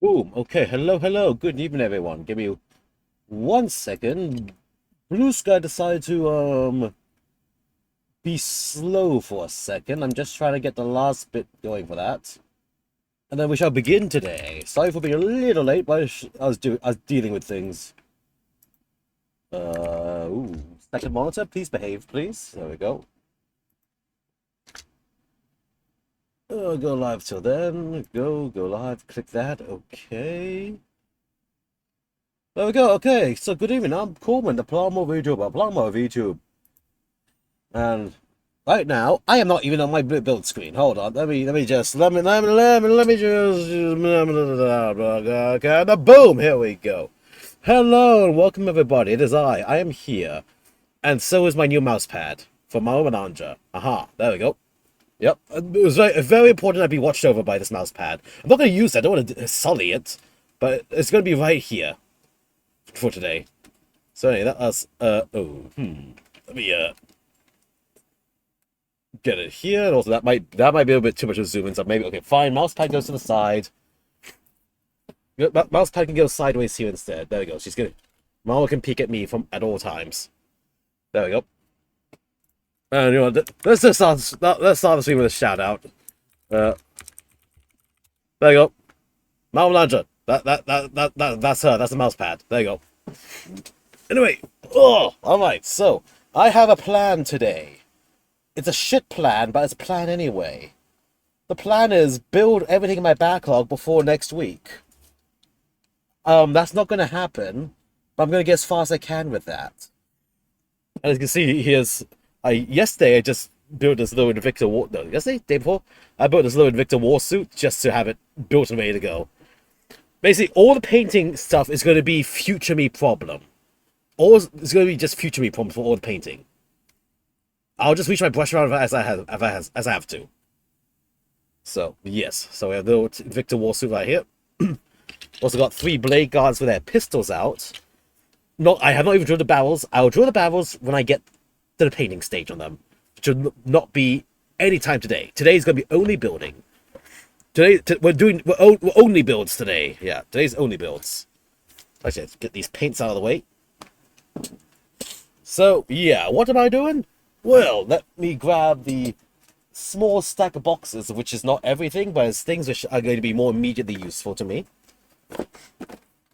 Boom. Okay. Hello. Good evening, everyone. Give me 1 second. Blue Sky decided to be slow for a second. I'm just trying to get the last bit going for that, and then we shall begin today. Sorry for being a little late, but I was dealing with things. Second monitor, please behave, please. There we go. Go live till then. Go live. Click that. Okay. There we go. Okay, so good evening. I'm Coleman, the Plumber VTuber, Plumber VTube. And right now, I am not even on my build screen. Hold on. Let me just okay, boom, here we go. Hello and welcome everybody. It is I am here. And so is my new mouse pad for my Mananja. Aha, there we go. Yep. It was very important I be watched over by this mouse pad. I'm not gonna use it, I don't want to sully it, but it's gonna be right here for today. So anyway, let me get it here, and also that might be a little bit too much of a zoom in, so maybe okay, fine, mouse pad goes to the side. Mouse pad can go sideways here instead. There we go. She's good. Mama can peek at me from at all times. There we go. And you know, let's start the stream with a shout out. There you go. Mama Lanja. That's her. That's the mouse pad. There you go. Anyway, alright, so I have a plan today. It's a shit plan, but it's a plan anyway. The plan is build everything in my backlog before next week. That's not gonna happen, but I'm gonna get as far as I can with that. And as you can see, yesterday I just built this little Invicta war. No, yesterday, day before, I built this little Invicta war suit just to have it built and ready to go. Basically, all the painting stuff is going to be future me problem. It's going to be just future me problem for all the painting. I'll just reach my brush around as I have to. So yes, so we have the little Invicta war suit right here. Also got 3 blade guards with their pistols out. I have not even drilled the barrels. I'll drill the barrels when I get to the painting stage on them. Which should not be any time today. Today's going to be only building. We're only builds today. Yeah, today's only builds. Actually, let's get these paints out of the way. So, yeah, what am I doing? Well, let me grab the small stack of boxes, which is not everything, but it's things which are going to be more immediately useful to me.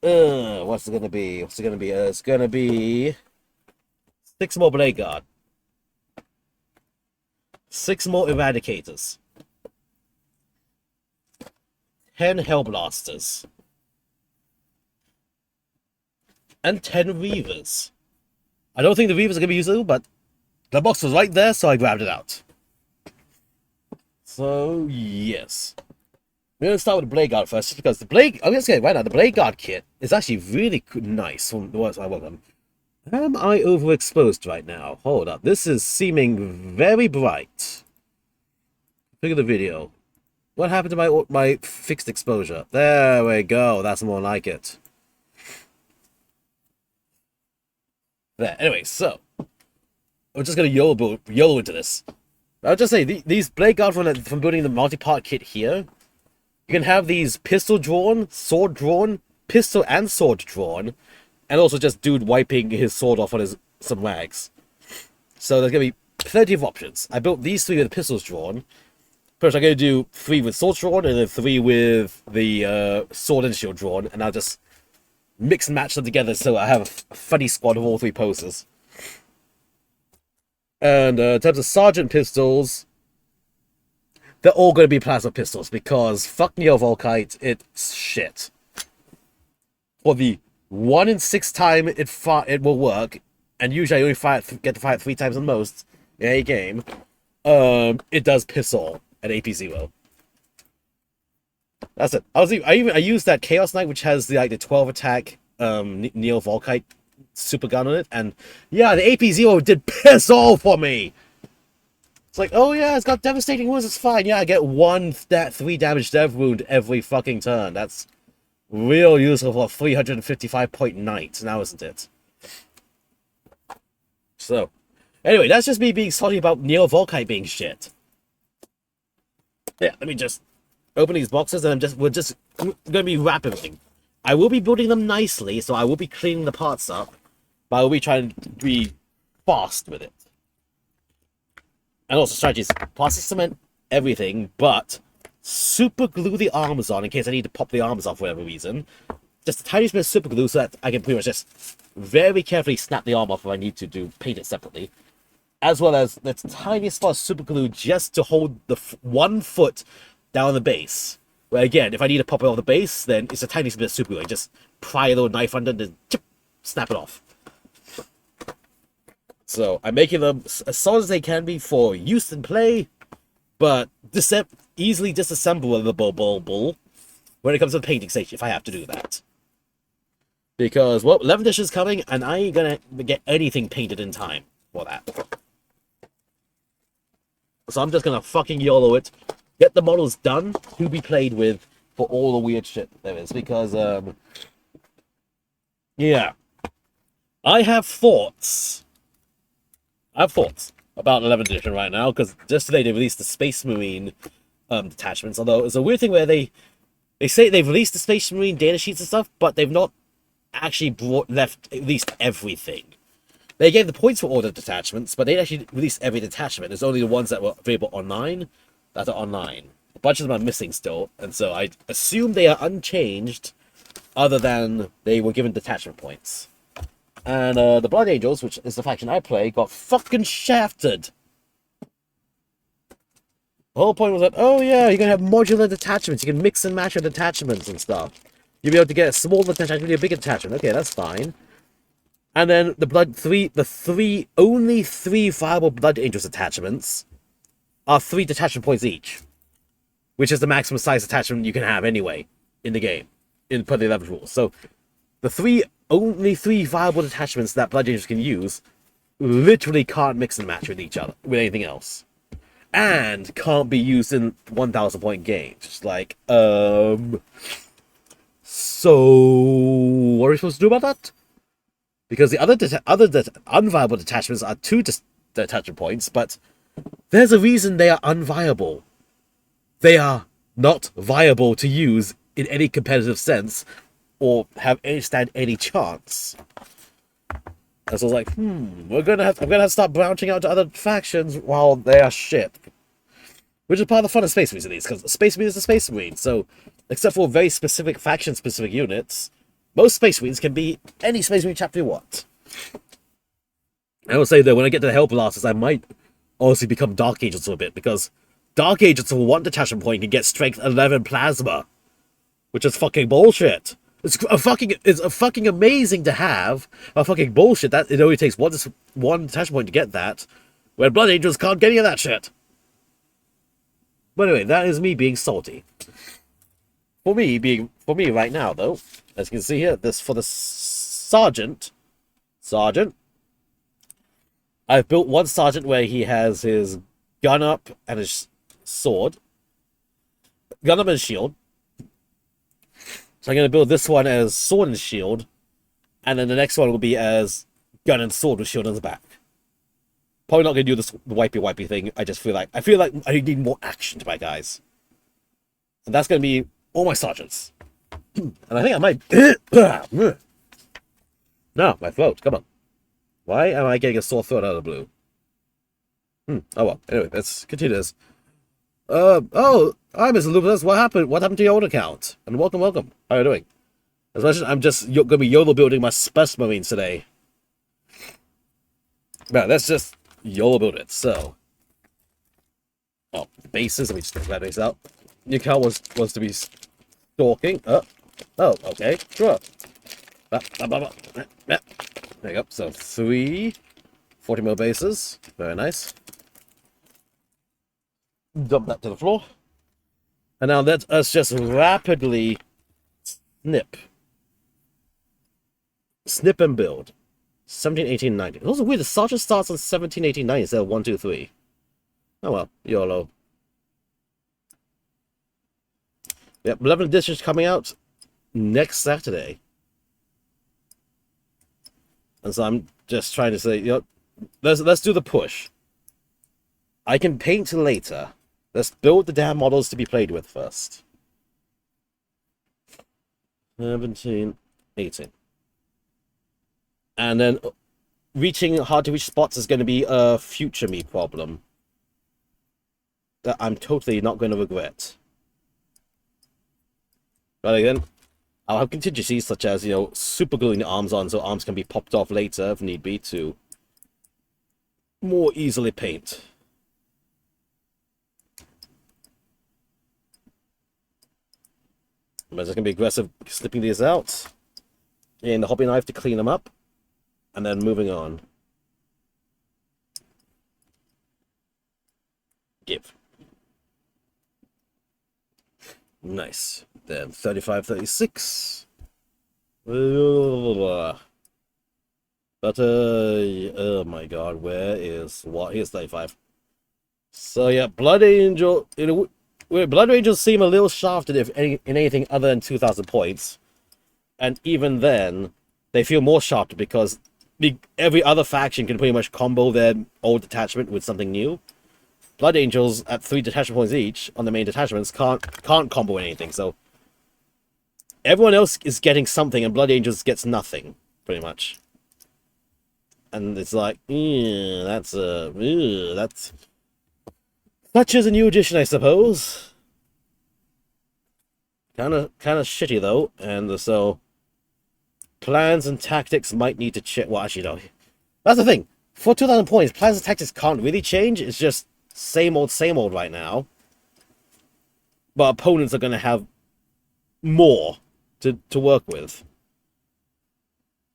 What's it going to be? It's going to be 6 more blade guard. 6 more eradicators. 10 Hellblasters. And 10 Reavers. I don't think the Reavers are going to be useful, but the box was right there, so I grabbed it out. So, yes. We're going to start with the Blade Guard first, just because I'm going to say right now, the Blade Guard kit is actually really nice from the ones I work on. Am I overexposed right now? Hold up. This is seeming very bright. Look at the video. What happened to my fixed exposure? There we go. That's more like it. There. Anyway, so we're just gonna YOLO into this. I'll just say these blade guard from building the multi-part kit here. You can have these pistol drawn, sword drawn, pistol and sword drawn, and also just dude wiping his sword off on some rags. So there's gonna be plenty of options. I built these 3 with the pistols drawn. First, I'm going to do 3 with sword drawn, and then 3 with the sword and shield drawn, and I'll just mix and match them together so I have a funny squad of all 3 poses. And in terms of sergeant pistols, they're all going to be plasma pistols, because fuck Neo Volkite, it's shit. For the 1 in 6 time it will work, and usually I only get to fire it 3 times at most in a game, it does piss all. At AP0. That's it. I used that Chaos Knight, which has the 12 attack Neo Volkite super gun on it, and yeah, the AP0 did piss all for me. It's like, oh yeah, it's got devastating wounds, it's fine. Yeah, I get 3 damage dev wound every fucking turn. That's real useful for a 355 point knight now, isn't it? So, anyway, that's just me being salty about Neo Volkite being shit. Yeah, let me just open these boxes, and we'll just going to be rapidly. I will be building them nicely, so I will be cleaning the parts up, but I will be trying to be fast with it. And also strategies, plastic cement everything, but super glue the arms on in case I need to pop the arms off for whatever reason. Just a tiny bit of super glue so that I can pretty much just very carefully snap the arm off if I need to paint it separately. As well as the tiniest spot of super glue just to hold the 1 foot down the base. Where again, if I need to pop it off the base, then it's a tiny bit of super glue. I just pry a little knife under and then chip, snap it off. So I'm making them as solid as they can be for use and play, but easily disassemblable when it comes to the painting stage if I have to do that. Because, well, 11th edition is coming, and I ain't gonna get anything painted in time for that. So I'm just gonna fucking YOLO it, get the models done to be played with for all the weird shit there is. Because, yeah. I have thoughts about 11th edition right now, because just today they released the Space Marine detachments. Although it's a weird thing where they say they've released the Space Marine data sheets and stuff, but they've not actually released everything. They gave the points for all the detachments, but they actually released every detachment. There's only the ones that were available online that are online. A bunch of them are missing still, and so I assume they are unchanged, other than they were given detachment points. And the Blood Angels, which is the faction I play, got fucking shafted. The whole point was that, oh yeah, you're gonna have modular detachments. You can mix and match your detachments and stuff. You'll be able to get a small detachment with a big detachment. Okay, that's fine. And then the only three viable Blood Angels attachments are 3 detachment points each, which is the maximum size attachment you can have anyway in the game, per the 11th rules. So the only three viable detachments that Blood Angels can use literally can't mix and match with each other, with anything else. And can't be used in 1,000 point games. Just like, so what are we supposed to do about that? Because the other unviable detachments are 2 detachment points, but there's a reason they are unviable. They are not viable to use in any competitive sense, or stand any chance. And so I was like, I'm gonna have to start branching out to other factions while they are shit. Which is part of the fun of Space Marines of these, because Space Marine is a Space Marine, so except for very specific faction-specific units, most Space Marines can be any Space Marine chapter you want. I will say that when I get to the Hell Blasters, I might honestly become Dark Agents for a bit, because Dark Agents for 1 detachment point can get Strength 11 Plasma, which is fucking bullshit. It's fucking amazing to have a fucking bullshit that it only takes one detachment point to get that, when Blood Angels can't get any of that shit. But anyway, that is me being salty. For me right now though, as you can see here, for the sergeant, I've built one sergeant where he has his gun up and his sword, gun up and shield. So I'm going to build this one as sword and shield, and then the next one will be as gun and sword with shield on the back. Probably not going to do the wipey thing. I feel like I need more action to my guys, and that's going to be all my sergeants. And I think I might. No, my throat. Come on. Why am I getting a sore throat out of the blue? Oh well. Anyway, let's continue this. Oh, hi, Mr. Lupus. What happened? What happened to your own account? And welcome. How are you doing? As much as I'm just going to be YOLO building my Space Marines today. Right, let's just YOLO build it. So, bases. Let me just take that base out. Your account wants to be stalking. Oh, okay, sure. There you go. So 3 40 mil bases. Very nice. Dump that to the floor. And now let us just rapidly snip and build. 17, 18, 19. Those are weird. The sergeant starts on 17, 18, 19 instead of 1, 2, 3. Oh well, YOLO. Yep, 11th edition is coming out next Saturday. And so I'm just trying to say, let's do the push. I can paint later. Let's build the damn models to be played with first. 17, 18. And then reaching hard-to-reach spots is going to be a future me problem that I'm totally not going to regret. But again, I'll have contingencies such as, super gluing the arms on so arms can be popped off later if need be to more easily paint. But it's going to be aggressive slipping these out. And the hobby knife to clean them up. And then moving on. Give. Nice. Then 35, 36. But, oh my god, where is what? Here's 35. So, yeah, Blood Angel, Blood Angels seem a little shafted in anything other than 2,000 points. And even then, they feel more shafted because every other faction can pretty much combo their old detachment with something new. Blood Angels at 3 detachment points each on the main detachments can't combo anything, so everyone else is getting something and Blood Angels gets nothing, pretty much. And it's like, that's such as a new addition, I suppose. Kinda shitty though, and so plans and tactics might need to check. Well, actually, no. That's the thing. For 2,000 points, plans and tactics can't really change. It's just same old right now. But opponents are going to have more to work with.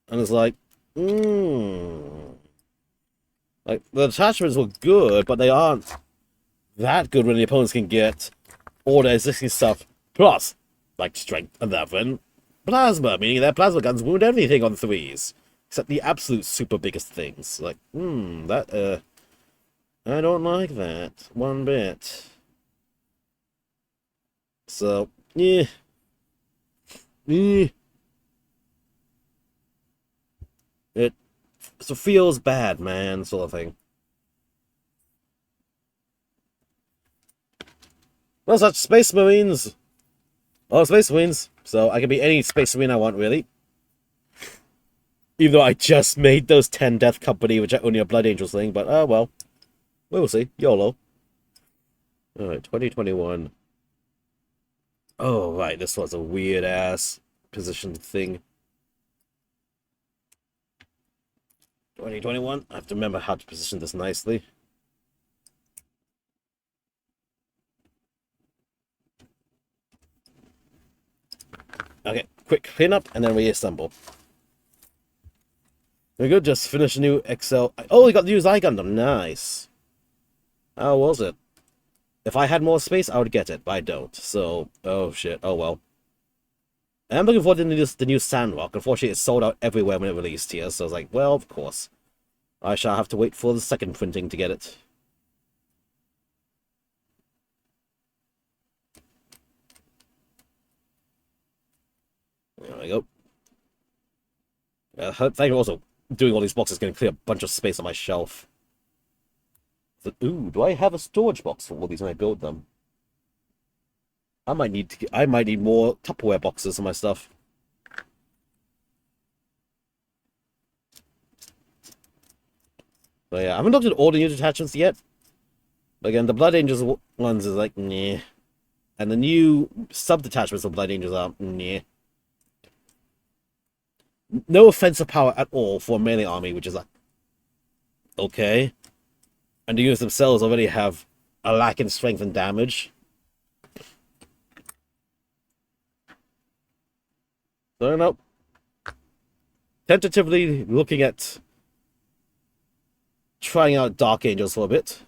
And it's like, like, the attachments were good, but they aren't that good when the opponents can get all their existing stuff. Plus, like, strength 11. Plasma, meaning their plasma guns wound everything on 3s. Except the absolute super biggest things. Like, that, I don't like that one bit. So, yeah. It feels bad, man, sort of thing. Well, such Space Marines. Oh, Space Marines. So I can be any Space Marine I want, really. Even though I just made those 10 Death Company, which are only a Blood Angels thing, but, oh well. We'll see. YOLO. Alright, 2021. Oh, right, this was a weird-ass position thing. 2021. I have to remember how to position this nicely. Okay, quick cleanup, and then reassemble. We're good, just finish a new XL. Oh, we got the new Zy Gundam. Nice. How was it? If I had more space, I would get it, but I don't. So, oh shit. Oh well. I'm looking forward to the new Sandrock. Unfortunately, it's sold out everywhere when it released here, so I was like, well, of course. I shall have to wait for the second printing to get it. There we go. Thank you also. Doing all these boxes is going to clear a bunch of space on my shelf. So, ooh, do I have a storage box for all these when I build them? I might need more Tupperware boxes for my stuff. So yeah, I haven't looked at all the new detachments yet. But again, the Blood Angels ones is like, nah. And the new sub-detachments of Blood Angels are, nah. No offensive power at all for a melee army, which is like, okay. And the units themselves already have a lack in strength and damage. So I don't know. Tentatively looking at trying out Dark Angels for a bit.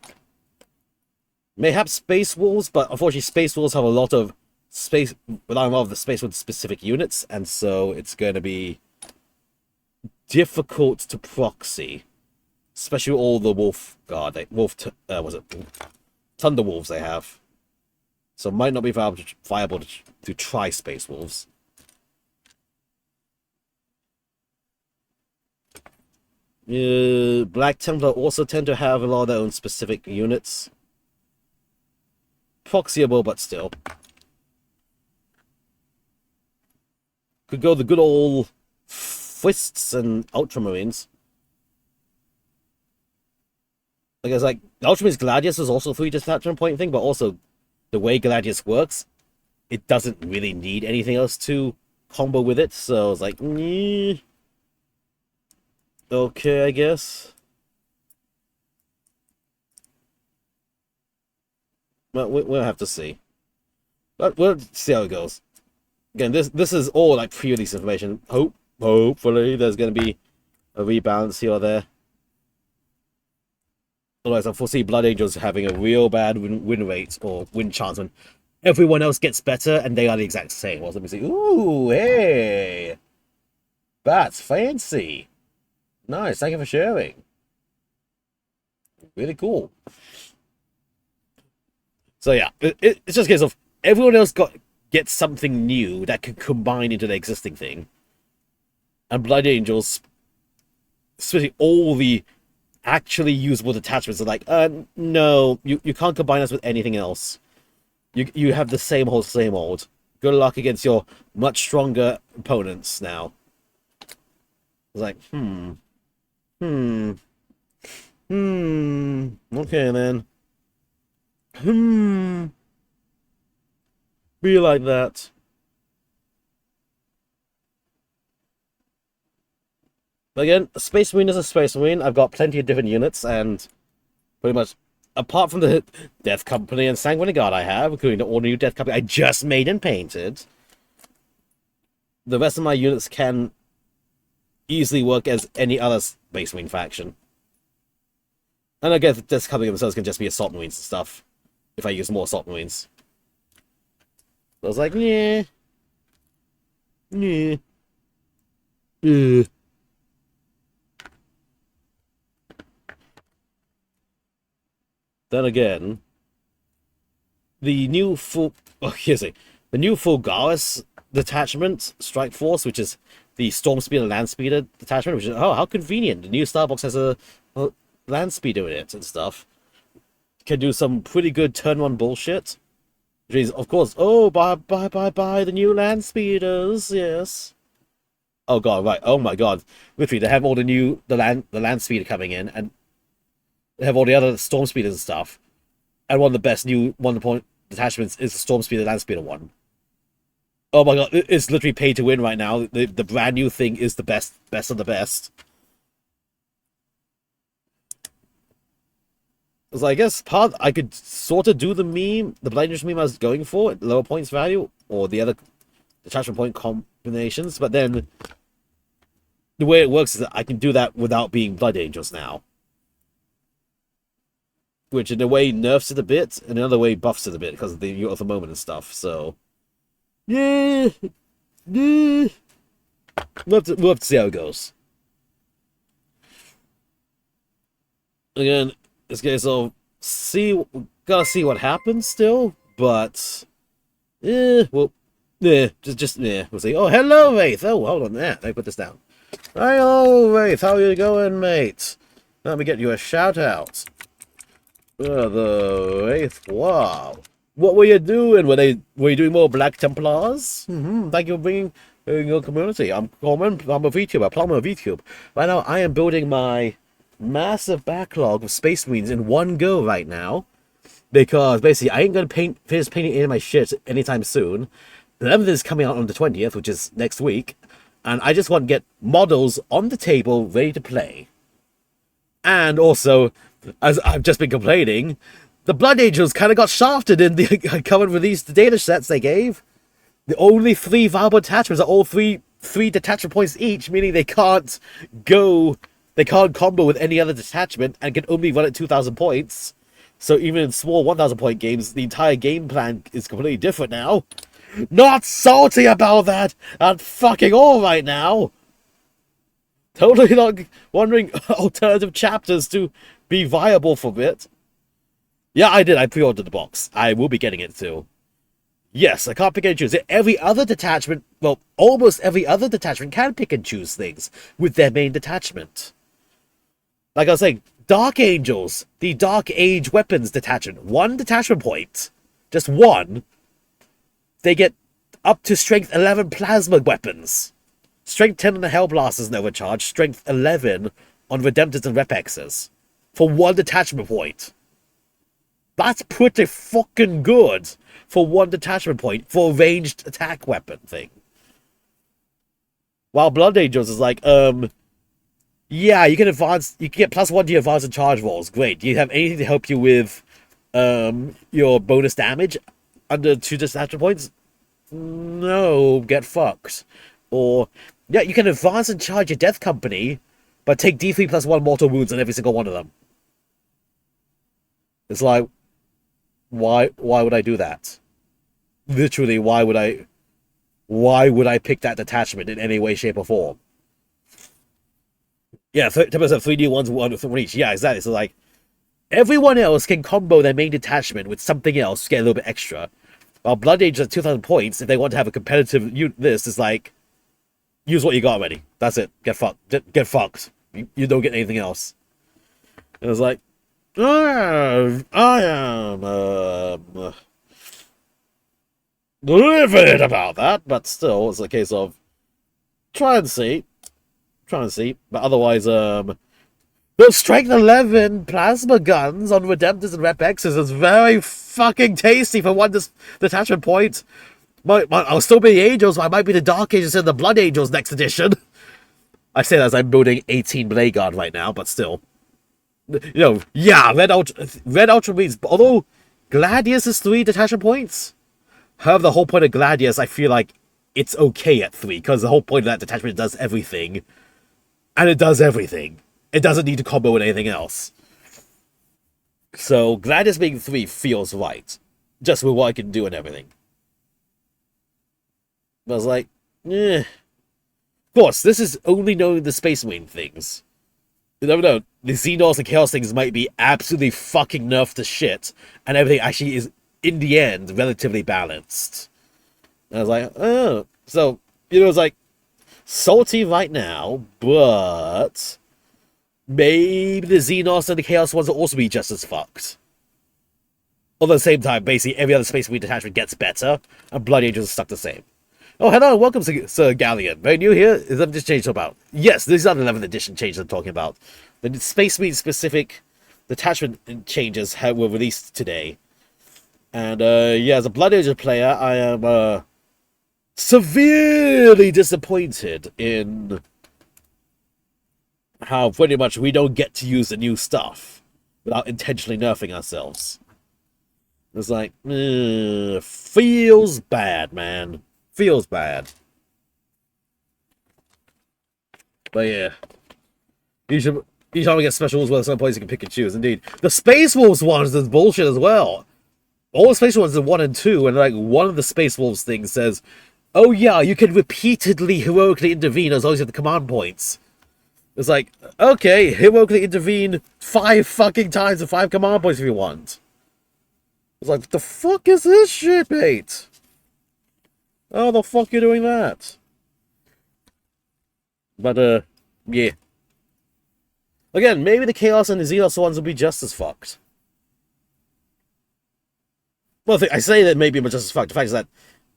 Mayhaps Space Wolves, but unfortunately Space Wolves have a lot of space, without a lot of the space with specific units, and so it's going to be difficult to proxy. Especially all the Thunder Wolves they have. So it might not be viable to try Space Wolves. Black Templar also tend to have a lot of their own specific units. Proxyable, but still. Could go the good old fists and ultramarines. I guess like Ultramarines Gladius is also a 3 detachment point thing, but also the way Gladius works, it doesn't really need anything else to combo with it. So it's like, okay, I guess. But we'll have to see. But we'll see how it goes. Again, this is all like pre-release information. Hopefully there's going to be a rebalance here or there. Otherwise, I foresee Blood Angels having a real bad win rate or win chance when everyone else gets better and they are the exact same. Well, let me see. Ooh, hey! That's fancy. Nice, thank you for sharing. Really cool. So yeah, it's just a case of everyone else gets something new that can combine into the existing thing. And Blood Angels, especially all the actually usable detachments are like, no, you can't combine us with anything else. You have the same old. Good luck against your much stronger opponents now. It's like, okay then. Be like that. Again, a Space Marine is a Space Marine. I've got plenty of different units, and pretty much, apart from the Death Company and Sanguinary Guard I have, including the all-new Death Company I just made and painted, the rest of my units can easily work as any other Space Marine faction. And I guess the Death Company themselves can just be Assault Marines and stuff, if I use more Assault Marines. So I was like, yeah. Then again, the new the new Fulgaris detachment, Strike Force, which is the Storm Speeder Land Speeder detachment, which is, oh, how convenient. The new Starbox has a Land Speeder in it and stuff. Can do some pretty good turn 1 bullshit. Which is, of course, oh, buy the new Land Speeders, yes. Oh god, right, oh my god. Literally, they have all the Land Speeder coming in, and they have all the other Storm Speeders and stuff. And one of the best new 1-point detachments is the Storm Speeder Land Speeder one. Oh my god, it's literally pay to win right now. The brand new thing is the best of the best. So I guess I could sort of do the Blind Angels meme I was going for at lower points value, or the other detachment point combinations, but then the way it works is that I can do that without being Blood Angels now. Which in a way nerfs it a bit, and in another way buffs it a bit because of the Youth of the Moment and stuff, so... Yeah. We'll have to see how it goes. Again, this case of gotta see what happens still, but we'll see. Oh, hello, Wraith. Oh, hold on there. Let me put this down. Hello, Wraith. How you going, mate? Let me get you a shout out. The Wraith. Wow. What were you doing? Were you doing more Black Templars? Thank you for bringing your community. I'm Coleman. I'm a VTuber. Plumber of VTube. Right now, I am building my massive backlog of Space Marines in one go right now, because basically I ain't gonna finish painting any of my shit anytime soon. The 11th is coming out on the 20th, which is next week, and I just want to get models on the table ready to play. And also, as I've just been complaining, the Blood Angels kind of got shafted in the current release data sets they gave. The only 3 viable attachments are all three detachment points each, meaning they can't combo with any other detachment and can only run at 2,000 points. So even in small 1,000 point games, the entire game plan is completely different now. Not salty about that at fucking all right now. Totally not wondering alternative chapters to be viable for a bit. Yeah, I did. I pre-ordered the box. I will be getting it too. Yes, I can't pick and choose. Every other detachment, well, almost every other detachment can pick and choose things with their main detachment. Like I was saying, Dark Angels, the Dark Age Weapons detachment, 1 detachment point, just 1. They get up to Strength 11 plasma weapons. Strength 10 on the Hell Blasters and overcharge. Strength 11 on Redemptors and Repexes. For 1 detachment point. That's pretty fucking good for 1 detachment point for a ranged attack weapon thing. While Blood Angels is like, yeah, you can get +1 to your advance and charge rolls. Great. Do you have anything to help you with your bonus damage under 2 detachment points? No, get fucked. Or, yeah, you can advance and charge your Death Company, but take D3 +1 mortal wounds on every single one of them. It's like, why would I do that? Literally, why would I pick that detachment in any way, shape, or form? Yeah, 10% 3D1s, 1 from each. Yeah, exactly. So, like, everyone else can combo their main detachment with something else to get a little bit extra. While Blood Angels at 2,000 points, if they want to have a competitive this, is like, use what you got already. That's it. Get fucked. Get fucked. You don't get anything else. And it's like, I am livid about that, but still, it's a case of try and see. But otherwise, the Strength 11 plasma guns on Redemptors and Repexes is very fucking tasty for 1 detachment point. I'll still be the Angels, but I might be the Dark Angels and the Blood Angels next edition. I say that as I'm building 18 Blade Guard right now, but still. You know, yeah, Red Ultra means, although Gladius is 3 detachment points, however, the whole point of Gladius, I feel like it's okay at 3, because the whole point of that detachment does everything. And it does everything. It doesn't need to combo with anything else. So, Gladius being 3 feels right. Just with what I can do and everything. But I was like, eh. Of course, this is only knowing the Space Marine things. You never know. The Xenos and Chaos things might be absolutely fucking nerfed to shit. And everything actually is, in the end, relatively balanced. And I was like, oh. So, you know, it's like, salty right now, but maybe the Xenos and the Chaos ones will also be just as fucked. Although at the same time, basically every other Space Marine detachment gets better, and Blood Angels are stuck the same. Oh, hello, welcome, Sir Galleon. Very new here? Is that just changed about? Yes, these are the 11th edition changes I'm talking about. The Space Marine specific detachment changes were released today. And, yeah, as a Blood Angel player, I am, severely disappointed in how pretty much we don't get to use the new stuff without intentionally nerfing ourselves. It's like, feels bad, man. Feels bad. But yeah. Each time we get special rules, where some places you can pick and choose. Indeed. The Space Wolves ones is bullshit as well. All the Space Wolves are 1 and 2, and like one of the Space Wolves things says, oh yeah, you can repeatedly heroically intervene as long as you have the command points. It's like, okay, heroically intervene 5 fucking times with 5 command points if you want. It's like, what the fuck is this shit, mate? How the fuck are you doing that? But, yeah. Again, maybe the Chaos and the Xenos ones will be just as fucked. Well, I say that maybe just as fucked. The fact is that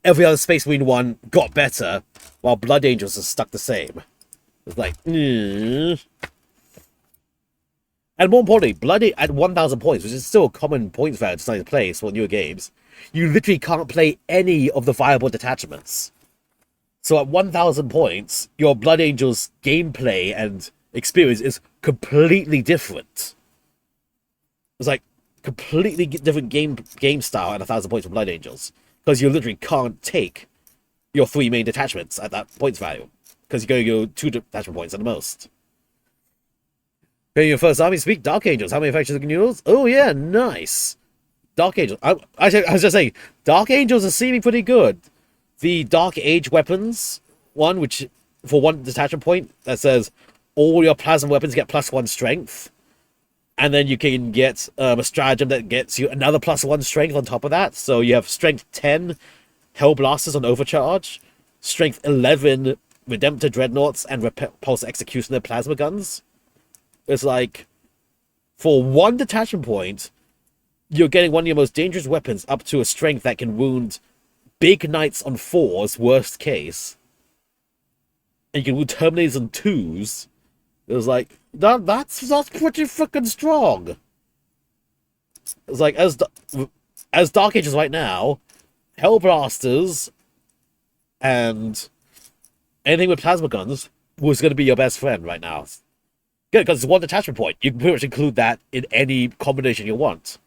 every other Space Marine one got better, while Blood Angels are stuck the same. It's like, And more importantly, Blood at 1,000 points, which is still a common points value to play for newer games, you literally can't play any of the viable detachments. So at 1,000 points, your Blood Angels gameplay and experience is completely different. It's like completely different game style at 1,000 points for Blood Angels. Because you literally can't take your 3 main detachments at that points value. Because you're going to go 2 detachment points at the most. Your first army, speak Dark Angels. How many factions can you use? Oh yeah, nice. Dark Angels. I was just saying, Dark Angels are seeming pretty good. The Dark Age weapons one, which for 1 detachment point, that says all your plasma weapons get +1 strength. And then you can get a stratagem that gets you another +1 strength on top of that. So you have strength 10 Hell Blasters on overcharge, strength 11 Redemptor Dreadnoughts and Repulse Executioner plasma guns. It's like, for 1 detachment point, you're getting one of your most dangerous weapons up to a strength that can wound big knights on 4s, worst case. And you can do Terminators on 2s. It was like, that's pretty freaking strong. It's like, as Dark Ages right now, Hellblasters and anything with plasma guns was going to be your best friend right now. Good, because it's one detachment point. You can pretty much include that in any combination you want.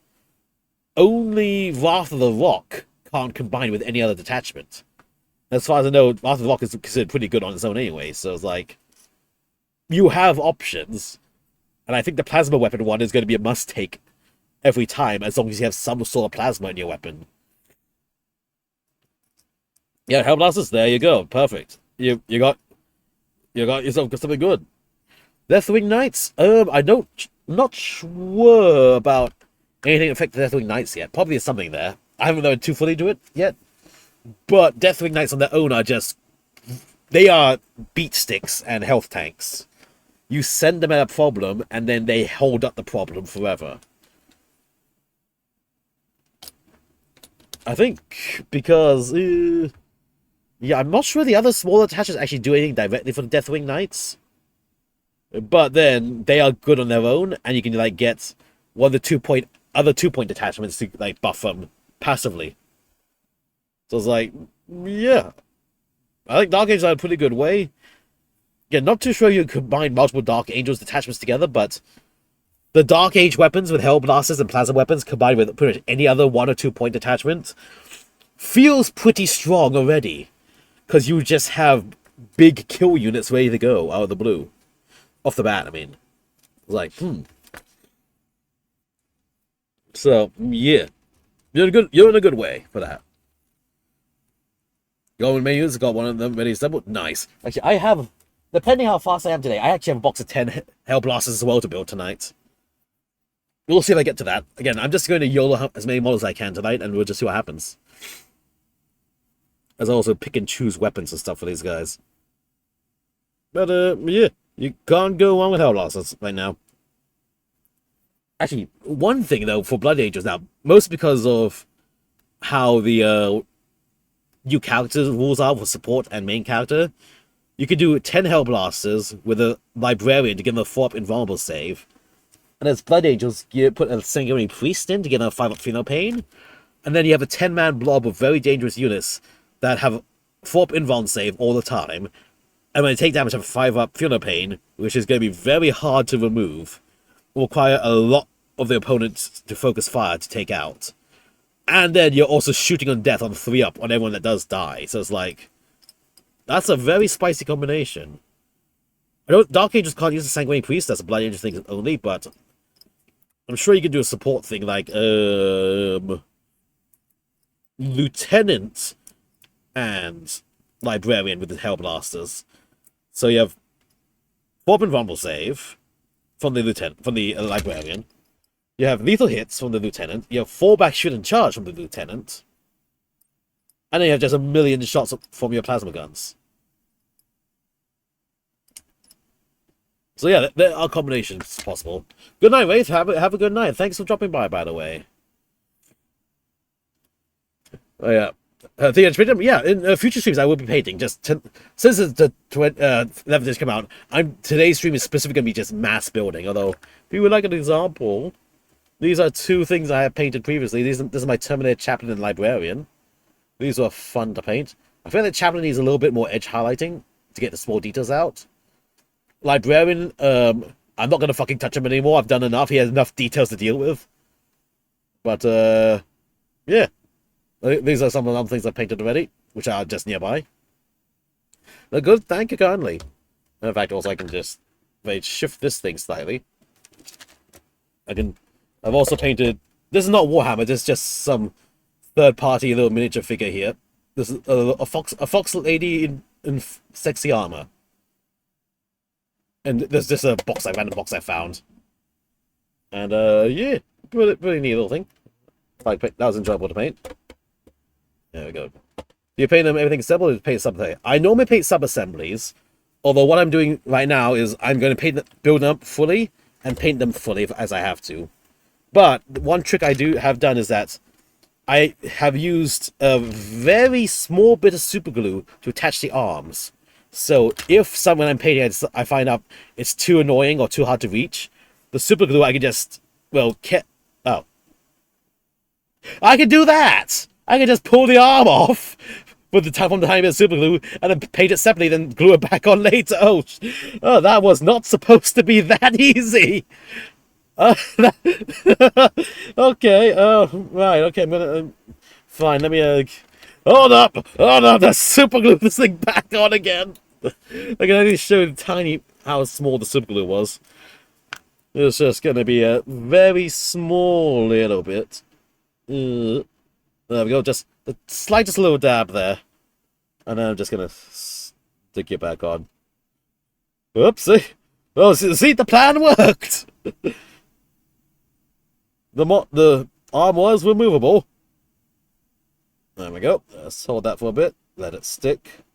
Only Wrath of the Rock can't combine with any other detachment. As far as I know, Wrath of the Rock is considered pretty good on its own anyway, so it's like, you have options, and I think the plasma weapon one is going to be a must-take every time, as long as you have some sort of plasma in your weapon. Yeah, Hellblasters, there you go, perfect. You got yourself something good. Deathwing Knights, I'm not sure about anything affecting Deathwing Knights yet. Probably there's something there. I haven't learned too fully to it yet. But Deathwing Knights on their own are just... They are beat sticks and health tanks. You send them at a problem, and then they hold up the problem forever. I think because... yeah, I'm not sure the other smaller detachments actually do anything directly for the Deathwing Knights. But then, they are good on their own, and you can, like, get one of the other 2-point detachments to, like, buff them passively. So it's like, yeah. I think Dark Angels are a pretty good way. Yeah, not too sure you combine multiple Dark Angels detachments together, but the Dark Age weapons with Hellblasters and Plasma weapons combined with pretty much any other 1 or 2-point detachment feels pretty strong already. Because you just have big kill units ready to go out of the blue. Off the bat, I mean. It's like, So, yeah. You're in a good way for that. Golden menus, got one of them ready assembled. Nice. Actually, I have, depending how fast I am today, I actually have a box of 10 Hellblasters as well to build tonight. We'll see if I get to that. Again, I'm just going to YOLO as many models as I can tonight, and we'll just see what happens. As I also pick and choose weapons and stuff for these guys. But, yeah. You can't go wrong with Hellblasters right now. Actually, one thing, though, for Blood Angels now, mostly because of how the, new character rules are for support and main character, you could do 10 Hellblasters with a Librarian to give them a 4-up invulnerable save. And as Blood Angels, you put a Sanguinary Priest in to give them a 5-up Pheno Pain. And then you have a 10-man blob of very dangerous units that have 4-up invuln save all the time. And when they take damage, have a 5-up Pheno Pain, which is going to be very hard to remove. Will require a lot of the opponents to focus fire to take out. And then you're also shooting on death on 3-up on everyone that does die. So it's like, that's a very spicy combination. I know Dark Angels can't use the Sanguinary Priest, that's a Blood Angel thing only, but I'm sure you can do a support thing like, Lieutenant and Librarian with the Hellblasters. So you have 4-up invulnerable save from the Lieutenant, from the Librarian. You have lethal hits from the Lieutenant. You have fallback, shoot, and charge from the Lieutenant. And then you have just a million shots from your plasma guns. So yeah, there are combinations possible. Good night, Wraith. Have a good night. Thanks for dropping by the way. Oh yeah. Yeah, in future streams I will be painting. Just since it's the 11th just come out, today's stream is specifically going to be just mass building. Although, if you would like an example, these are 2 things I have painted previously. This is my Terminator Chaplain and Librarian. These were fun to paint. I feel like Chaplain needs a little bit more edge highlighting to get the small details out. Librarian, I'm not going to fucking touch him anymore. I've done enough. He has enough details to deal with. But, yeah. These are some of the other things I've painted already, which are just nearby. They're good, thank you kindly. In fact, also I can just shift this thing slightly. I've also painted, this is not Warhammer, this is just some third-party little miniature figure here. This is a fox lady in sexy armor. And there's just a random box I found. And, yeah, pretty neat little thing. That was enjoyable to paint. There we go. Do you paint them everything assembled or do you paint sub-assemblies? I normally paint sub-assemblies, although what I'm doing right now is I'm going to build them up fully and paint them fully as I have to. But one trick I have done is that I have used a very small bit of super glue to attach the arms. So if someone I'm painting, I find out it's too annoying or too hard to reach, the super glue I can just, well, oh. I can do that! I can just pull the arm off with the from the tiny bit of super glue and then paint it separately, then glue it back on later. Oh, that was not supposed to be that easy! Okay, right, okay, I'm gonna... fine, let me, hold up! Hold up! Let's super glue this thing back on again! I can only show you tiny how small the super glue was. It's just gonna be a very small little bit. There we go, just the slightest little dab there. And then I'm just gonna stick it back on. Oopsie! Oh, see, the plan worked! The arm was removable. There we go. Let's hold that for a bit. Let it stick.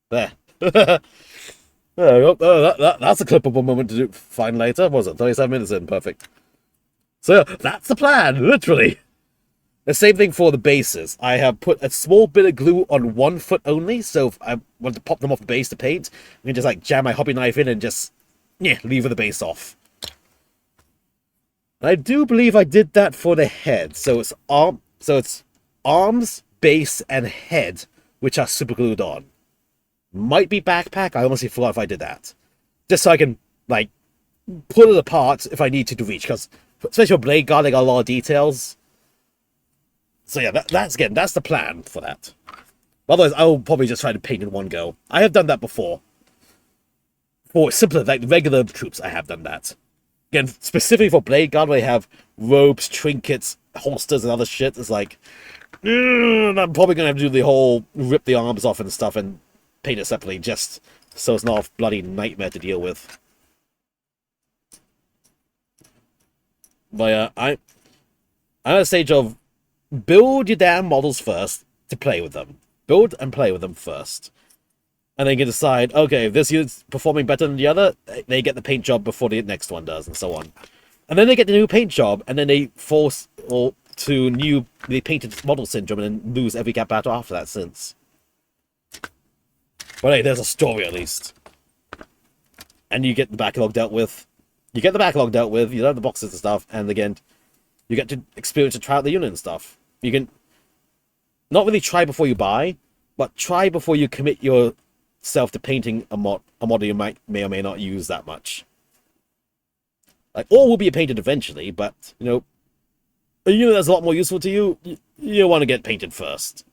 There. There we go. Oh, that's a clippable moment to find later. What was it 37 minutes in? Perfect. So that's the plan, literally. The same thing for the bases. I have put a small bit of glue on one foot only, so if I want to pop them off the base to paint, I can just like jam my hobby knife in and just leave the base off. I do believe I did that for the head. So it's arms, base, and head, which are super glued on. Might be backpack. I honestly forgot if I did that. Just so I can like pull it apart if I need to reach, because especially with Blade Guard, they got a lot of details. So yeah, that's the plan for that. Otherwise, I'll probably just try to paint in one go. I have done that before. For simpler, like regular troops, I have done that. Again, specifically for Blade Guard, where they have robes, trinkets, holsters, and other shit, it's like, I'm probably going to have to do the whole rip the arms off and stuff and paint it separately, just so it's not a bloody nightmare to deal with. But I'm at a stage of build your damn models first to play with them. Build and play with them first. And then you can decide, okay, if this unit's performing better than the other, they get the paint job before the next one does, and so on. And then they get the new paint job, and then they force to the painted model syndrome, and then lose every cap battle after that since. But hey, there's a story at least. And you get the backlog dealt with. You don't have the boxes and stuff, and again, you get to experience and try out the unit and stuff. You can not really try before you buy, but try before you commit yourself to painting a model you may or may not use that much. Like, all will be painted eventually, but, you know, a unit that's a lot more useful to you, you want to get painted first.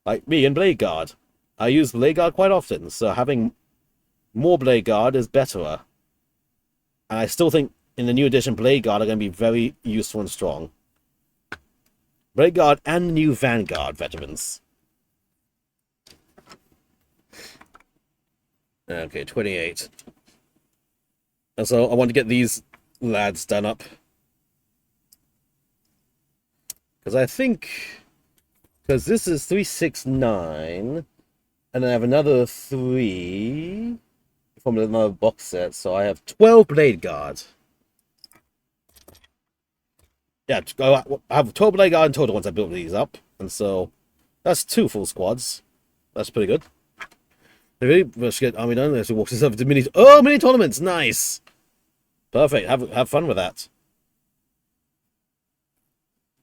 Like me in Blade Guard. I use Blade Guard quite often, so having more Blade Guard is better. And I still think in the new edition, Blade Guard are going to be very useful and strong. Blade Guard and the new Vanguard veterans. Okay, 28. And so I want to get these lads done up. Because I think... Because this is 369. And I have another 3 from another box set. So I have 12 Blade Guard. Yeah, I have 12 Blade Guard in total once I build these up. And so that's 2 full squads. That's pretty good. Let's get army done. Let's walk yourself to mini tournaments. Nice. Perfect. Have fun with that.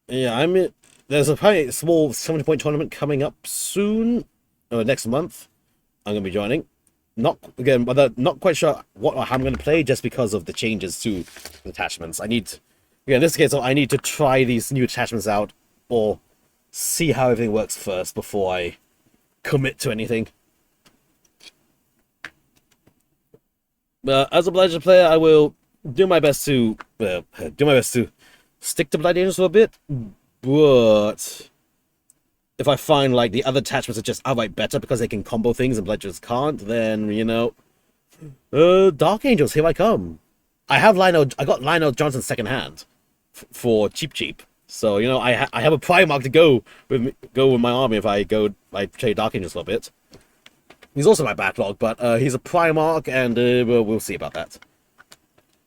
Yeah, there's a small 70-point tournament coming up soon, or next month. I'm gonna be joining. Not quite sure how I'm gonna play, just because of the changes to the attachments. In this case, I need to try these new attachments out, or see how everything works first before I commit to anything. As a Blighted player, I will do my best to stick to Blighted Angels for a bit, but if I find like the other attachments are just outright better because they can combo things and Blighted can't, then you know, Dark Angels, here I come. I got Lionel Johnson second hand for cheap, so you know I have a Primarch to go with my army if I play Dark Angels for a bit. He's also my backlog, but he's a Primarch, and we'll see about that.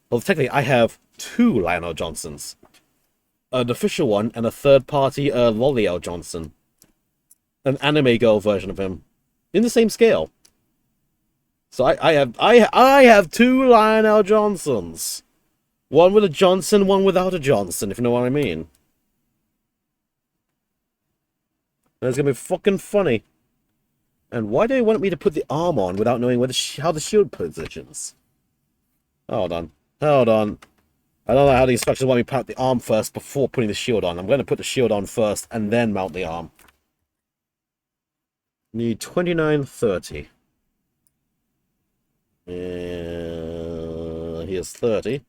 Well, technically, I have 2 Lionel Johnsons. an official one and a third-party L'Oreal Johnson, an anime girl version of him, in the same scale. So I have two Lionel Johnsons, one with a Johnson, one without a Johnson, if you know what I mean. That's gonna be fucking funny. And why do they want me to put the arm on without knowing where how the shield positions? Hold on. Hold on. I don't know how the instructions want me to mount the arm first before putting the shield on. I'm going to put the shield on first and then mount the arm. Need 2930. Here's 30.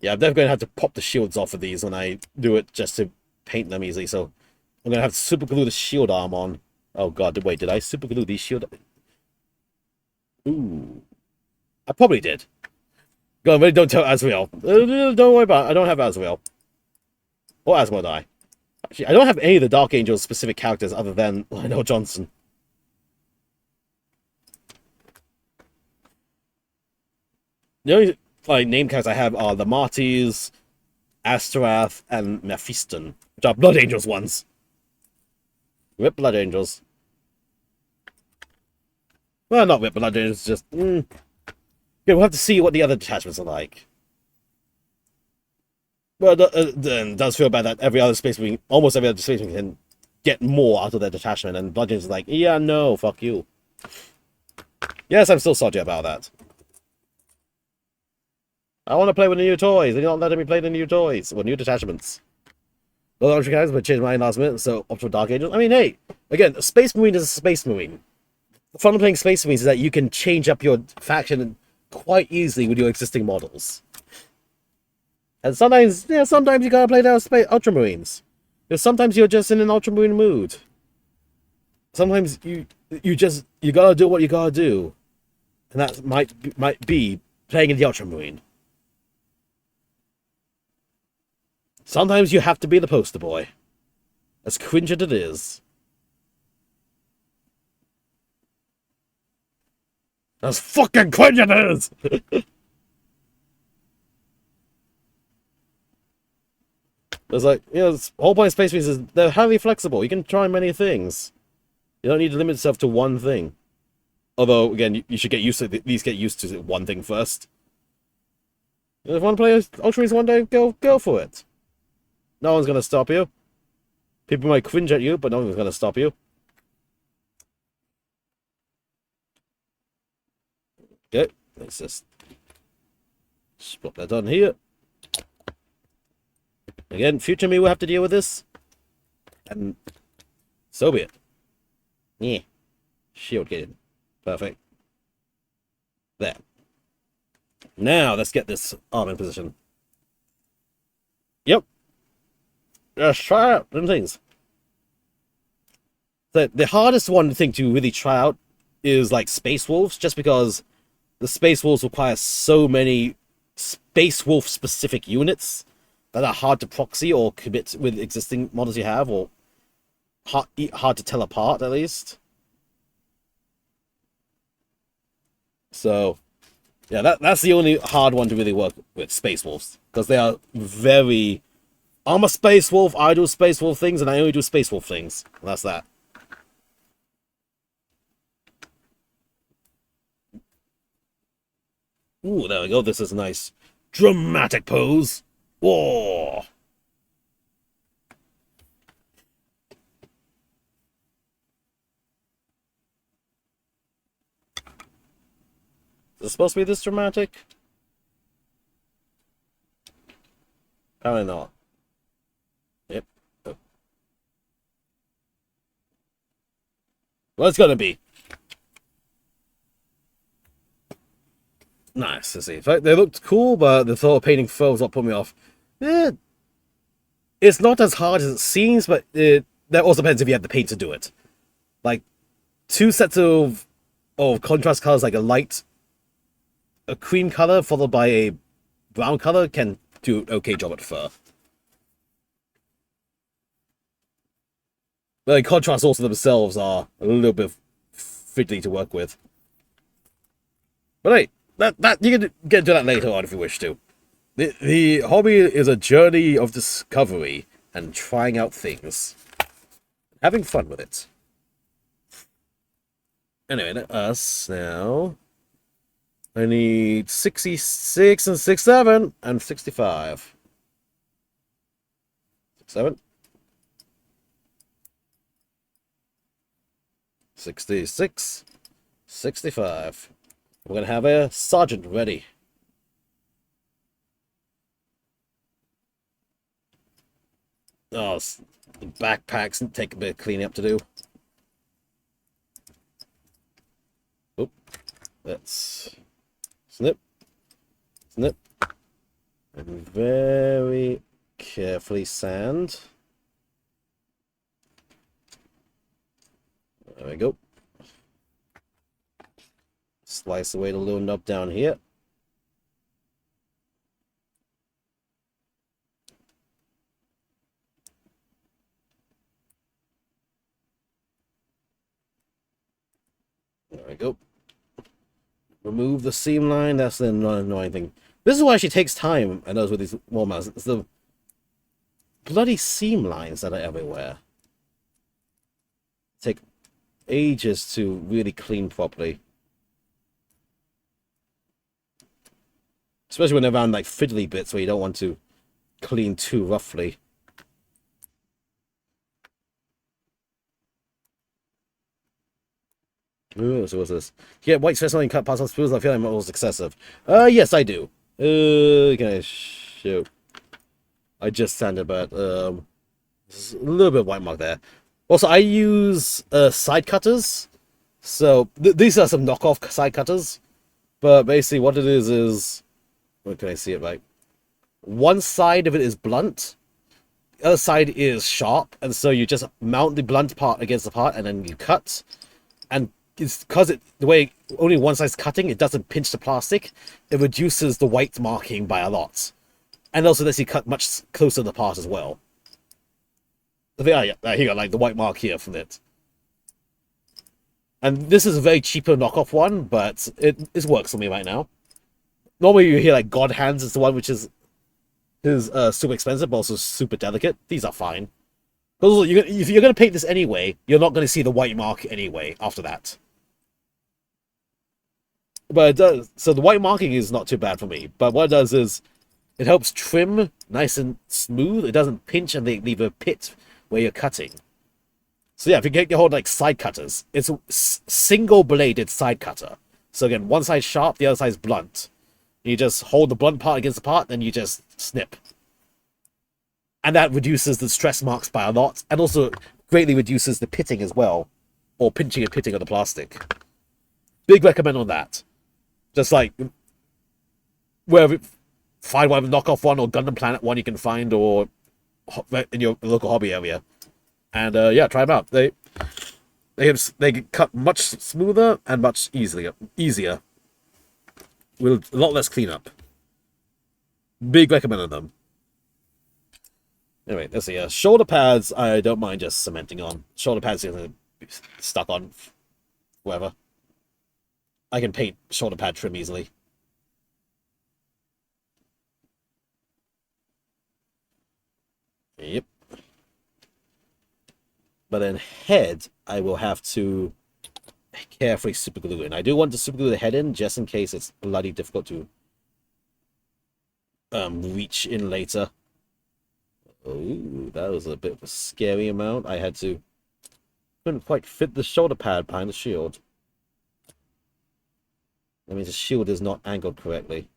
Yeah, I'm definitely going to have to pop the shields off of these when I do it just to paint them easily. So I'm going to have to super glue the shield arm on. Oh god, wait, did I super glue these shield? Ooh. I probably did. Go on, really don't tell Asriel. Don't worry about it. I don't have Asriel. Or Asmodai. Actually, I don't have any of the Dark Angels specific characters other than Lionel Johnson. The only name characters I have are the Martys, Astarath, and Mephiston, which are Blood Angels ones. Rip Blood Angels. Well, not Rip Blood Angels, just... Yeah, we'll have to see what the other detachments are like. Well, it does feel bad that every other Space Marine, almost every other Space Marine can get more out of their detachment, and Blood Angels is like, yeah, no, fuck you. Yes, I'm still salty about that. I want to play with the new toys. They're not letting me play the new toys. Well, new detachments. Well, I'm guys, but changed my mind last minute, so up to Dark Angels. I mean, hey, again, a Space Marine is a Space Marine. The fun of playing Space Marines is that you can change up your faction quite easily with your existing models. And sometimes, yeah, sometimes you gotta play down Ultramarines. Because sometimes you're just in an Ultramarine mood. Sometimes you gotta do what you gotta do. And that might be playing in the Ultramarine. Sometimes you have to be the poster boy. As cringe as it is. As fucking cringe it is! It's like, you know, the whole point of Space Marines is they're highly flexible. You can try many things. You don't need to limit yourself to one thing. Although, again, you should get used to at least get used to one thing first. If you want to play Ultramarines one day, go for it. No one's gonna stop you. People might cringe at you, but no one's gonna stop you. Okay, let's just put that on here. Again, future me will have to deal with this. And so be it. Yeah. Shield getting. Perfect. There. Now, let's get this arm in position. Yep. Just try out them things. The hardest one thing to really try out is like Space Wolves, just because the Space Wolves require so many Space Wolf specific units that are hard to proxy or commit with existing models you have, or hard to tell apart at least. So yeah, that's the only hard one to really work with, Space Wolves, because they are very... I'm a Space Wolf, I do Space Wolf things, and I only do Space Wolf things. And that's that. Ooh, there we go. This is a nice dramatic pose. Whoa! Is it supposed to be this dramatic? Apparently not. Yep. Oh. Well, it's gonna be. Nice to see. In fact, they looked cool, but the thought of painting fur was what put me off. It's not as hard as it seems, but that also depends if you have the paint to do it. Like, two sets of contrast colors, like a cream color followed by a brown color, can do an okay job at fur. But the contrasts also themselves are a little bit fiddly to work with. But hey, that you can get into that later on if you wish to. The hobby is a journey of discovery and trying out things, having fun with it. Anyway, let us now. I need 66 and 67 and 65. 67. 66. 65. We're going to have a sergeant ready. Oh, the backpacks take a bit of cleaning up to do. Oop. Let's snip. Snip. And very carefully sand. There we go. Slice away the little nub down here. There we go. Remove the seam line. That's the annoying thing. This is what actually takes time, I know, with these wall mounts. It's the bloody seam lines that are everywhere. Take ages to really clean properly. Especially when they're around like fiddly bits where you don't want to clean too roughly. Ooh, so what's this? Yeah, white specimen cut parts on spools. I feel like it was excessive. Yes, I do. Can I show? I just sanded, but a little bit of white mark there. Also, I use side cutters. So these are some knockoff side cutters, but basically what it is where can I see it right? One side of it is blunt, the other side is sharp, and so you just mount the blunt part against the part, and then you cut. And it's because the way only one side's cutting, it doesn't pinch the plastic. It reduces the white marking by a lot, and also lets you cut much closer to the part as well. So yeah, here you got like the white mark here from it. And this is a very cheaper knockoff one, but it works for me right now. Normally you hear like God Hands is the one which is super expensive, but also super delicate. These are fine. Also, if you're going to paint this anyway, you're not going to see the white mark anyway after that. But it does, so the white marking is not too bad for me. But what it does is it helps trim nice and smooth. It doesn't pinch and leave a pit where you're cutting. So yeah, if you get your whole like side cutters, it's a single bladed side cutter. So again, one side sharp, the other side's blunt. You just hold the blunt part against the part, then you just snip. And that reduces the stress marks by a lot, and also greatly reduces the pitting as well, or pinching and pitting on the plastic. Big recommend on that. Just like wherever, find whatever knockoff one or Gundam Planet one you can find, or in your local hobby area, and yeah, try them out. They cut much smoother and much easier, with a lot less cleanup. Big recommend on them. Anyway, let's see. Shoulder pads, I don't mind just cementing on. Shoulder pads are going to be stuck on whatever. I can paint shoulder pad trim easily. Yep. But then head, I will have to carefully super glue in. I do want to super glue the head in, just in case it's bloody difficult to reach in later. Oh, that was a bit of a scary amount. Couldn't quite fit the shoulder pad behind the shield. That means the shield is not angled correctly.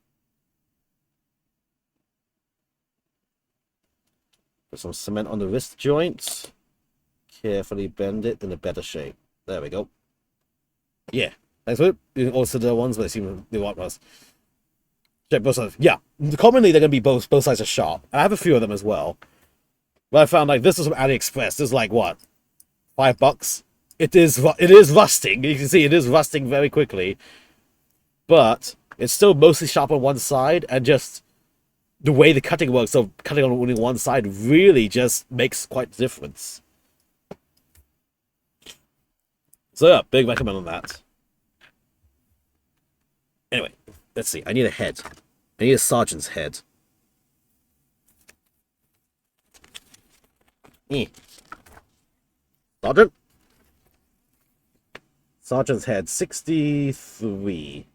Put some cement on the wrist joints. Carefully bend it in a better shape. There we go. Yeah. Thanks for it. Also the ones where it seems the white ones. Check both sides. Yeah. Commonly they're gonna be both sides are sharp. I have a few of them as well. But I found like this is from AliExpress. This is like what? $5? It is rusting. You can see it is rusting very quickly. But it's still mostly sharp on one side, and just the way the cutting works, so cutting on only one side really just makes quite a difference. So yeah, big recommend on that. Anyway, let's see. I need a head. I need a sergeant's head. Eh. Sergeant. Sergeant's head 63.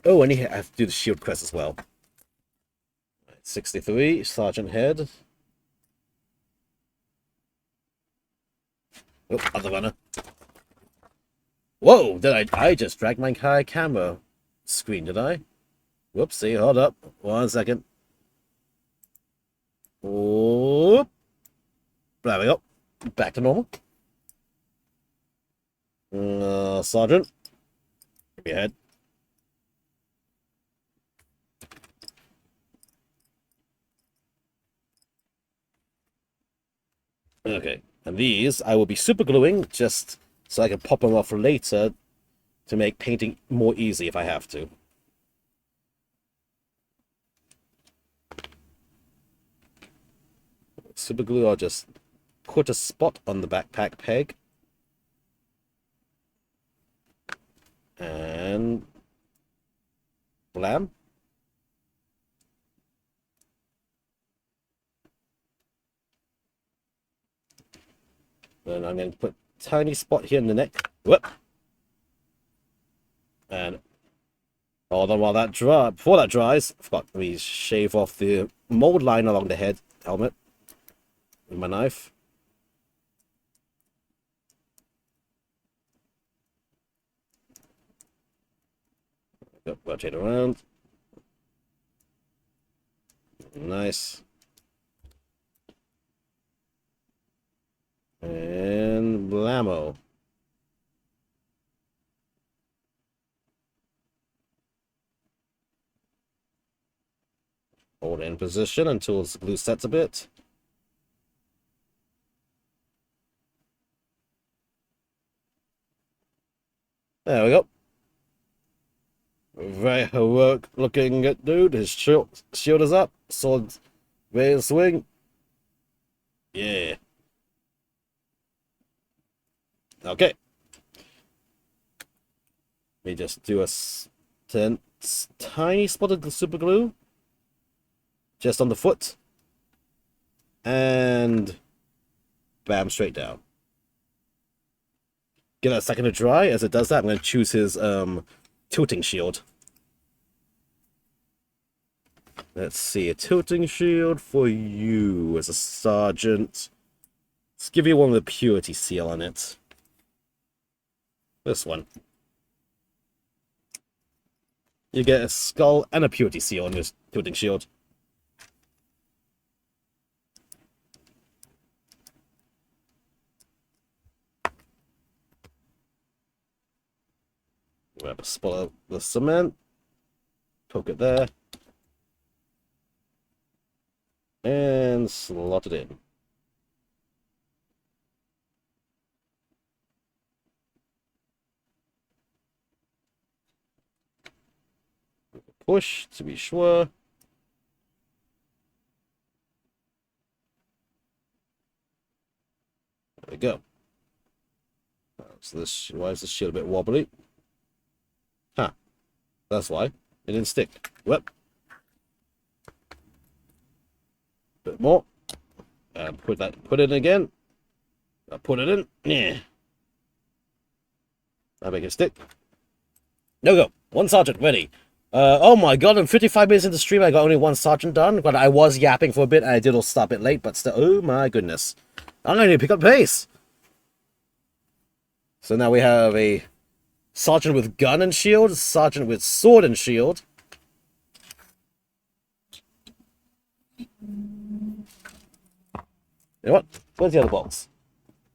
Oh, and I have to do the shield quest as well. 63, Sergeant head. Oh, other runner. Whoa! Did I just dragged my entire camera screen, did I? Whoopsie, hold up. 1 second. Whoop. There we go. Back to normal. Sergeant. Give me a head. Okay. And these I will be super gluing just so I can pop them off later to make painting more easy if I have to. Super glue, I'll just put a spot on the backpack peg. And blam. Then I'm going to put a tiny spot here in the neck. Whoop. And hold on while that dries. Before that dries, I forgot to shave off the mold line along the head helmet with my knife. Rotate around. Nice. And blammo. Hold in position until the glue sets a bit. There we go. Very heroic looking dude. His shield is up. Sword ready to swing. Yeah. Okay. Let me just do a tiny spot of super glue just on the foot. And bam, straight down. Give that a second to dry. As it does that, I'm going to choose his tilting shield. Let's see, a tilting shield for you as a sergeant. Let's give you one with a purity seal on it. This one. You get a skull and a purity seal on this tilting shield. Grab a spot of the cement. Poke it there. And slot it in. Push to be sure. There we go. So this, why is this shield a bit wobbly? Huh. That's why. It didn't stick. Whoop. Bit more. And put it in again. Put it in. Yeah. Now make it stick. There we go. One sergeant ready. Oh my god, I'm 55 minutes into the stream. I got only one sergeant done, but I was yapping for a bit and I did all stop it late, but still, oh my goodness. I'm going to pick up pace. So now we have a sergeant with gun and shield, a sergeant with sword and shield. You know what? Where's the other box?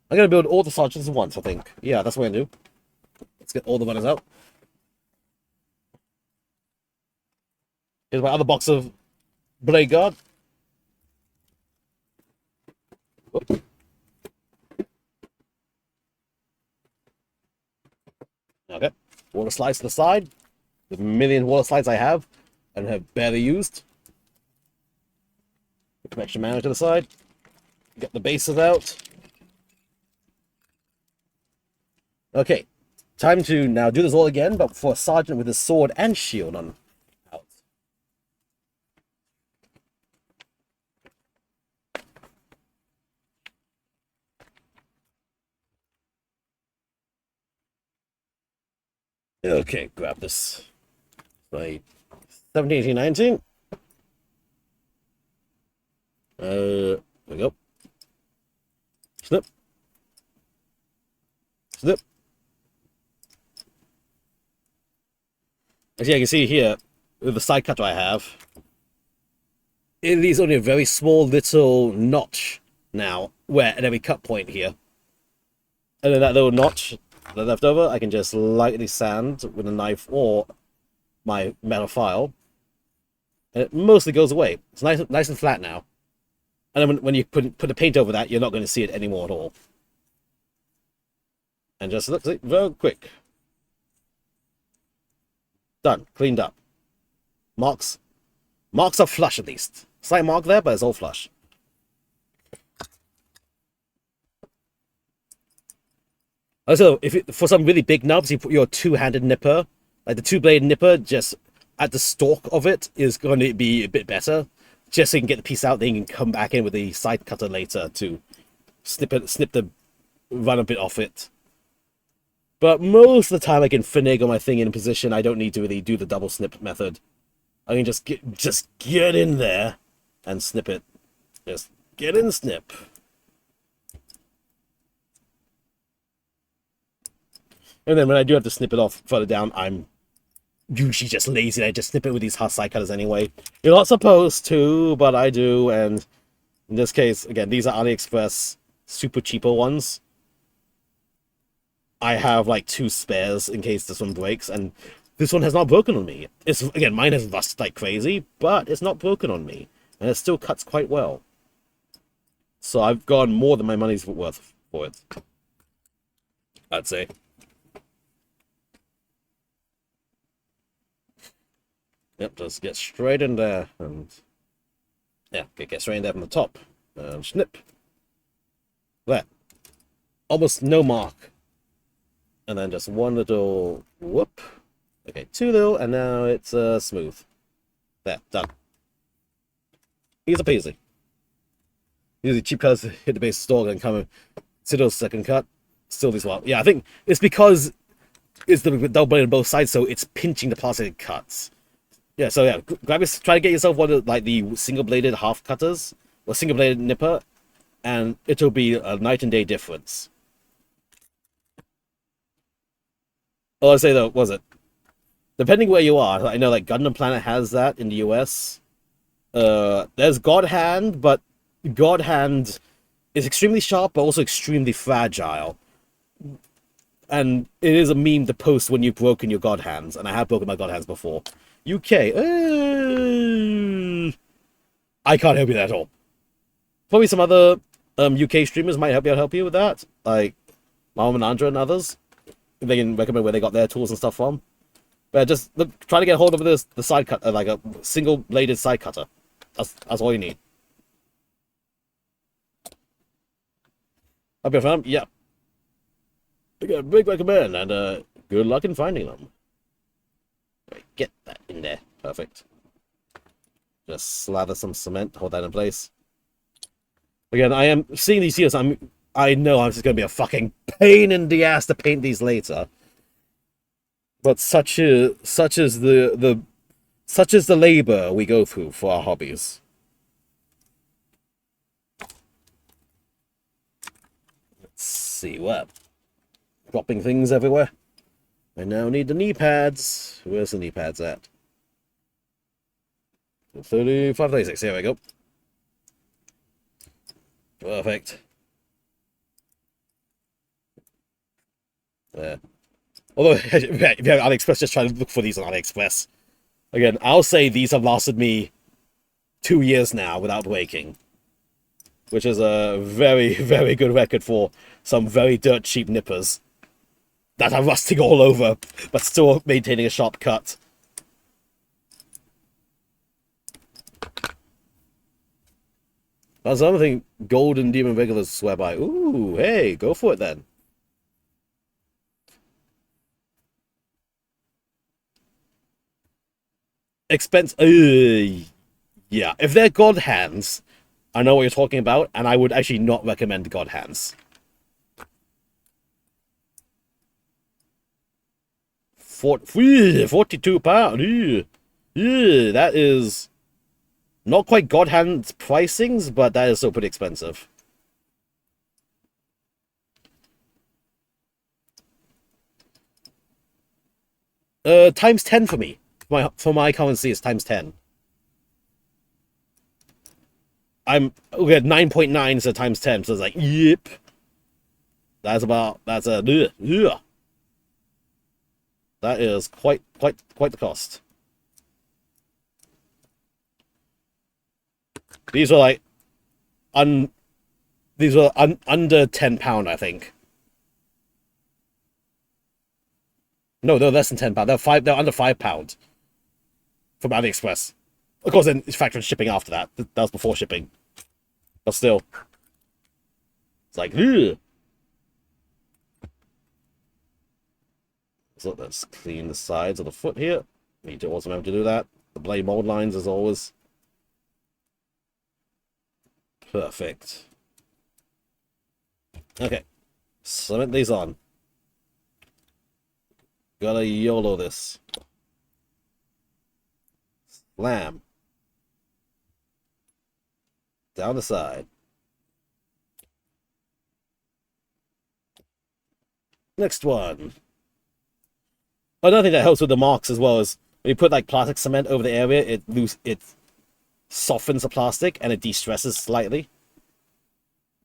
I'm going to build all the sergeants at once, I think. Yeah, that's what I'm going to do. Let's get all the runners out. Here's my other box of blade guard. Whoop. Okay. Water slides to the side. The million water slides I have and have barely used. Put some extra mana to the side. Get the bases out. Okay. Time to now do this all again, but for a sergeant with a sword and shield on. Okay, grab this. Like 17, 18, 19. There we go. Snip. Snip. As you can see here, with the side cutter I have, it leaves only a very small little notch now, where at every cut point here. And then that little notch that left over, I can just lightly sand with a knife or my metal file, and it mostly goes away. It's nice and flat now. And then when you put the paint over that, you're not going to see it anymore at all. And just looks very quick. Done. Cleaned up. Marks are flush at least. Slight mark there, but it's all flush. Also, for some really big nubs, you put your two-handed nipper, like the two-blade nipper, just at the stalk of it is going to be a bit better, just so you can get the piece out. Then you can come back in with the side cutter later to run a bit off it. But most of the time, I can finagle my thing in position. I don't need to really do the double snip method. I can just get in there and snip it. Just get in, snip. And then when I do have to snip it off further down, I'm usually just lazy. I just snip it with these side cutters anyway. You're not supposed to, but I do. And in this case, again, these are AliExpress super cheaper ones. I have like 2 spares in case this one breaks, and this one has not broken on me. Again, mine has rusted like crazy, but it's not broken on me, and it still cuts quite well. So I've gotten more than my money's worth for it, I'd say. Yep, just get straight in there, and yeah, get straight in there from the top, and snip. There. Almost no mark. And then just one little whoop. Okay, 2 little, and now it's smooth. There, done. Easy peasy. Usually cheap cutters hit the base store and come to those second cut. Still this one. Yeah, I think it's because it's the double blade on both sides, so it's pinching the plastic cuts. Yeah, so yeah, try to get yourself one of like the single bladed half cutters or single bladed nipper, and it'll be a night and day difference. Oh, I say though, was it? Depending where you are, I know like Gundam Planet has that in the US. There's God Hand, but God Hand is extremely sharp, but also extremely fragile. And it is a meme to post when you've broken your God Hands, and I have broken my God Hands before. UK, I can't help you at all. Probably some other UK streamers might help you with that, like Mom and Andra and others. They can recommend where they got their tools and stuff from. But just try to get a hold of the side cut, like a single bladed side cutter. That's all you need. Up your farm? Yeah. Big recommend, and good luck in finding them. Right, get that in there. Perfect. Just slather some cement, hold that in place. Again, I am seeing these here. I know I'm just going to be a fucking pain in the ass to paint these later. But such is the labor we go through for our hobbies. Let's see what. Dropping things everywhere. I now need the knee pads. Where's the knee pads at? 35, 36. Here we go. Perfect. There. Although, if you have AliExpress, just try to look for these on AliExpress. Again, I'll say these have lasted me 2 years now without breaking. Which is a very, very good record for some very dirt cheap nippers that are rusting all over, but still maintaining a sharp cut. That's another thing Golden Demon regulars swear by. Ooh, hey, go for it then. Expense. Yeah, if they're God Hands, I know what you're talking about, and I would actually not recommend God Hands. £42. Yeah, that is not quite God hand pricings, but that is still pretty expensive. Times 10 for me. For my currency is times 10. I'm okay, 9.9 so times 10, so it's like, yep. That's that is quite the cost. These were like under £10, I think. No, they're less than £10. They're under £5 from AliExpress. Of course, then it's factoring shipping after that. That was before shipping. But still. It's like, ugh. So let's clean the sides of the foot here. Need to also remember to do that. The blade mold lines as always. Perfect. Okay. Cement these on. Gotta YOLO this. Slam. Down the side. Next one. Another thing that helps with the marks as well is when you put like plastic cement over the area, it softens the plastic and it de-stresses slightly.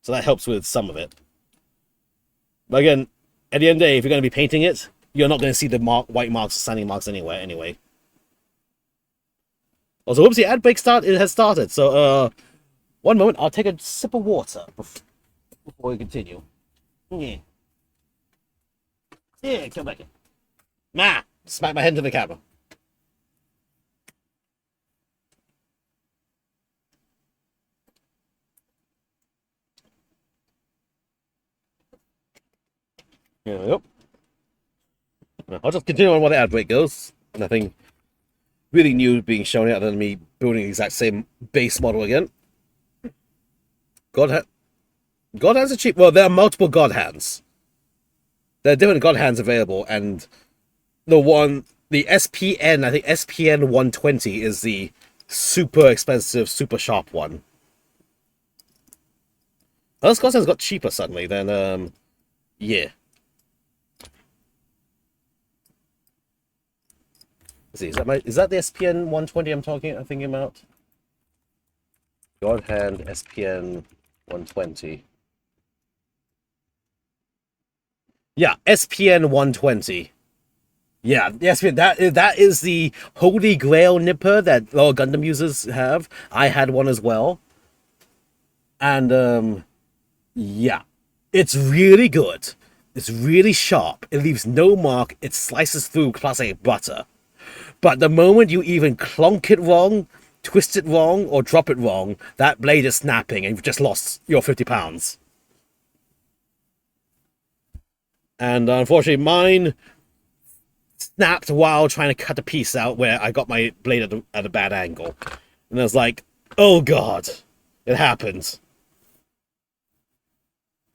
So that helps with some of it. But again, at the end of the day, if you're going to be painting it, you're not going to see the white marks or sanding marks anyway. Also, whoops, the ad break has started. So, one moment, I'll take a sip of water before we continue. Yeah. Yeah, come back in. Nah, smack my head into the camera. Yep. I'll just continue on while the ad break goes. Nothing really new being shown other than me building the exact same base model again. God hands are cheap. Well, there are multiple God hands. There are different God hands available, and the SPN, I think SPN 120 is the super expensive, super sharp one. Those God hands got cheaper suddenly, then, yeah. Let's see, is that the SPN 120 I'm thinking about? God hand SPN 120. Yeah, SPN 120. Yeah, yes, that is the holy grail nipper that all Gundam users have. I had one as well. And, yeah. It's really good. It's really sharp. It leaves no mark. It slices through classic butter. But the moment you even clonk it wrong, twist it wrong, or drop it wrong, that blade is snapping and you've just lost your £50. And unfortunately, mine snapped while trying to cut a piece out where I got my blade at a bad angle. And I was like, oh god, it happens.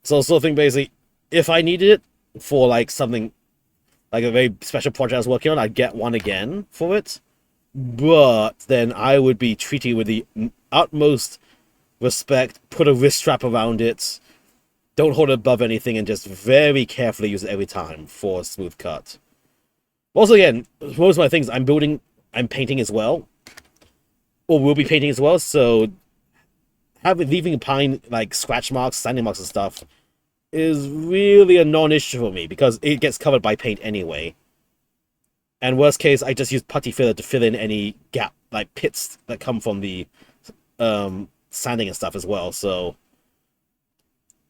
So I still think basically, if I needed it for like something, like a very special project I was working on, I'd get one again for it. But then I would be treating it with the utmost respect, put a wrist strap around it, don't hold it above anything, and just very carefully use it every time for a smooth cut. Also, again, most of my things I'm painting as well, or will be painting as well, so leaving behind like scratch marks, sanding marks and stuff is really a non-issue for me because it gets covered by paint anyway. And worst case, I just use putty filler to fill in any gap, like pits that come from the sanding and stuff as well. So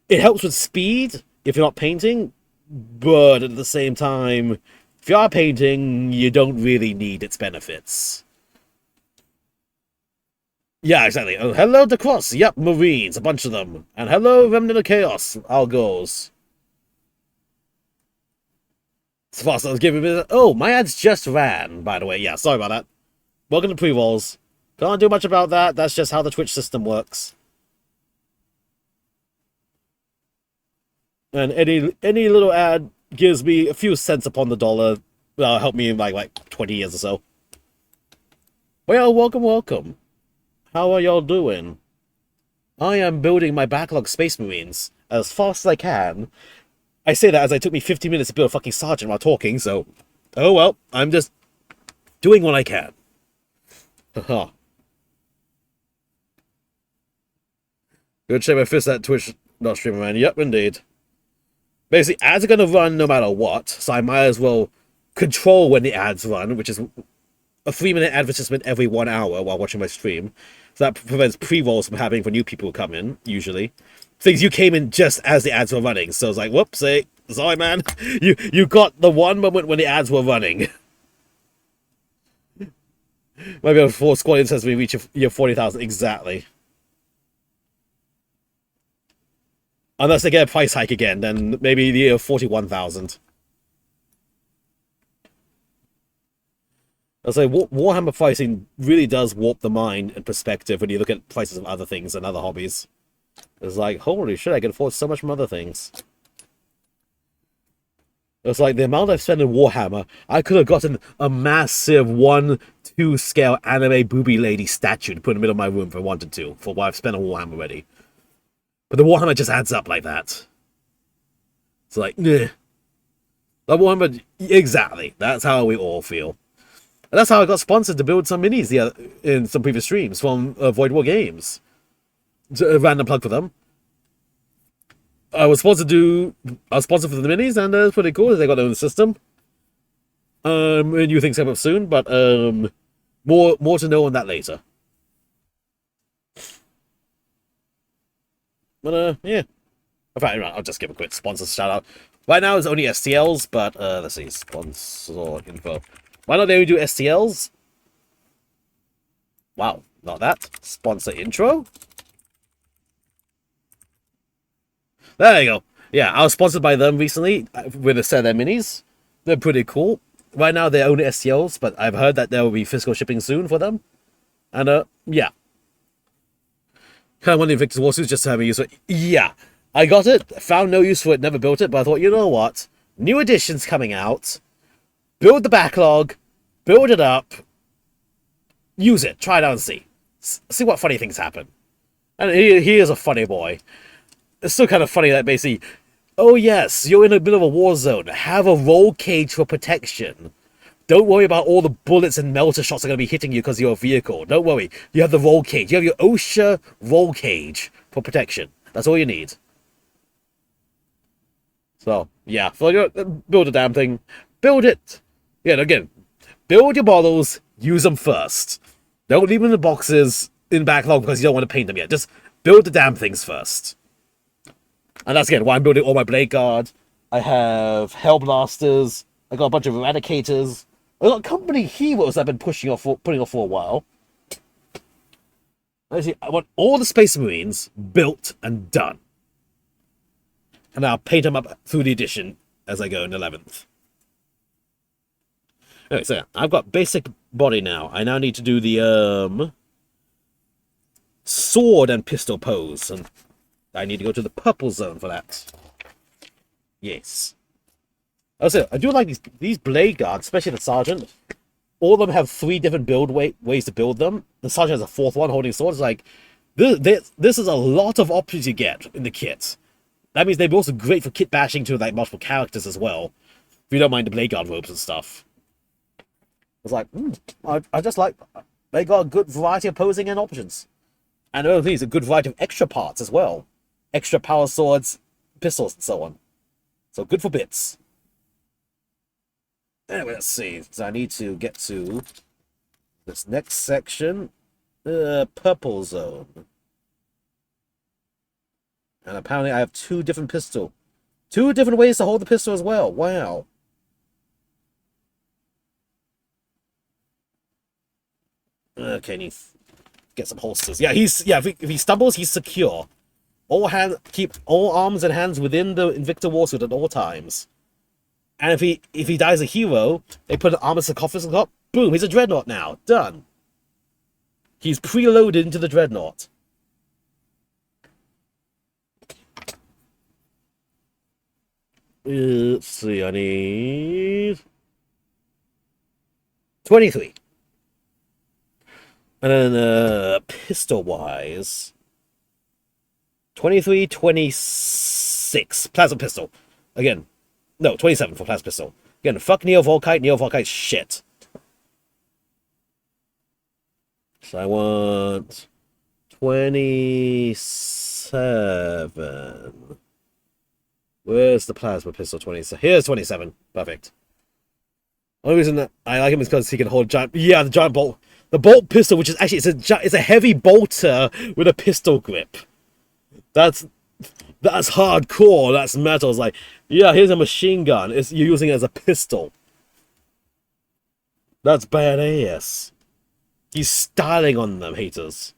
it helps with speed if you're not painting, but at the same time, if you are painting, you don't really need its benefits. Yeah, exactly. Oh, hello, the Cross. Yep, Marines, a bunch of them. And hello, Remnant of Chaos. How goes? It's fast. I was giving me. Oh, my ads just ran, by the way. Yeah, sorry about that. Welcome to pre-rolls. Can't do much about that. That's just how the Twitch system works. And any little ad gives me a few cents upon the dollar help me in like 20 years or so. Well, welcome, welcome. How are y'all doing? I am building my backlog Space Marines as fast as I can. I say that as it took me 15 minutes to build a fucking sergeant while talking, so... Oh well, I'm just doing what I can. Haha. Good check my fist at Twitch, not streamer man. Yep, indeed. Basically, ads are going to run no matter what, so I might as well control when the ads run, which is a 3-minute advertisement every 1 hour while watching my stream. So that prevents pre-rolls from happening for new people who come in, usually. Things you came in just as the ads were running, so it's like, whoops, sorry man, you got the one moment when the ads were running. Maybe before Squadron says we reach year 40,000, exactly. Unless they get a price hike again, then maybe the year 41,000. I'll say Warhammer pricing really does warp the mind and perspective when you look at prices of other things and other hobbies. It's like, holy shit, I can afford so much from other things. It's like the amount I've spent in Warhammer, I could have gotten a massive 1:2 scale anime booby lady statue to put in the middle of my room if I wanted to, for what I've spent on Warhammer already. But the Warhammer just adds up like that. It's like, nah. The Warhammer, exactly. That's how we all feel. And that's how I got sponsored to build some minis in some previous streams from Void War Games. A random plug for them. I was sponsored for the minis, and it's pretty cool. They got their own system. New things come up soon, but more to know on that later. But yeah. In fact, I'll just give a quick sponsor shout out. Right now it's only STLs, but let's see, sponsor info. Why not they only do STLs? Wow, not that. Sponsor intro. There you go. Yeah, I was sponsored by them recently with a set of their minis. They're pretty cool. Right now they're only STLs, but I've heard that there will be physical shipping soon for them. And yeah. Kind of wanted Invictus Warsuits just to have a use for it. Yeah, I got it, found no use for it, never built it, but I thought, you know what? New editions coming out. Build the backlog, build it up, use it, try it out and see. See what funny things happen. And he is a funny boy. It's still kind of funny that basically, oh yes, you're in the middle of a war zone, have a roll cage for protection. Don't worry about all the bullets and melter shots that are going to be hitting you because you're a vehicle. Don't worry, you have the roll cage. You have your OSHA roll cage for protection. That's all you need. So, yeah, build a damn thing. Build it. Yeah, again, build your models, use them first. Don't leave them in the boxes in backlog because you don't want to paint them yet. Just build the damn things first. And that's, again, why I'm building all my Blade Guard. I have Hellblasters. I got a bunch of Eradicators. I got company heroes I've been putting off for a while. Actually, I want all the Space Marines built and done. And I'll paint them up through the edition as I go in 11th. Okay, so I've got basic body now. I now need to do the sword and pistol pose, and I need to go to the purple zone for that. Yes. Also, I do like these Blade Guards, especially the Sergeant. All of them have 3 different ways to build them. The Sergeant has a 4th one holding a sword. It's like, this is a lot of options you get in the kit. That means they're also great for kit bashing to like multiple characters as well. If you don't mind the Blade Guard ropes and stuff. It's like, I just like, they got a good variety of posing and options. And other things, a good variety of extra parts as well. Extra power swords, pistols, and so on. So good for bits. Anyway, let's see. So I need to get to this next section. Purple zone. And apparently I have 2 different pistol. 2 different ways to hold the pistol as well. Wow. Okay, need get some holsters. Yeah, if he stumbles, he's secure. Keep all arms and hands within the Invicta Warsuit at all times. And if he dies a hero, they put an armor sarcophagus on top. Boom, he's a dreadnought now. Done. He's preloaded into the dreadnought. Let's see, I need 23. And then pistol-wise, 23, 26. Plasma pistol. Again, no, 27 for plasma pistol. Again, fuck Neo Volkite. Neo Volkite's shit. So I want 27. Where's the plasma pistol? 27. Here's 27. Perfect. Only reason that I like him is because he can hold giant. Yeah, the giant bolt. The bolt pistol, which is actually it's a heavy bolter with a pistol grip. That's hardcore. That's metal. It's like, yeah, here's a machine gun. You're using it as a pistol. That's badass. He's styling on them, haters.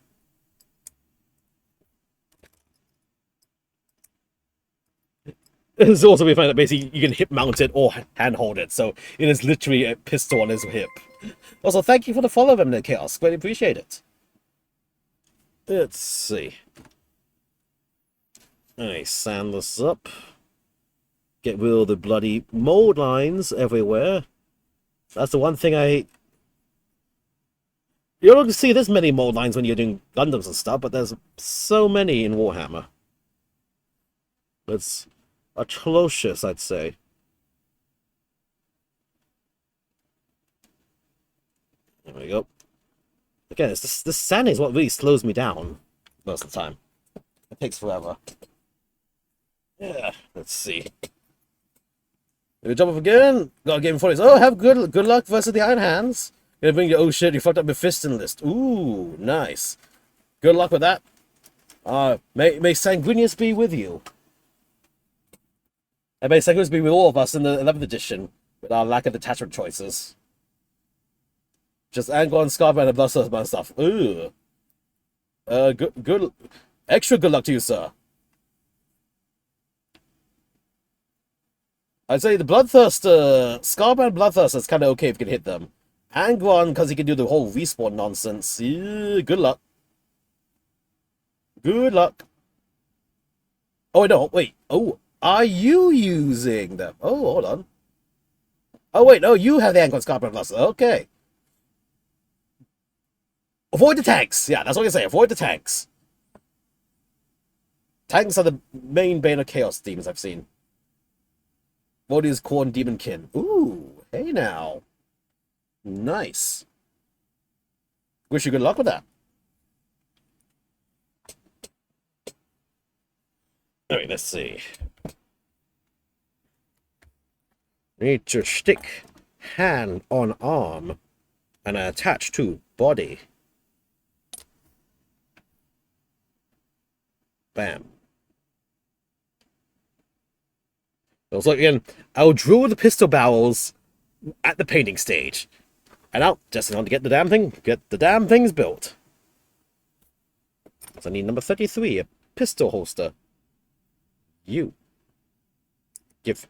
It's also we find that basically you can hip mount it or hand hold it, so it is literally a pistol on his hip. Also, thank you for the follow, Remnant Chaos. Greatly appreciate it. Let's see. Alright, sand this up. Get rid of the bloody mold lines everywhere. That's the one thing I hate. You don't see this many mold lines when you're doing Gundams and stuff, but there's so many in Warhammer. It's atrocious, I'd say. There we go. Again, it's this sanding is what really slows me down most of the time. It takes forever. Yeah, let's see. We jump up again. Got a game 40s. Oh, have good luck versus the Iron Hands. Gonna bring your, oh shit, you fucked up your Fiston list. Ooh, nice. Good luck with that. May Sanguinius be with you. And may Sanguinius be with all of us in the 11th edition with our lack of detachment choices. Just Angron, Scarman, and Bloodthirst and stuff. Ooh. Extra good luck to you, sir. I'd say the Bloodthirst, Scarman and Bloodthirst is kind of okay if you can hit them. Angron, because he can do the whole respawn nonsense. Good luck. Good luck. Oh, no, wait. Oh, are you using them? Oh, hold on. Oh, wait, no, you have the Angron, Scarman, and Bloodthirst. Okay. Avoid the tanks. Yeah, that's what I say. Avoid the tanks. Tanks are the main bane of chaos demons I've seen. What is Corn Demonkin? Ooh, hey now. Nice. Wish you good luck with that. Alright, let's see. Need to stick hand on arm and attach to body. Bam. So again, I'll drill the pistol barrels at the painting stage. And I'll just want to get the damn things built. So I need number 33, a pistol holster. You. Give.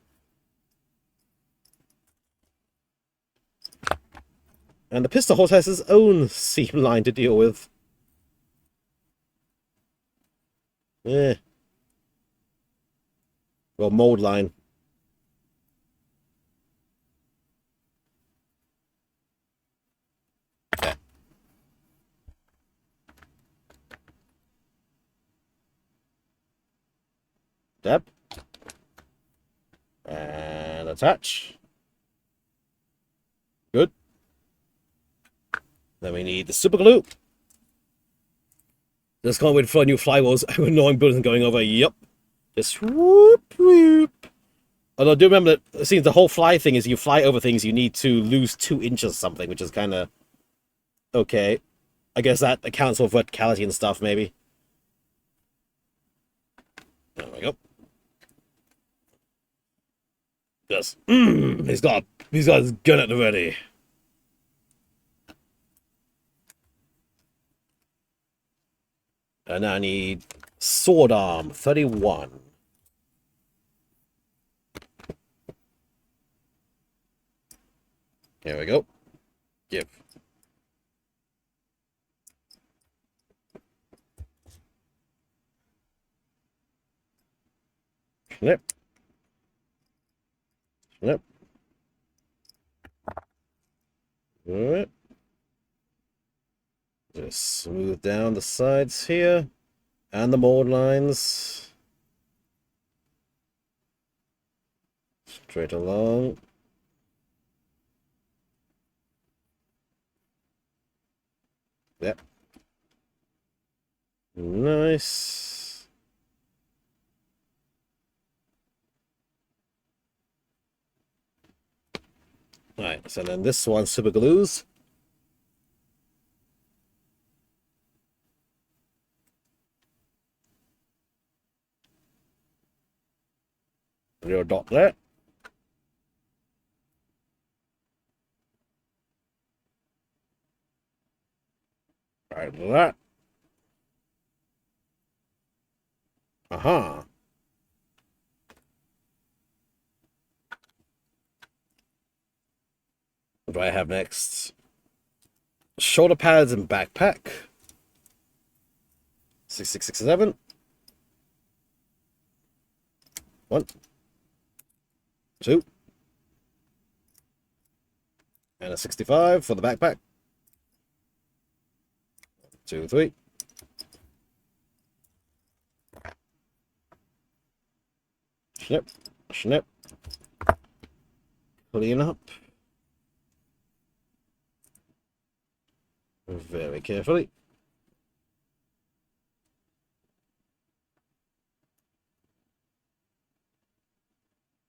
And the pistol holster has its own seam line to deal with. Eh. Well, mold line. Dab. And attach. Good. Then we need the super glue. Just can't wait for new flywheels. I would know I'm building going over. Yup. Just whoop whoop. Although do remember that see the whole fly thing is you fly over things, you need to lose 2 inches or something, which is kinda okay. I guess that accounts for verticality and stuff, maybe. There we go. Just he's got his gun at the ready. And I need sword arm 31. Here we go. Give. Snip. Snip. Alright. Just smooth down the sides here. And the mold lines. Straight along. Yep. Nice. Alright, so then this one super glues. Little dot there. Right, that. Aha. What do I have next? Shoulder pads and backpack. 6667. 1, 2. And a 65 for the backpack. 2, 3. Snip, snip. Clean up. Very carefully.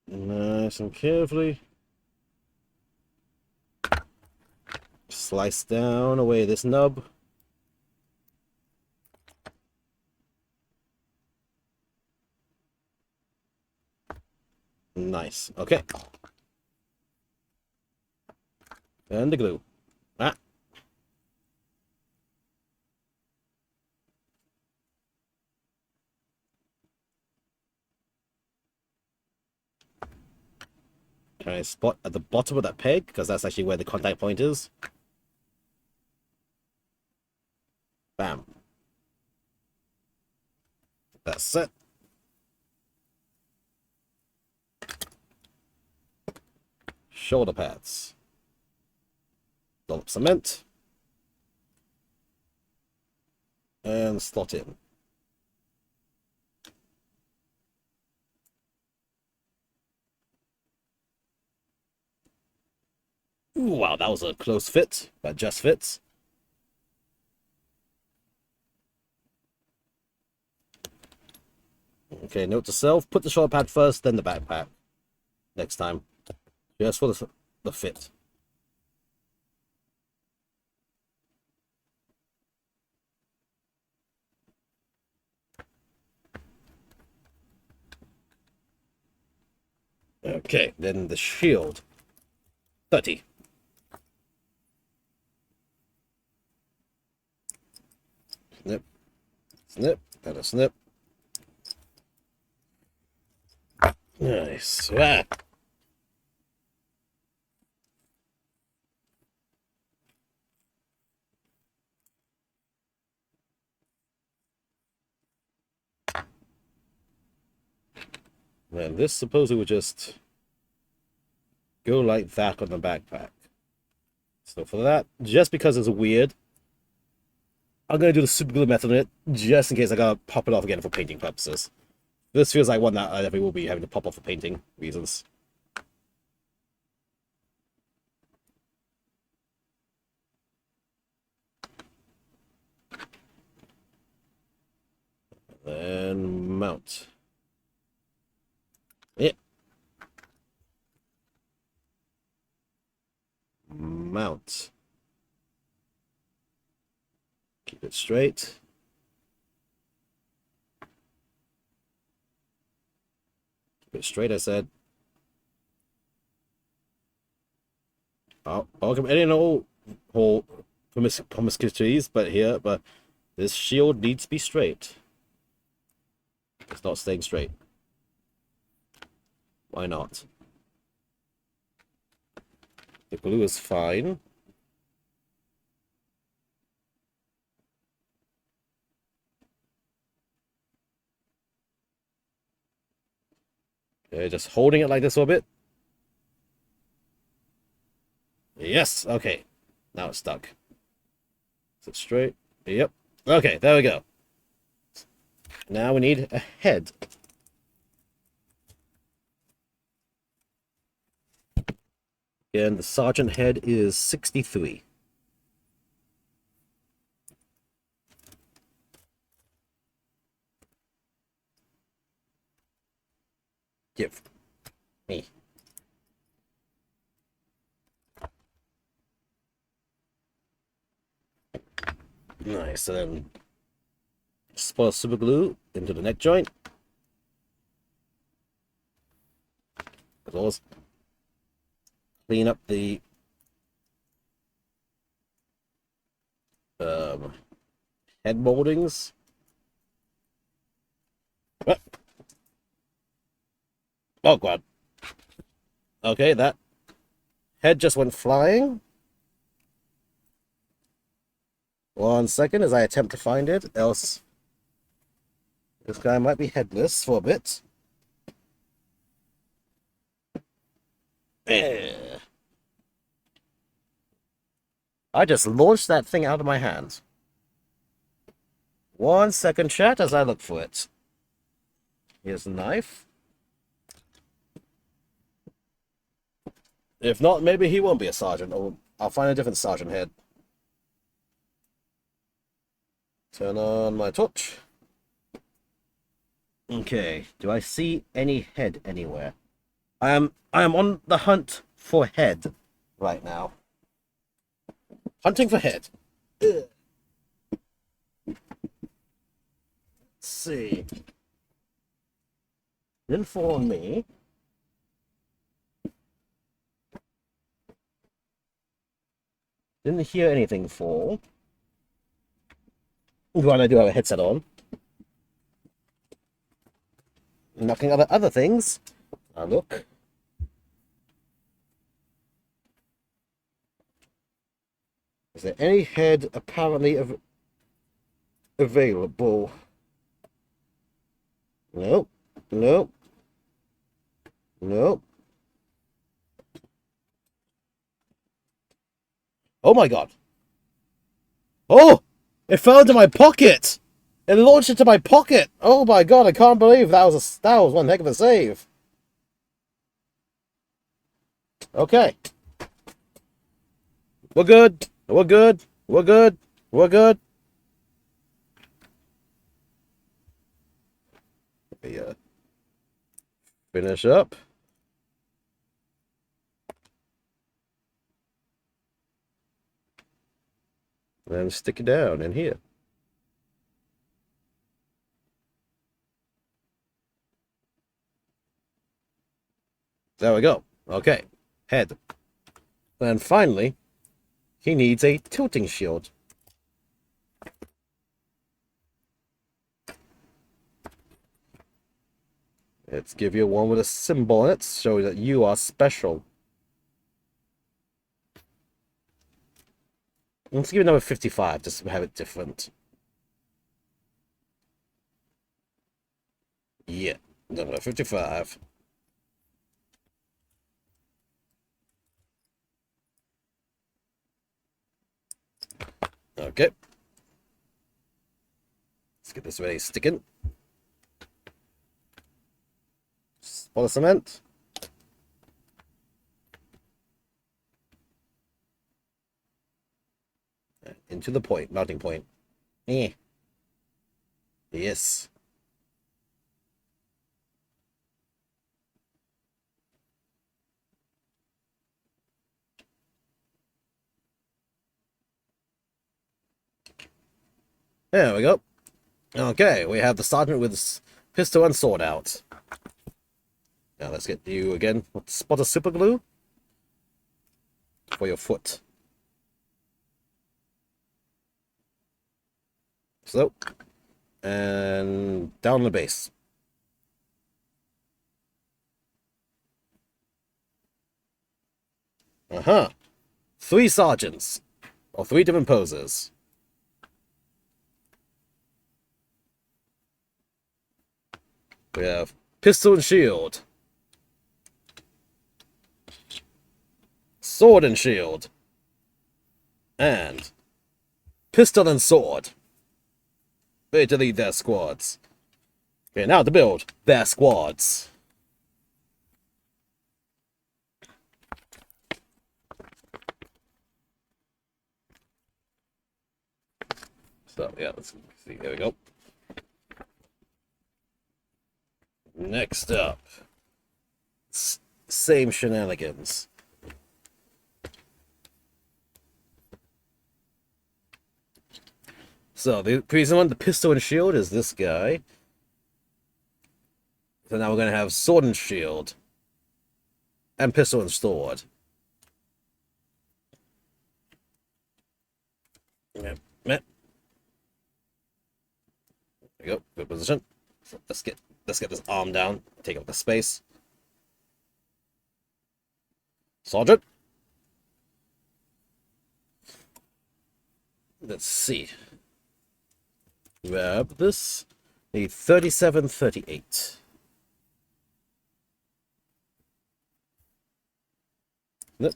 Nice and carefully. Slice down away this nub. Nice. Okay. And the glue. Ah. Can I spot at the bottom of that peg? Because that's actually where the contact point is. Bam. That's it. Shoulder pads. Dollop cement. And slot in. Ooh, wow, that was a close fit, but just fits. Okay, note to self, put the shoulder pad first, then the backpack. Next time. Just for the fit. Okay, then the shield. 30. Snip. Snip. And a snip. Nice. Ah. And this supposedly would just go like that on the backpack. So for that, just because it's weird, I'm going to do the super glue method on it, just in case I gotta pop it off again for painting purposes. This feels like one that I definitely will be having to pop off for painting reasons. Then mount. Yeah. Mount. Keep it straight. Keep it straight, I said. Oh, I didn't know whole promiscuities, but this shield needs to be straight. It's not staying straight. Why not? The glue is fine. Okay, just holding it like this for a bit. Yes, okay. Now it's stuck. Is it straight? Yep. Okay, there we go. Now we need a head. And the sergeant head is 63. Give me. Nice, so then spot super glue into the neck joint. As always, clean up the head moldings. Oh god. Okay, that head just went flying. 1 second as I attempt to find it, else this guy might be headless for a bit. I just launched that thing out of my hands. 1 second, chat, as I look for it. Here's a knife. If not, maybe he won't be a sergeant, or I'll find a different sergeant head. Turn on my torch. Okay, do I see any head anywhere? I am on the hunt for head right now. Hunting for head. Ugh. Let's see. Didn't fall on me. Didn't hear anything fall. Well, I do have a headset on. Knocking other things. Now look. Is there any head apparently available? Nope. Nope. Nope. Oh my god. Oh! It fell into my pocket! It launched into my pocket! Oh my god, I can't believe that was one heck of a save. Okay. We're good. We're good. We're good. We're good. Yeah. Finish up. Then stick it down in here. There we go. Okay. Head. And finally, he needs a tilting shield. Let's give you one with a symbol on it, so that you are special. Let's give it number 55, just to have it different. Yeah, number 55. Okay. Let's get this ready sticking. Spot of cement. Into the point, melting point. Yes. There we go. Okay, we have the sergeant with his pistol and sword out. Now let's get you again. Spot of super glue for your foot. So, and down the base. Uh-huh. 3 sergeants. Or 3 different poses. We have pistol and shield. Sword and shield. And pistol and sword. Ready to lead their squads. Okay, now to build their squads. So, yeah, let's see. There we go. Next up. Same shenanigans. So, the previous one, the pistol and shield, is this guy. So now we're going to have sword and shield. And pistol and sword. Yep. There we go. Good position. So let's get this arm down. Take up the space. Sergeant. Let's see. Grab this. Need 3738. Nope.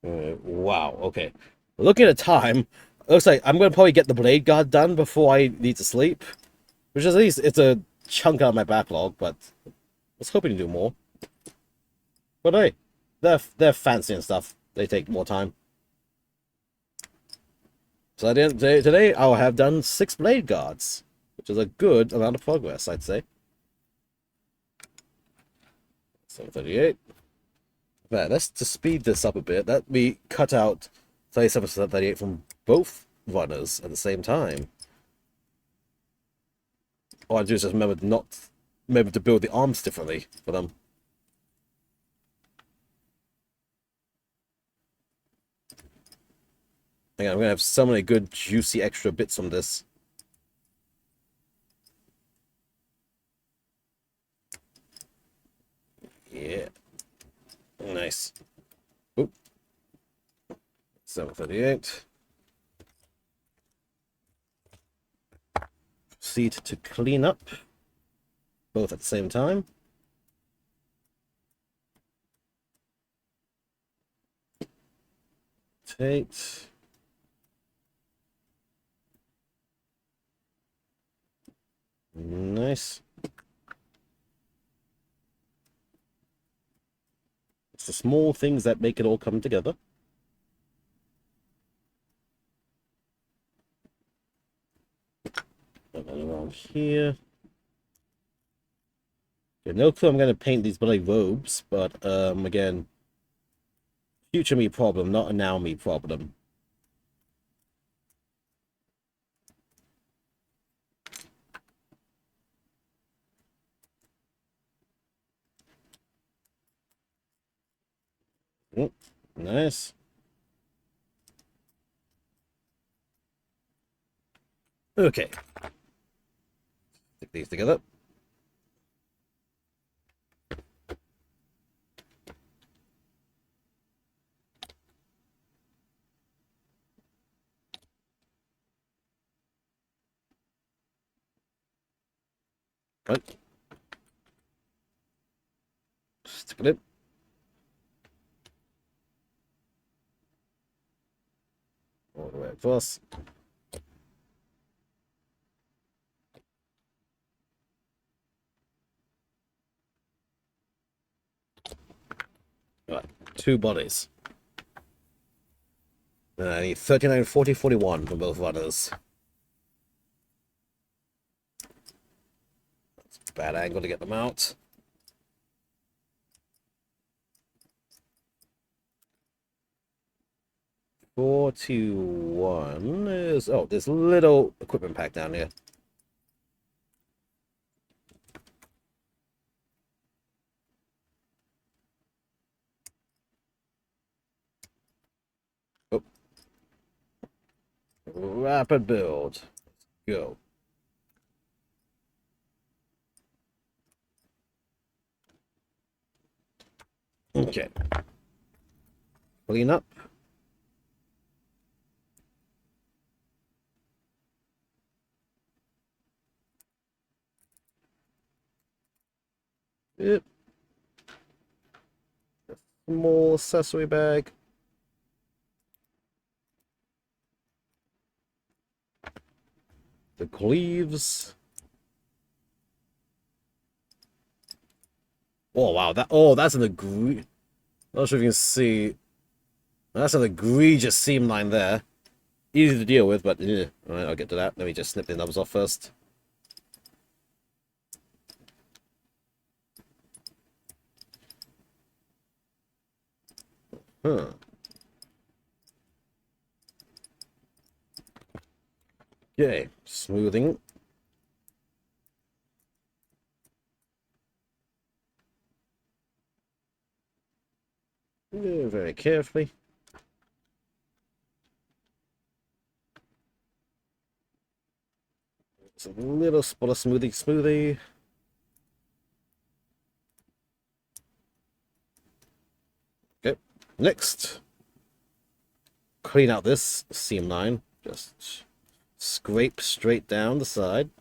Wow, okay. Looking at time, looks like I'm going to probably get the blade guard done before I need to sleep. Which is at least, it's a chunk out of my backlog, but I was hoping to do more. But hey, they're fancy and stuff. They take more time. So at the end of the day, today, I'll have done 6 blade guards, which is a good amount of progress, I'd say. 738. Right, let's just speed this up a bit. Let me cut out 37 to 38 from both runners at the same time. All I do is just remember to build the arms differently for them. Again, I'm gonna have so many good juicy extra bits from this. Yeah. Nice. Oop. 738. Proceed to clean up. Both at the same time. Rotate. Nice. It's the small things that make it all come together. And then around here. Okay, no clue I'm going to paint these bloody robes, but again, future me problem, not a now me problem. Oh, nice. Okay. Stick these together. Right. Stick it in. All the way across. Right. 2 bodies. Then I need 39, 40, 41 from both runners. That's a bad angle to get them out. Four, two, one is... Oh, there's a little equipment pack down here. Oh. Rapid build. Go. Okay. Clean up. Yep. Small accessory bag. The cleaves. Oh wow, that's an not sure if you can see. That's an egregious seam line there. Easy to deal with, but yeah. Alright, I'll get to that. Let me just snip the nubs off first. Huh. Okay, smoothing. Yeah, very carefully. It's a little spot of smoothie. Okay, next. Clean out this seam line. Just scrape straight down the side.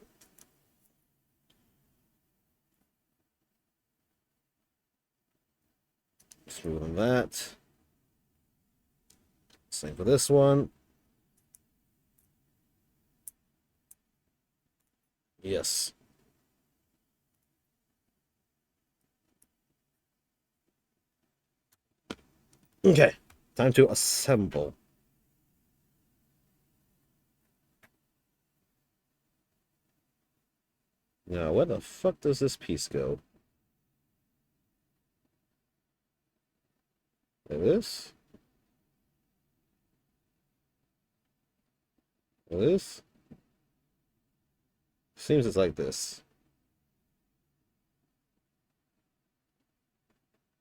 Smoothen that. Same for this one. Yes. Okay, time to assemble. Now, where the fuck does this piece go? Like this? Like this? Seems it's like this.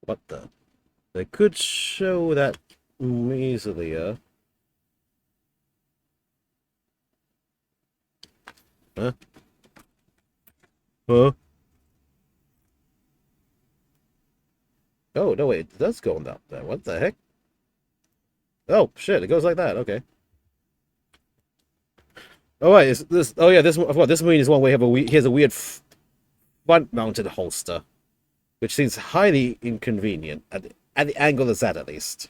What the? They could show that easily, Huh? Huh? Oh, no, wait. It does go up there. What the heck? Oh, shit. It goes like that. Okay. Oh, wait. Is this... Oh, yeah. This one... Well, this marine is one where he has a weird front-mounted holster, which seems highly inconvenient at the angle it's at least.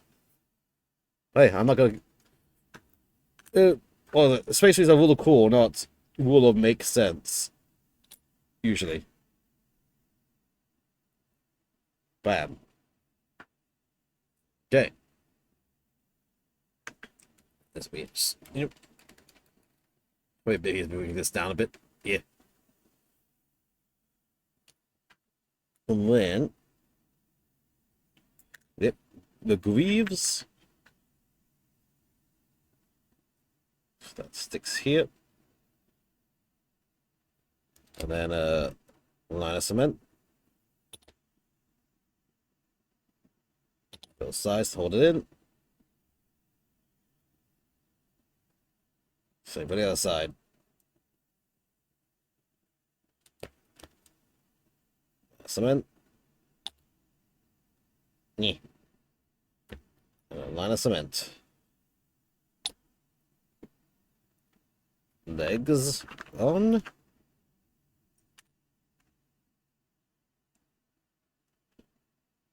Hey, I'm not going to... well, space is a rule of cool, not rule of make sense. Usually. Bam. Okay. This weird. Yep. Wait, maybe he's moving this down a bit. Yeah. And then... Yep. The greaves. That sticks here. And then a line of cement. Both sides to hold it in. Same for the other side. Cement. Yeah. And a line of cement. Legs on.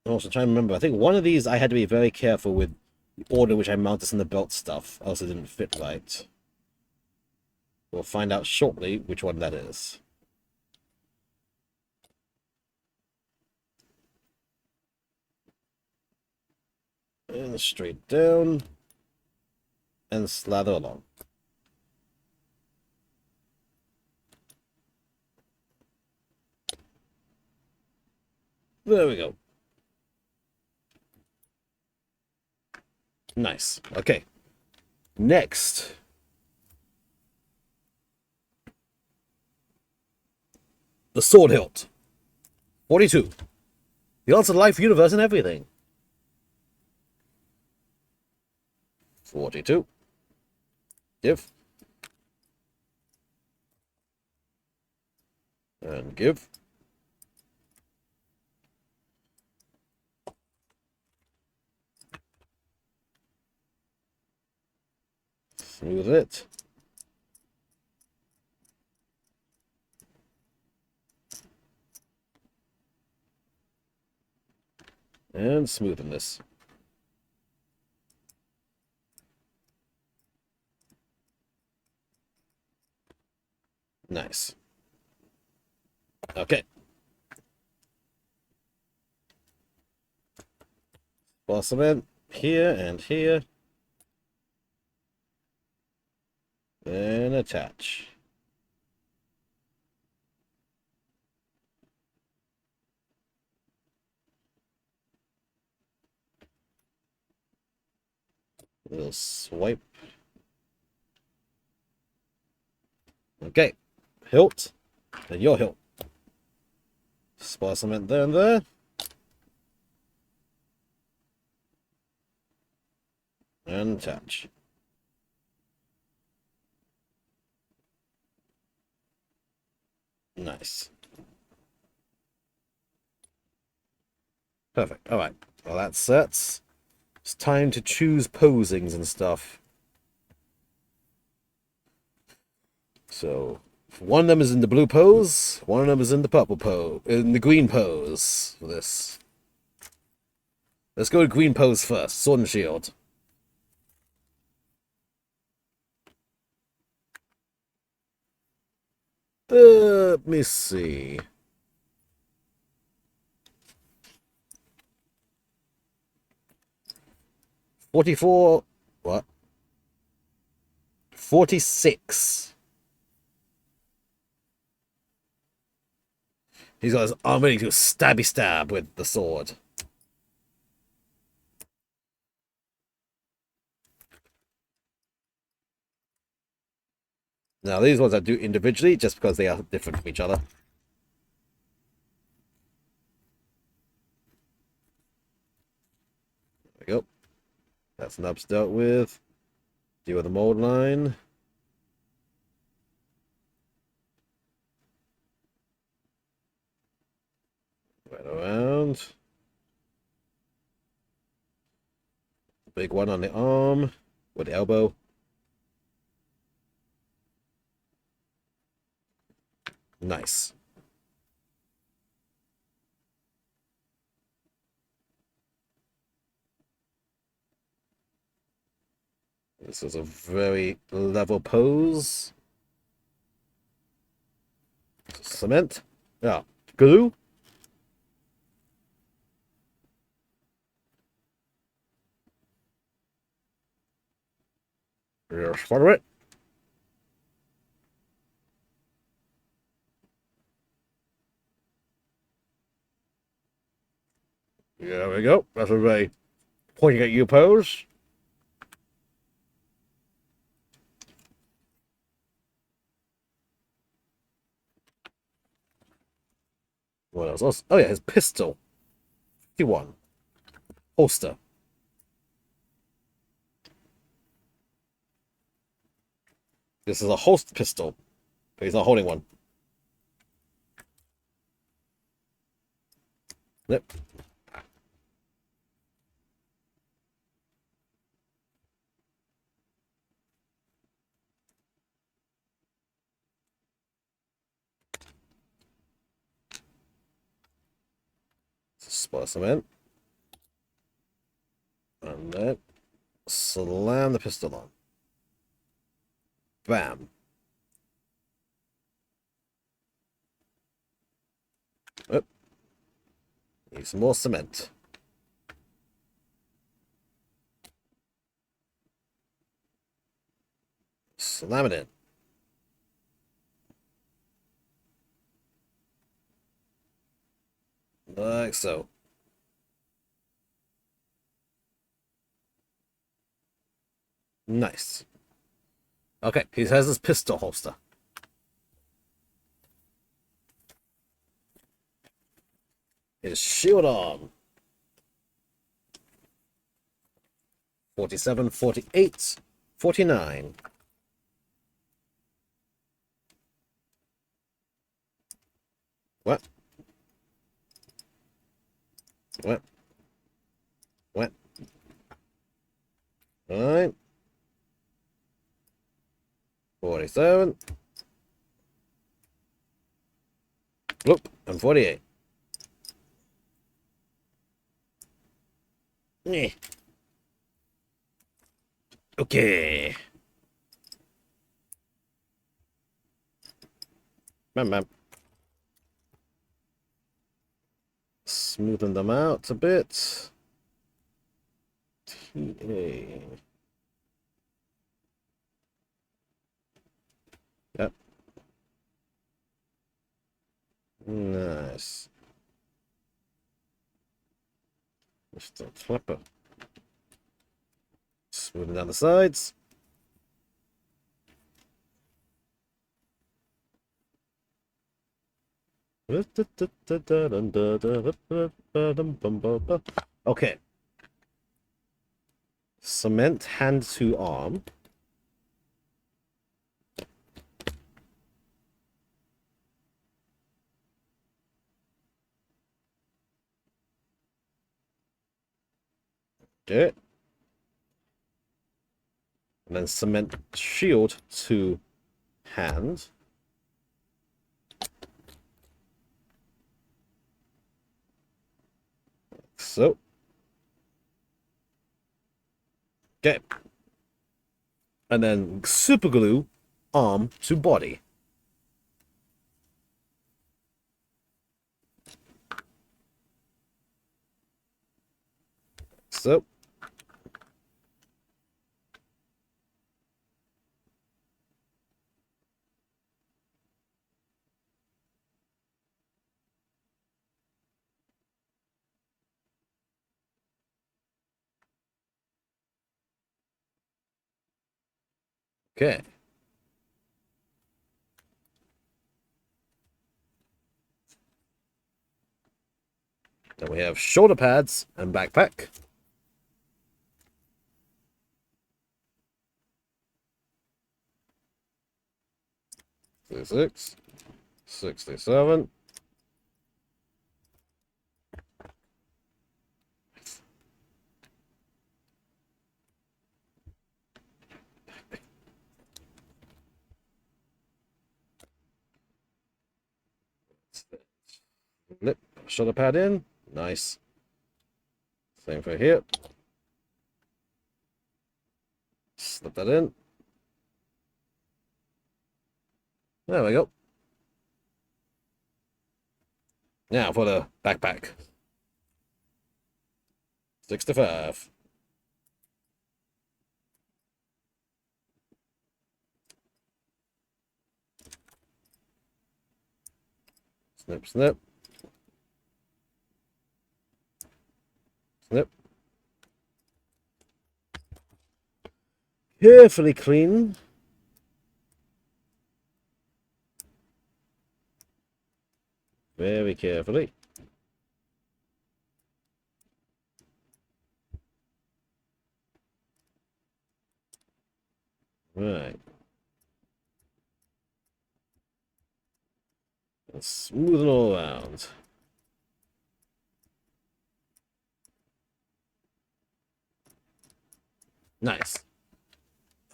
I'm also trying to remember. I think one of these I had to be very careful with the order which I mount this in the belt stuff, else it didn't fit right. We'll find out shortly which one that is. And straight down. And slather along. There we go. Nice. Okay. Next. The sword hilt. 42. The answer to life, universe, and everything. 42. Give. And give. Smooth it. And smoothing this. Nice. Okay. Pour some in here and here. And attach. A little swipe. Okay. Hilt. And your hilt. Spot cement there and there. And attach. Nice. Perfect. Alright. Well, that sets. It's time to choose posings and stuff. So, one of them is in the blue pose. One of them is in the purple pose. In the green pose for this. Let's go to green pose first. Sword and shield. Let me see. $44. What? 46. He's got his arm ready to stabby stab with the sword. Now, these ones I do individually just because they are different from each other. There we go. That's nubs dealt with. Deal with the mold line. Right around. Big one on the arm with the elbow. Nice. This is a very level pose. Cement. Yeah. Glue. Here's part of it. There we go. That's a very pointing at you pose. What else? Oh yeah, his pistol. 51. Holster. This is a holster pistol, but he's not holding one. Yep. Spot cement. And then slam the pistol on. Bam. Oh. Need some more cement. Slam it in. Like so. Nice. Okay, he has his pistol holster. His shield arm. 47, 48, 49. What? What? What? All right. 47. Whoop, and 48. Eh. Okay. Bam, bam. Smoothing them out a bit. TA. Yep. Nice. Mr. Flipper. Smoothing down the sides. Okay. Cement hand to arm. Okay. And then cement shield to hand. So. Okay. And then super glue arm to body. So. Okay. Then we have shoulder pads and backpack. 66, 67. Lip, shoulder pad in. Nice. Same for here. Slip that in. There we go. Now for the backpack. 65. Snip, snip. Snip. Carefully clean. Very carefully. Right. And smooth it all around. Nice.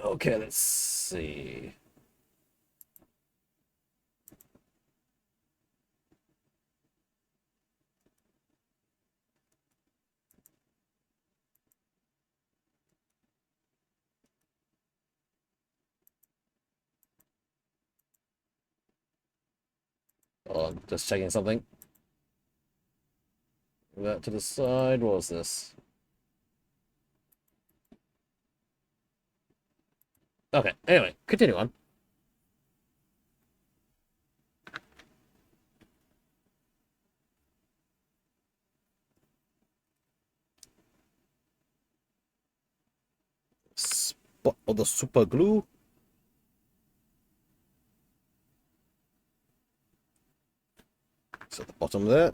Okay, let's see. Oh, just checking something. That to the side. What was this? Okay, anyway, continue on. Spot of the super glue. It's at the bottom there.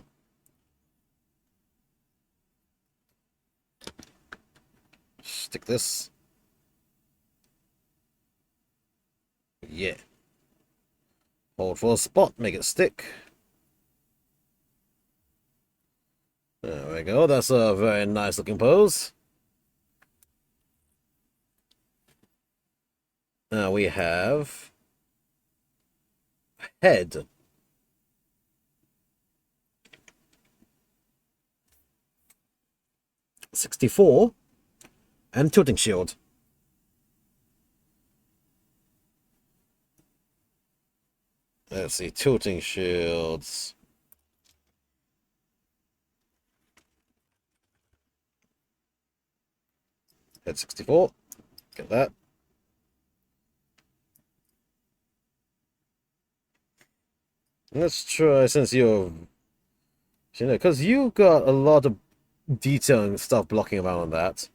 Stick this. Yeah. Hold for a spot, make it stick. There we go. That's a very nice looking pose. Now we have head. 64, and tilting shield. Let's see, tilting shields. Head 64. Get that. Let's try, since you're, because you got a lot of detailing stuff blocking around on that.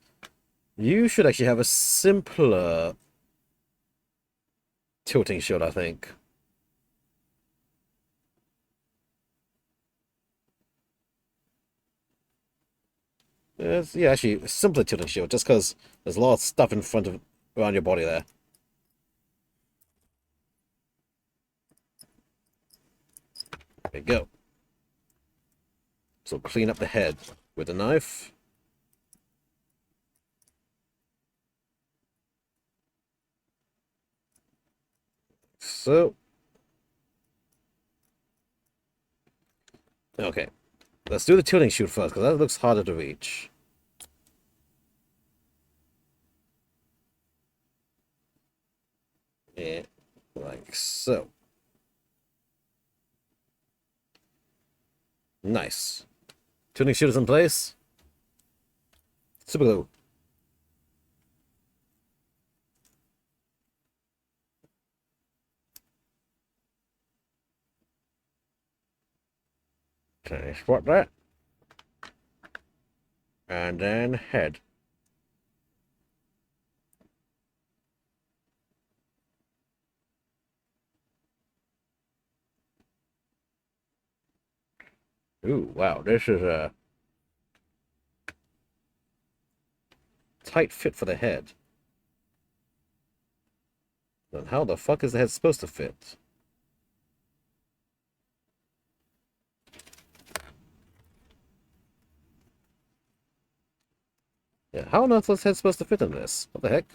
You should actually have a simpler tilting shield, I think. Yeah, actually, a simpler tilting shield, just because there's a lot of stuff in front of around your body there. There we go. So clean up the head with a knife. So. Okay. Let's do the tilting shield first, because that looks harder to reach. Yeah. Like so. Nice. Tuning shield is in place. Super glue. Okay, spot that. And then head. Ooh, wow, this is a tight fit for the head. Then how the fuck is the head supposed to fit? Yeah, how on earth is the head supposed to fit in this? What the heck?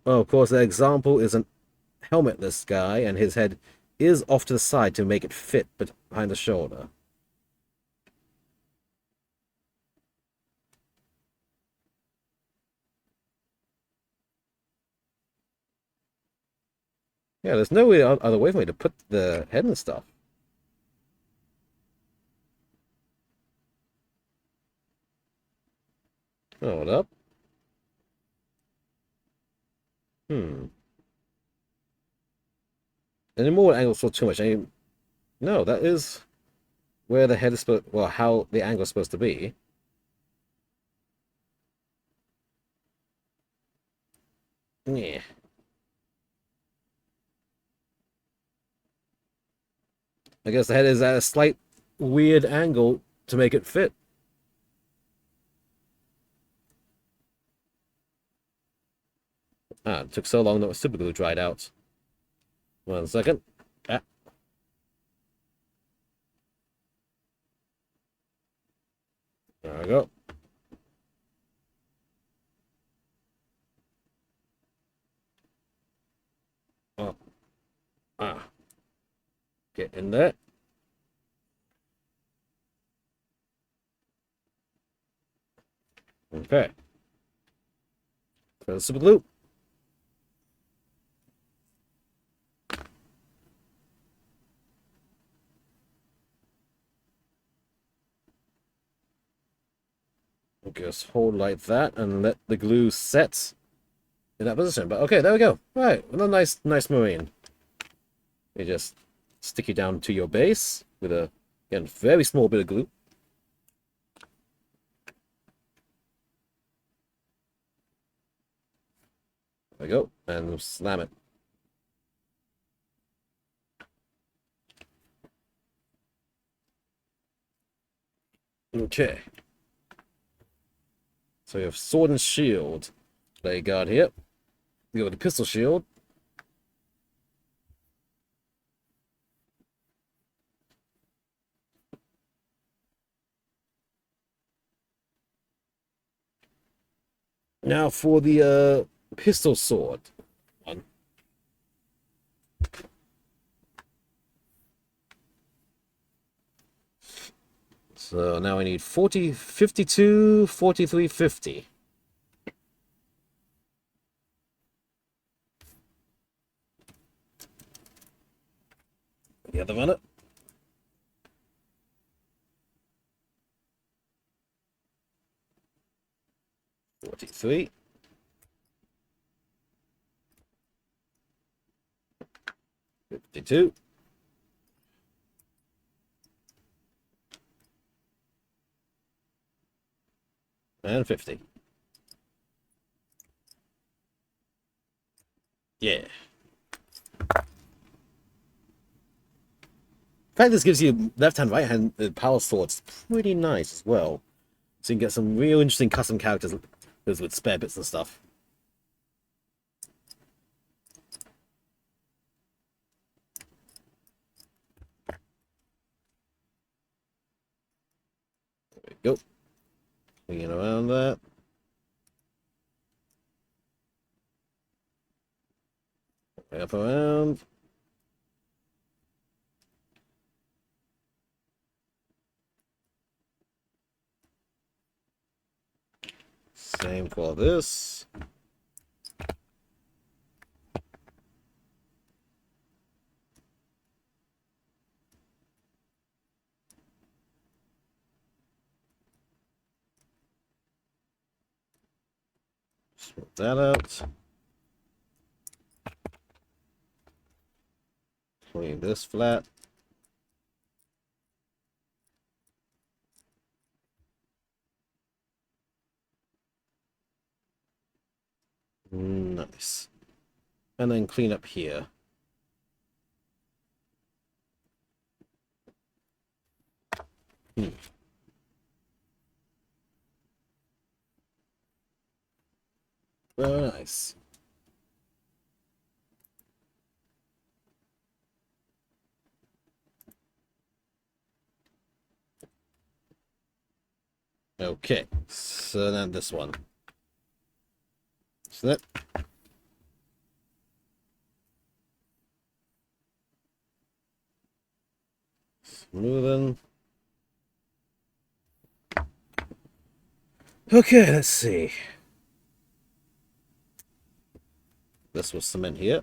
Oh, of course, the example is an helmetless guy, and his head is off to the side to make it fit behind the shoulder. Yeah, there's no other way for me to put the head and stuff. Hold up. Hmm. Anymore angles for too much. I mean, no, that is where the head is supposed. Well, how the angle is supposed to be. Yeah. I guess the head is at a slight weird angle to make it fit. Ah, it took so long that super glue dried out. 1 second. Ah. There we go. Oh. Ah. Get in there. Okay. Throw the super glue. Just hold like that and let the glue set in that position. But okay, there we go. All right, another nice marine. You just stick it down to your base with a, again, very small bit of glue. There we go, and slam it. Okay. So you have sword and shield that you got here. You got the pistol shield. Now for the pistol sword one. So now I need 40, 52, 43, 50. The other runner. 43. 52. And 50. Yeah. In fact, this gives you left hand, right hand power swords. Pretty nice as well. So you can get some real interesting custom characters with spare bits and stuff. There we go. Swinging around that. Way up around. Same for this. Sort that out. Leave this flat. Nice. And then clean up here. Very nice. Okay, so then this one. So that. Smoothing. Okay, let's see. This was cement here.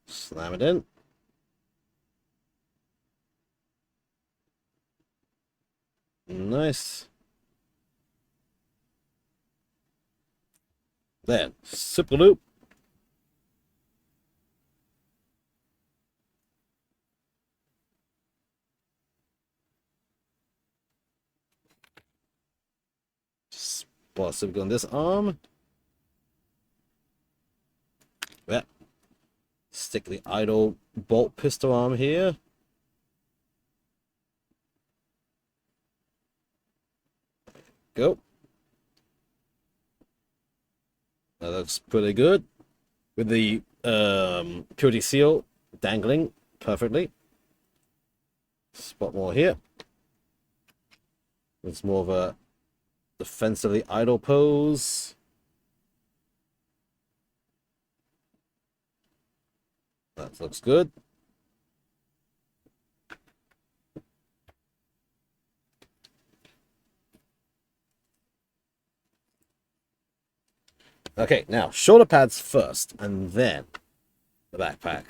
Slam it in. Nice. Then, super loop. Spot super on this arm. Yep. Stick the idle bolt pistol arm here. Go. That looks pretty good. With the purity seal dangling perfectly. Spot more here. It's more of a defensively idle pose. That looks good. Okay, now shoulder pads first, and then the backpack.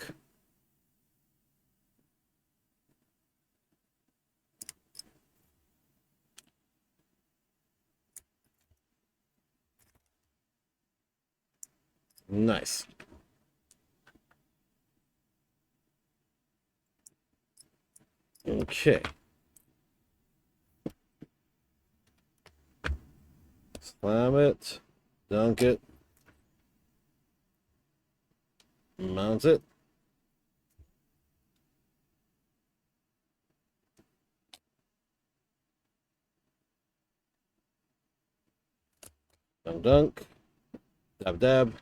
Nice. Okay. Slam it. Dunk it. Mount it. Dunk, dunk. Dab, dab.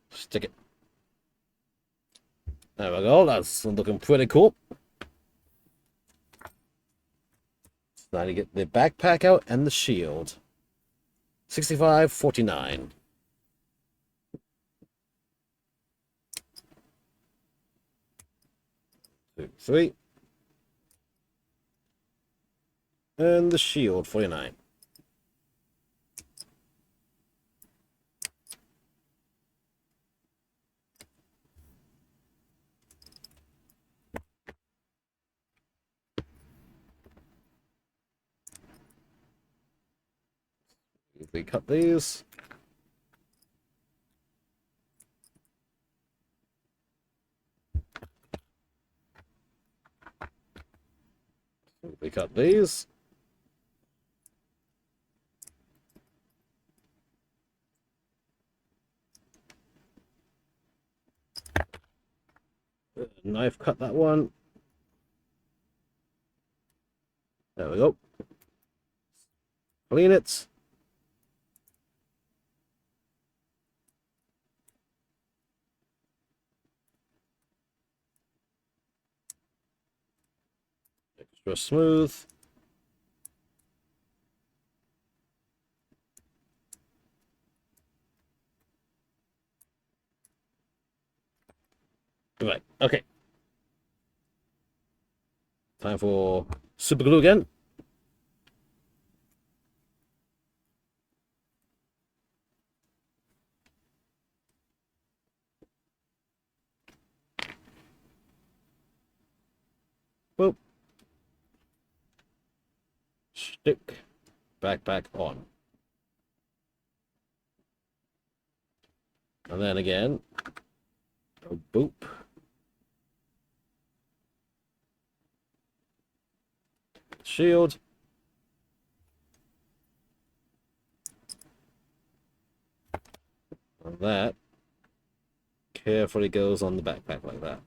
Stick it. There we go. That's looking pretty cool. Now to get the backpack out and the shield. 65.49. 2, 3. And the shield, 49. If we cut these. If we cut these. Knife cut that one. There we go. Clean it. Extra smooth. Right, okay. Time for super glue again. Boop. Stick. Backpack on. And then again. Boop. Shield. And that carefully goes on the backpack like that.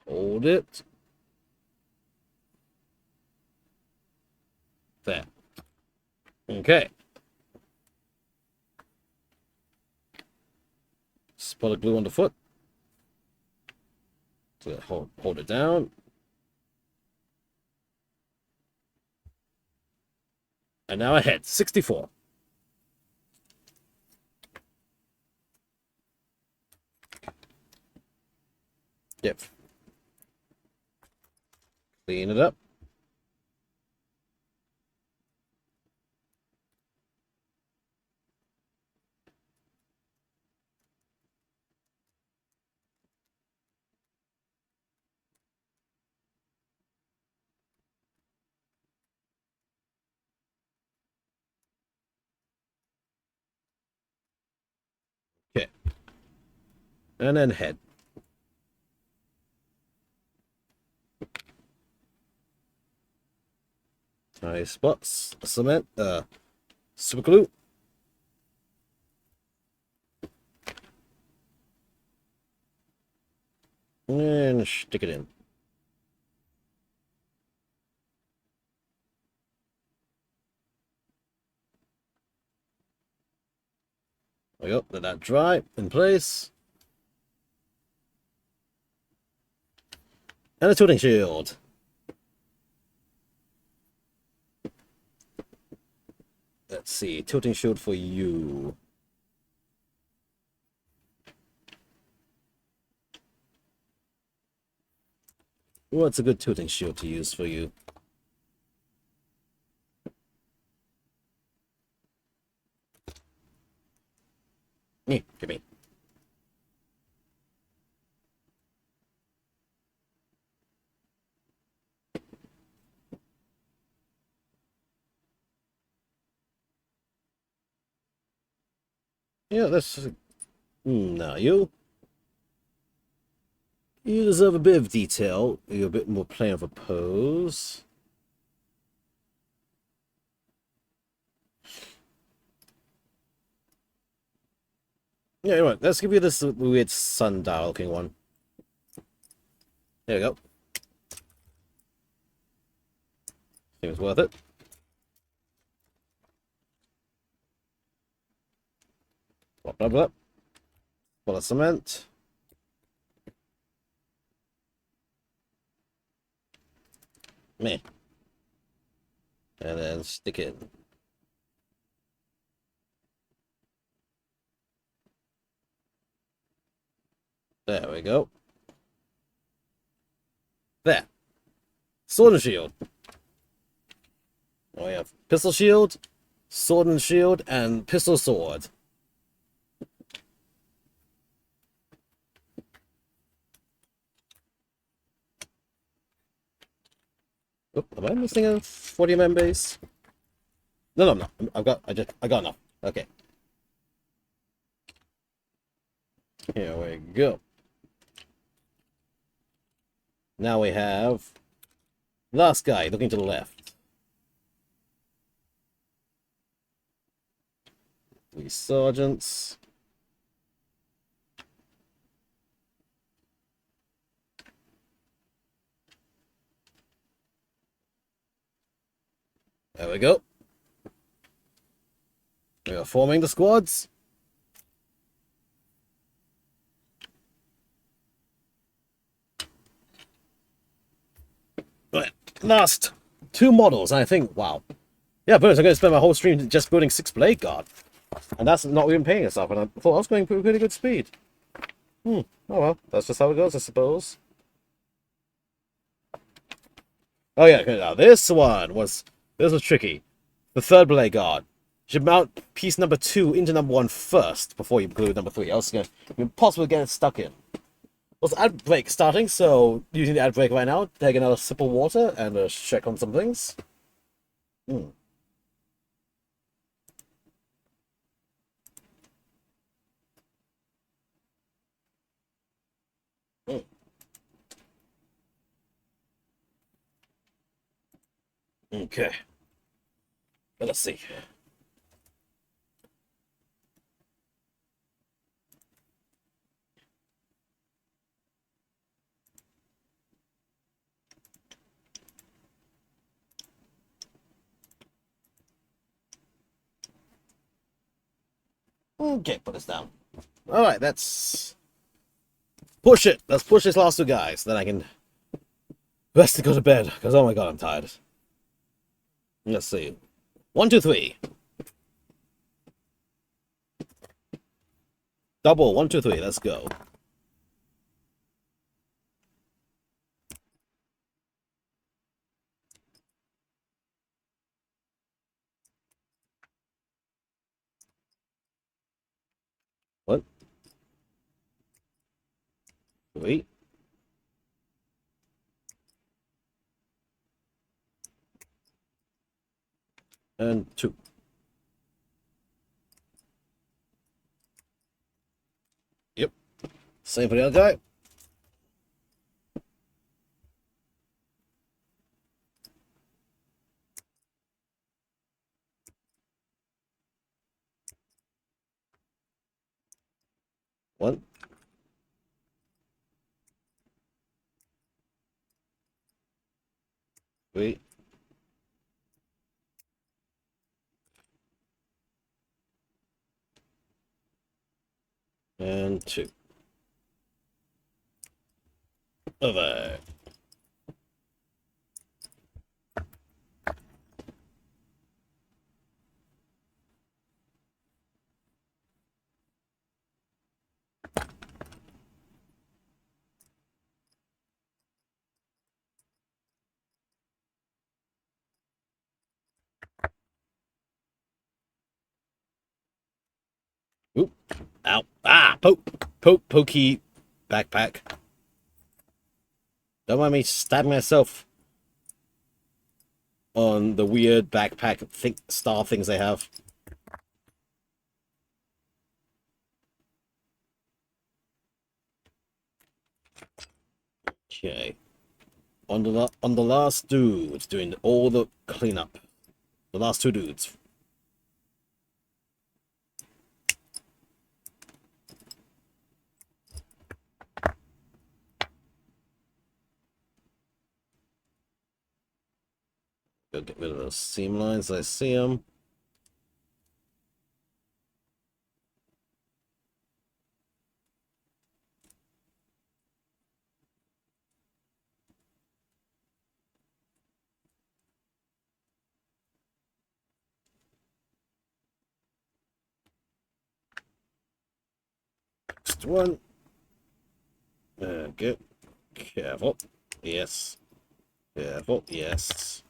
Hold it. There. Okay. Spot of glue on the foot. So hold it down. And now ahead. 64. Yep. Clean it up. Okay. And then head. Tiny spots. Cement. Super glue. And stick it in. There we go. Let that dry in place. And a tilting shield. Let's see. Tilting shield for you. What's a good tilting shield to use for you? Give me. Yeah, that's... Now you deserve a bit of detail. You're a bit more plain of a pose. Yeah, right. Let's give you this weird sundial looking one. There we go. Seems worth it. Blah, blah, blah. Full of cement. Meh. And then stick it. There we go. There. Sword and shield. We have pistol shield, sword and shield, and pistol sword. Oop, am I missing a 40 base? No, I'm not. I got enough. Okay. Here we go. Now we have last guy looking to the left. 3 sergeants. There we go. We are forming the squads. Right, last 2 models, I think, wow. Yeah, but I'm going to spend my whole stream just building 6 Blade Guard. And that's not even paying itself, and I thought I was going pretty good speed. Oh well, that's just how it goes, I suppose. Oh yeah, now this was tricky. The 3rd Blade Guard. You should mount piece number 2 into number 1 first before you glue number 3. Else it's going to be impossible to get it stuck in. Also, ad break starting, so using the ad break right now, take another sip of water and check on some things. Okay. Let's see. Okay, put this down. Alright, let's push it. Let's push this last 2 guys. Then I can rest and go to bed. Because, oh my god, I'm tired. Let's see. 1, 2, 3. Double. 1, 2, 3. Let's go. What? 3. And 2. Yep. Same for the other guy. One. Three. And 2. Over. Oop. Ow. Ah! Pokey backpack. Don't mind me stabbing myself on the weird backpack star things they have. Okay. On the last dude doing all the cleanup. The last 2 dudes. Go get rid of those seam lines. I see them. Next one. Good. Careful. Yes. Careful. Yes.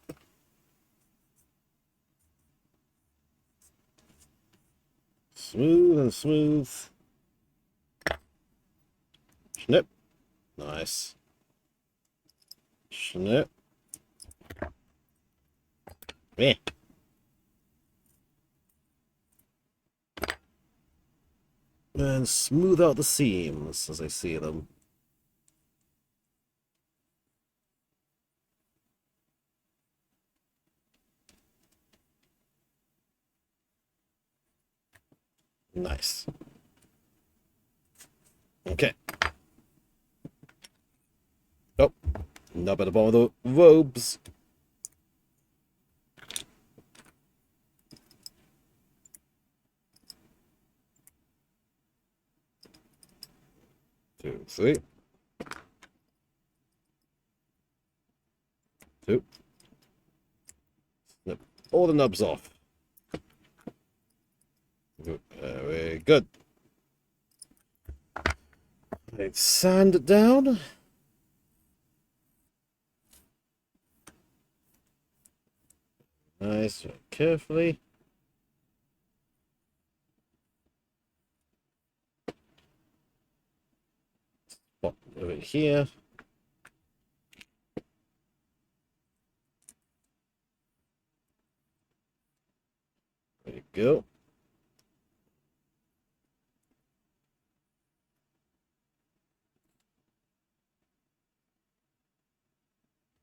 Smooth and smooth. Snip. Nice. Snip. Yeah. And smooth out the seams as I see them. Nice. Okay. Oh, not at the bottom of the robes. Two, three. Two. Snip all the nubs off. Very good. Right, sand it down. Nice, very carefully. Spot over here. There you go.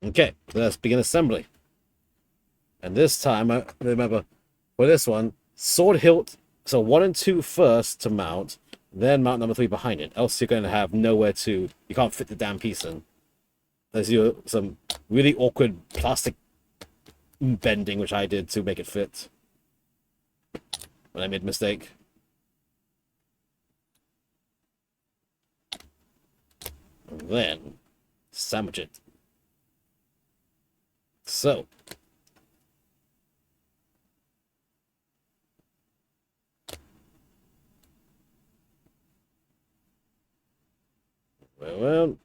Okay, let's begin assembly. And this time, I remember, for this one, sword hilt, so 1 and 2 first to mount, then mount number 3 behind it. Else you're going to have nowhere to, you can't fit the damn piece in. There's some really awkward plastic bending, which I did to make it fit. When I made a mistake. And then, sandwich it. So. Well.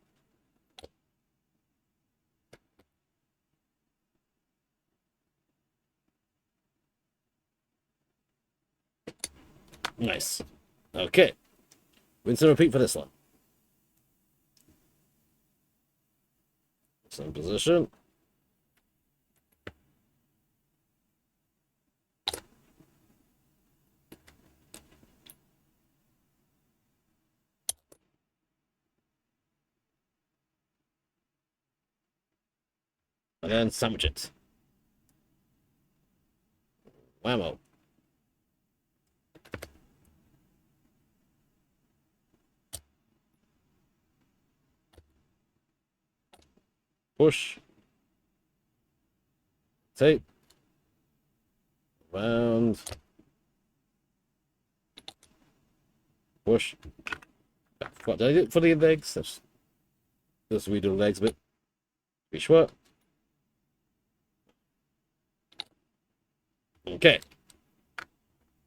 Nice. Okay. Rinse and repeat for this one. Same position. And then sandwich it. Whammo. Push. Tape. Round. Push. What did I do for the legs? Just redo the legs a bit. Be sure. Okay.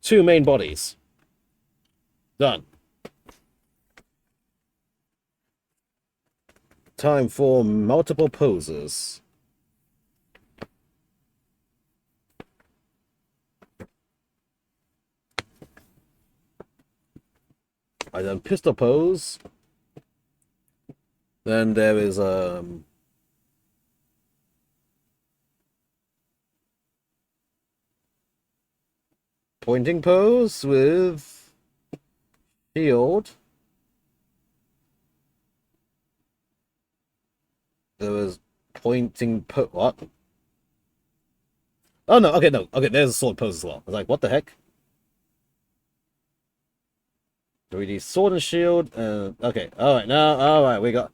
2 main bodies. Done. Time for multiple poses. I done pistol pose. Then there is pointing pose with shield. There was pointing what? Oh no, okay, no. Okay, there's a sword pose as well. I was like, what the heck? 3D sword and shield. Okay, alright, now, alright, we got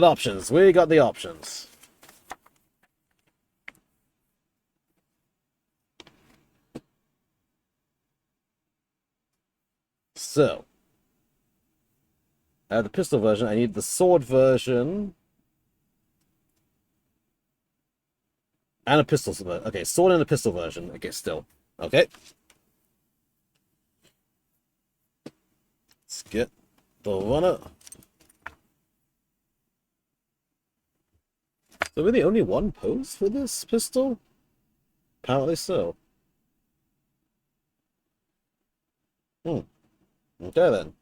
options. We got the options. So, I have the pistol version. I need the sword version. And a pistol version. Okay, sword and a pistol version. Okay, still. Okay. Let's get The runner. So really only one pose for this pistol? Apparently so. Hmm. Okay then.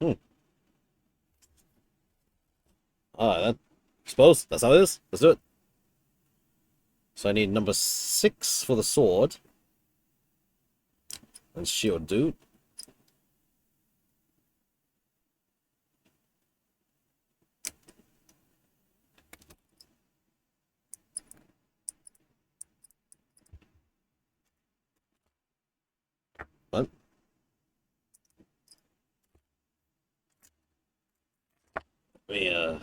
Hmm. Alright then. I suppose that's how it is. Let's do it. So I need number 6 for the sword. And shield dude. What? Let me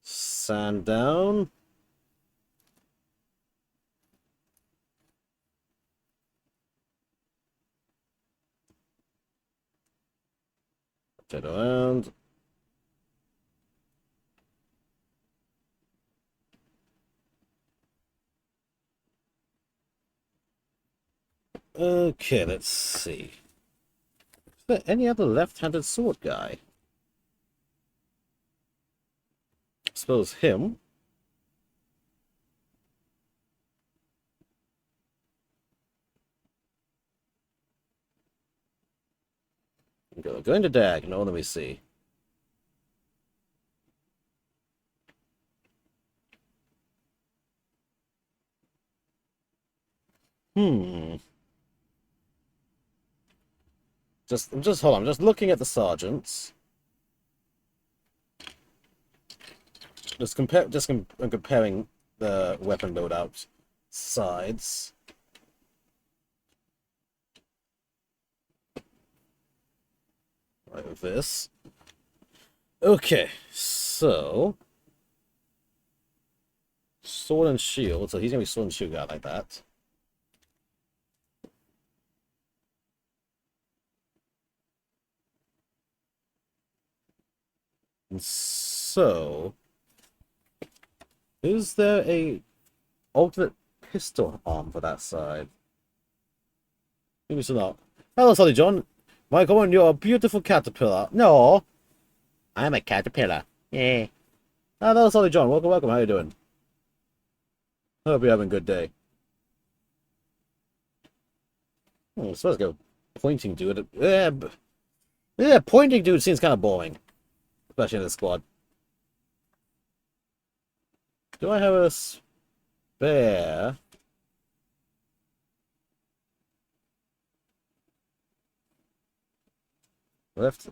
sand down. Turn around. Okay, let's see. Is there any other left-handed sword guy? I suppose him. Going to Dag. No, let me see. Hmm. Just hold on. I'm just looking at the sergeants. I'm comparing the weapon loadout sides. Like this. Okay, so sword and shield. So he's gonna be sword and shield guy like that. And so, is there a alternate pistol arm for that side? Maybe so not. Hello, Solly John. Michael, you're a beautiful caterpillar. No, I'm a caterpillar. Yeah. Hello, Solly John. Welcome, welcome. How you doing? Hope you're having a good day. I'm supposed to go pointing dude. Yeah, pointing dude seems kind of boring, especially in the squad. Do I have a spare?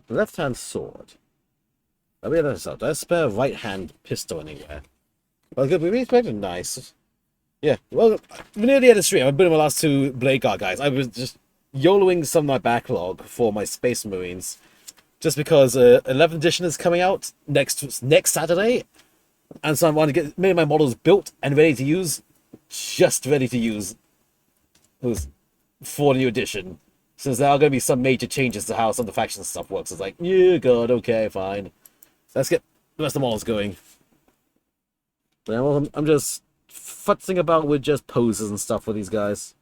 Left-hand sword. I mean, that's not. Do I spare right-hand pistol anywhere? Well, good. We expected nice. Yeah. Well, near the end of the stream, I've been in my last 2 Blade Guard guys. I was just YOLOing some of my backlog for my Space Marines, just because 11th edition is coming out next Saturday, and so I want to get many of my models built and ready to use, just ready to use, for the new edition. Since there are going to be some major changes to how some of the faction stuff works. It's like, yeah, God, okay, fine. Let's get the rest of the models going. Yeah, well, I'm just futzing about with just poses and stuff for these guys.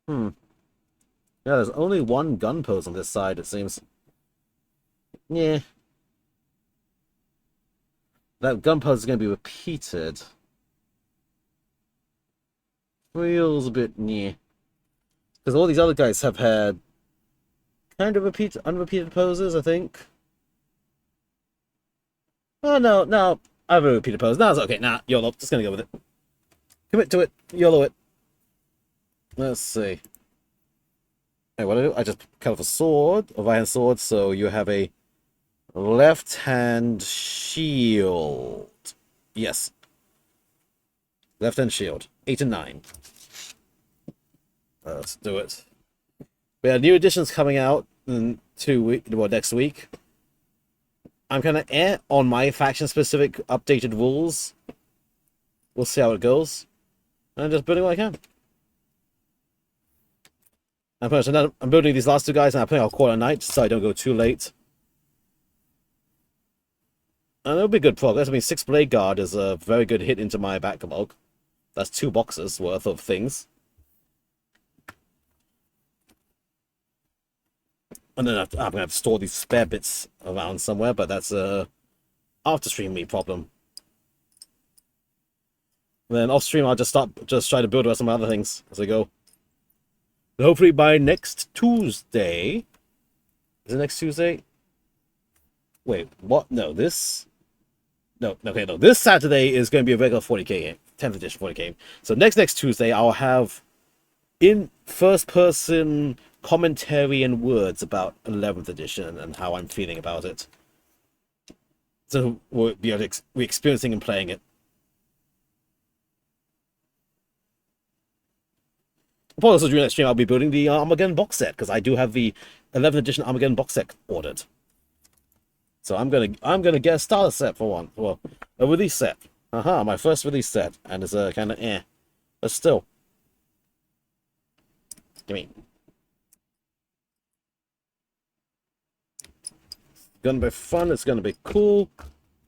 Yeah, there's only one gun pose on this side, it seems. Yeah. That gun pose is going to be repeated. Feels a bit yeah. Because all these other guys have had kind of unrepeated poses, I think. Oh, no. I have a repeated pose. No, it's okay. Nah, YOLO. Just gonna go with it. Commit to it. YOLO it. Let's see. Hey, what do I do? I just cut off a sword, a right-hand sword, so you have a left-hand shield. Yes. Left-hand shield. 8 and 9. Let's do it. We have new editions coming out in next week. I'm kind of on my faction-specific updated rules. We'll see how it goes. I'm just building what I can. I'm building these last 2 guys, and I'm playing I'll call it a night so I don't go too late. And it'll be good progress. I mean, 6 Blade Guard is a very good hit into my backlog. That's 2 boxes worth of things. And then I'm going to have to store these spare bits around somewhere, but that's a after-stream me problem. And then off-stream, I'll just try to build the rest of my other things as I go. And hopefully by next Tuesday... Is it next Tuesday? Wait, what? No, this... No, okay, no. This Saturday is going to be a regular 40k game. 10th edition 40k game. So next Tuesday, I'll have in first-person commentary and words about 11th edition and how I'm feeling about it. So we'll be experiencing and playing it. Also, during that stream, I'll be building the Armageddon box set because I do have the 11th edition Armageddon box set ordered. So I'm gonna get a starter set for one. Well, a release set. My first release set, and it's a kind of but still. Gimme. It's gonna be fun. It's gonna be cool.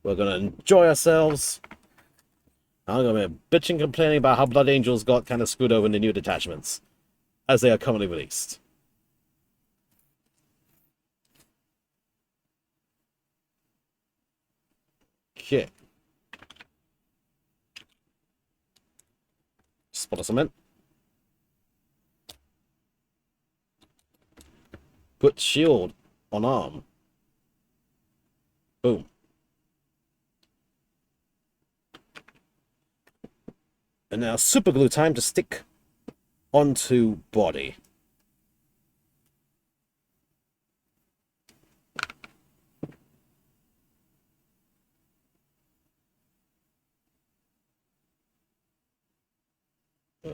We're gonna enjoy ourselves. I'm gonna be bitching, complaining about how Blood Angels got kind of screwed over in the new detachments, as they are currently released. Okay. Spot of cement. Put shield on arm. Boom. And now super glue time to stick onto body.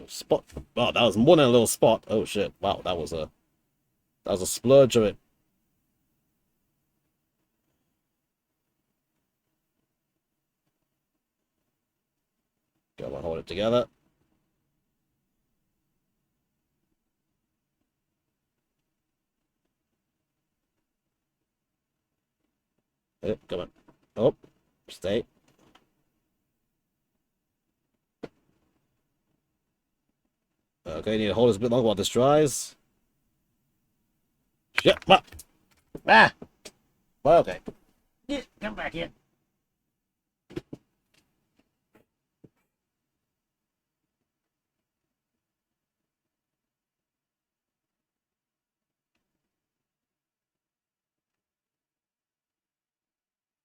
Spot. Wow, that was more than a little spot. Oh shit. Wow, that was a splurge of it. Go on, hold it together. Come on. Oh, stay. Okay, need to hold this a bit longer while this dries. Shit, come on. Ah! Well, okay. Yeah, come back here.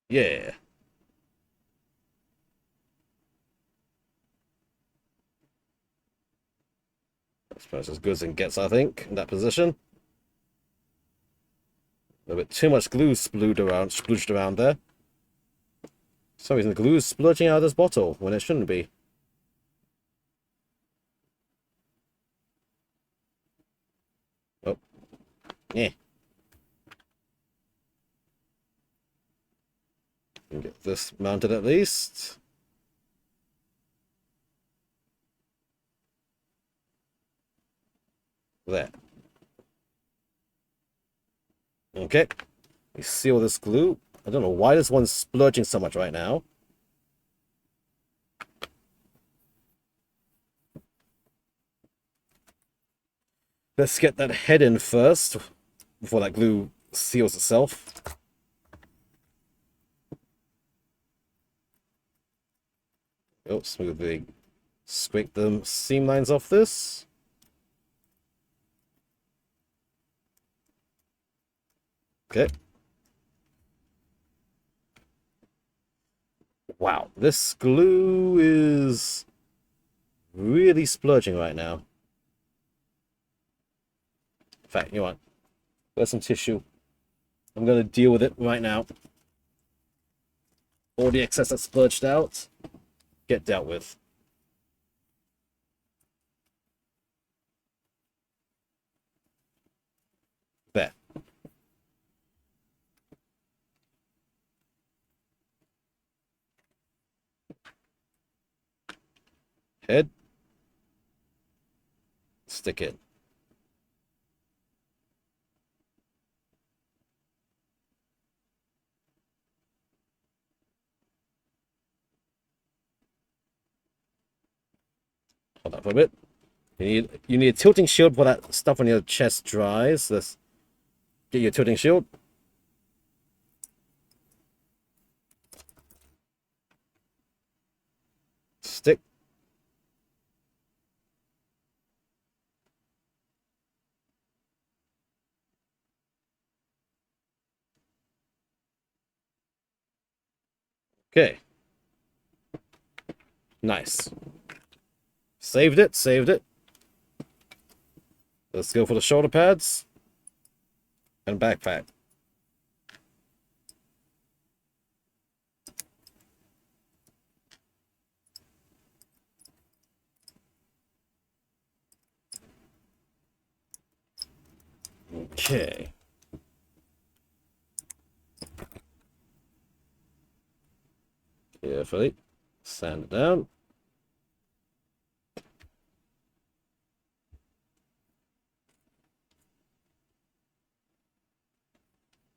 Yeah. That's about as good as it gets, I think, in that position. A bit too much glue splooged around there. For some reason, the glue is splurging out of this bottle when it shouldn't be. Oh. Yeah. Get this mounted at least. There. Okay. We seal this glue. I don't know why this one's splurging so much right now. Let's get that head in first before that glue seals itself. Oh, smoothly scrape the seam lines off this. Okay. Wow, this glue is really splurging right now. In fact, you know what? There's some tissue. I'm going to deal with it right now. All the excess that's splurged out, get dealt with. There. Head. Stick it. Hold up for a bit. You need a tilting shield before that stuff on your chest dries. Let's get your tilting shield. Stick. Okay. Nice. Saved it, saved it. Let's go for the shoulder pads and backpack. Okay. Carefully. Sand it down.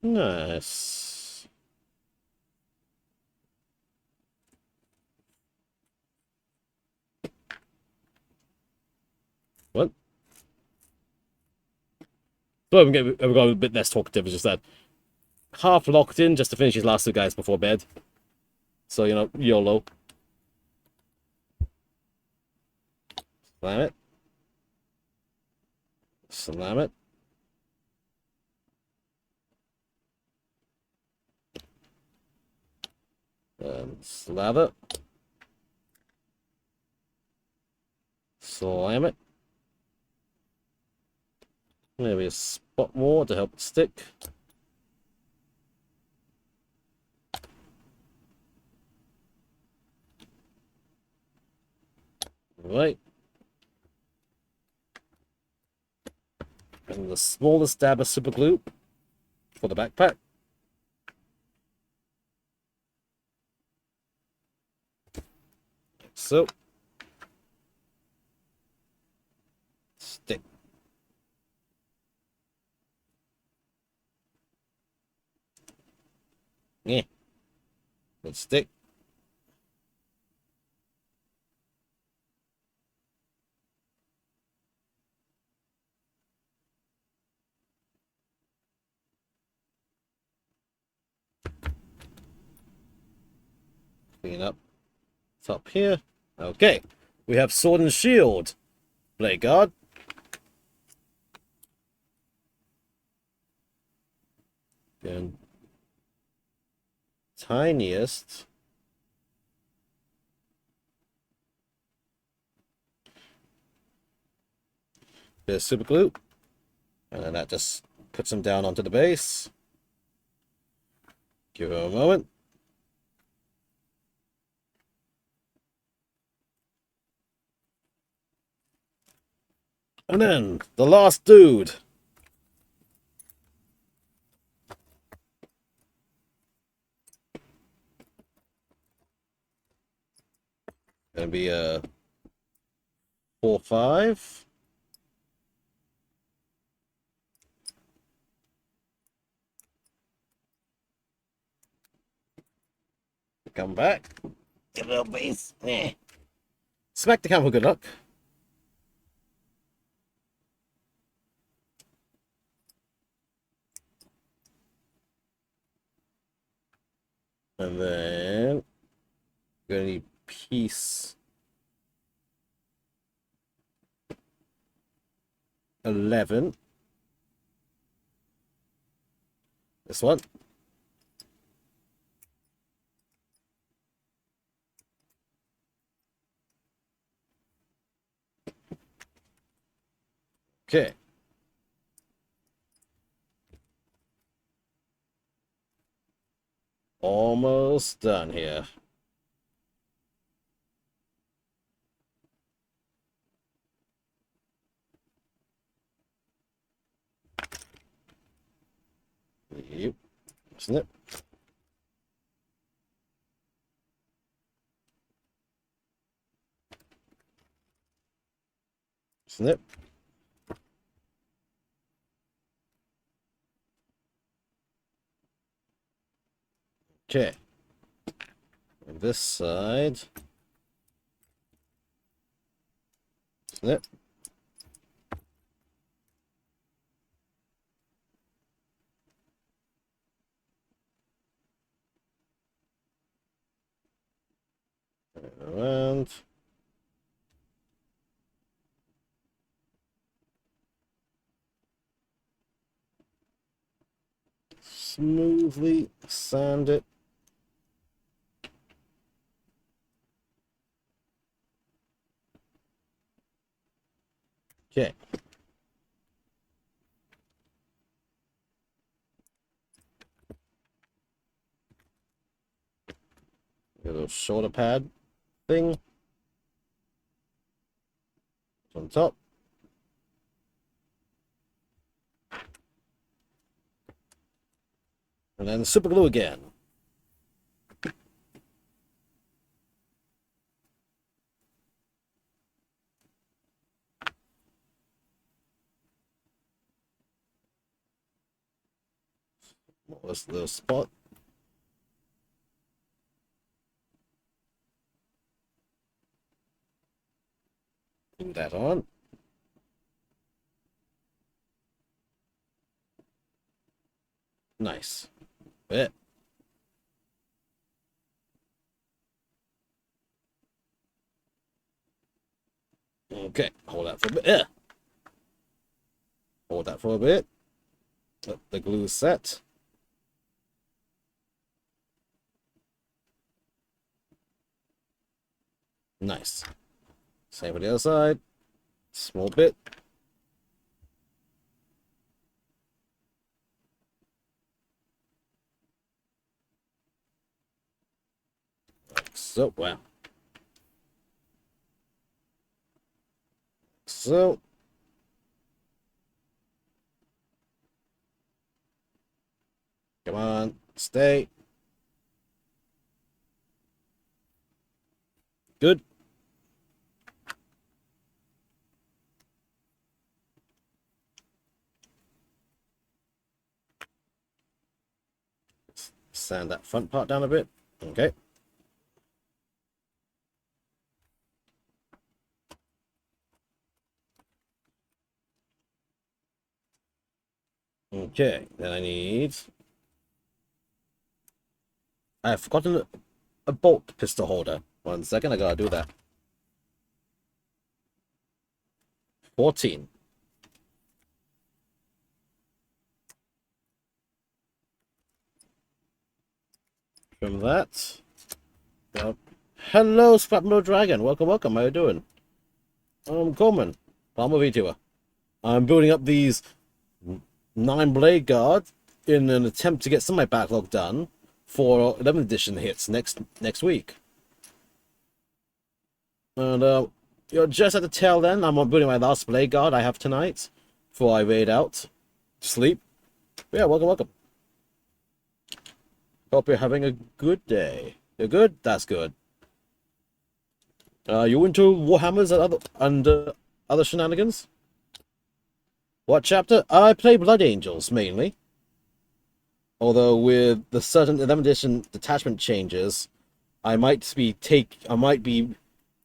Nice. What? So we've got a bit less talkative. It's just that half locked in just to finish these last two guys before bed. So, you know, YOLO. Slam it. Slam it. And slather. Slam it. Maybe a spot more to help it stick. Right. And the smallest dab of super glue for the backpack. So. Stick. Yeah. Let's stick. Clean up top here. Okay. We have sword and shield. Blade guard. And tiniest. Bit of super glue. And then that just puts them down onto the base. Give it a moment. And then the last dude. Gonna be a 4-5. Come back. Get a little base. Smack the camel, good luck. And then gonna need piece 11. This one. Okay. Almost done here. Yep. Snip. Snip. Okay. On this side. Snip. Around. Smoothly sand it. Okay. A little shoulder pad thing on top. And then super glue again. What was the spot? Put that on. Nice. Bit. Okay, hold that for a bit. Yeah. Hold that for a bit. Let the glue set. Nice. Same for the other side. Small bit. Like so. Wow. So. Come on. Stay. Good. Sand that front part down a bit. Okay. Okay. Then I need. I've forgotten a bolt pistol holder. 1 second. I gotta do that. 14. From that. Hello, Splatmo Dragon. Welcome, welcome. How you doing? I'm Coleman. I'm a VTuber. I'm building up these 9 blade guards in an attempt to get some of my backlog done for 11th edition hits next week. And you're just at the tail end. I'm building my last blade guard I have tonight before I raid out to sleep. But yeah, welcome, welcome. Hope you're having a good day. You're good? That's good. You into Warhammers and other shenanigans? What chapter? I play Blood Angels mainly. Although with the certain 11th edition detachment changes, I might be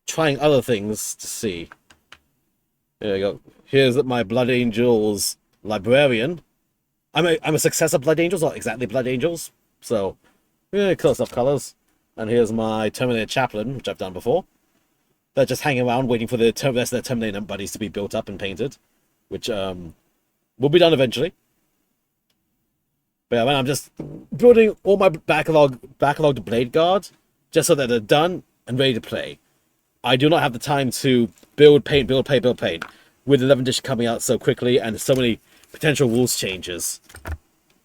trying other things to see. There you go. Here's my Blood Angels librarian. I'm a successor Blood Angels, not exactly Blood Angels. So, yeah, close up colors. And here's my Terminator Chaplain, which I've done before. They're just hanging around waiting for the rest of their Terminator buddies to be built up and painted, which will be done eventually. But yeah, man, I'm just building all my backlogged blade guard just so that they're done and ready to play. I do not have the time to build, paint. With 11th edition coming out so quickly and so many potential rules changes.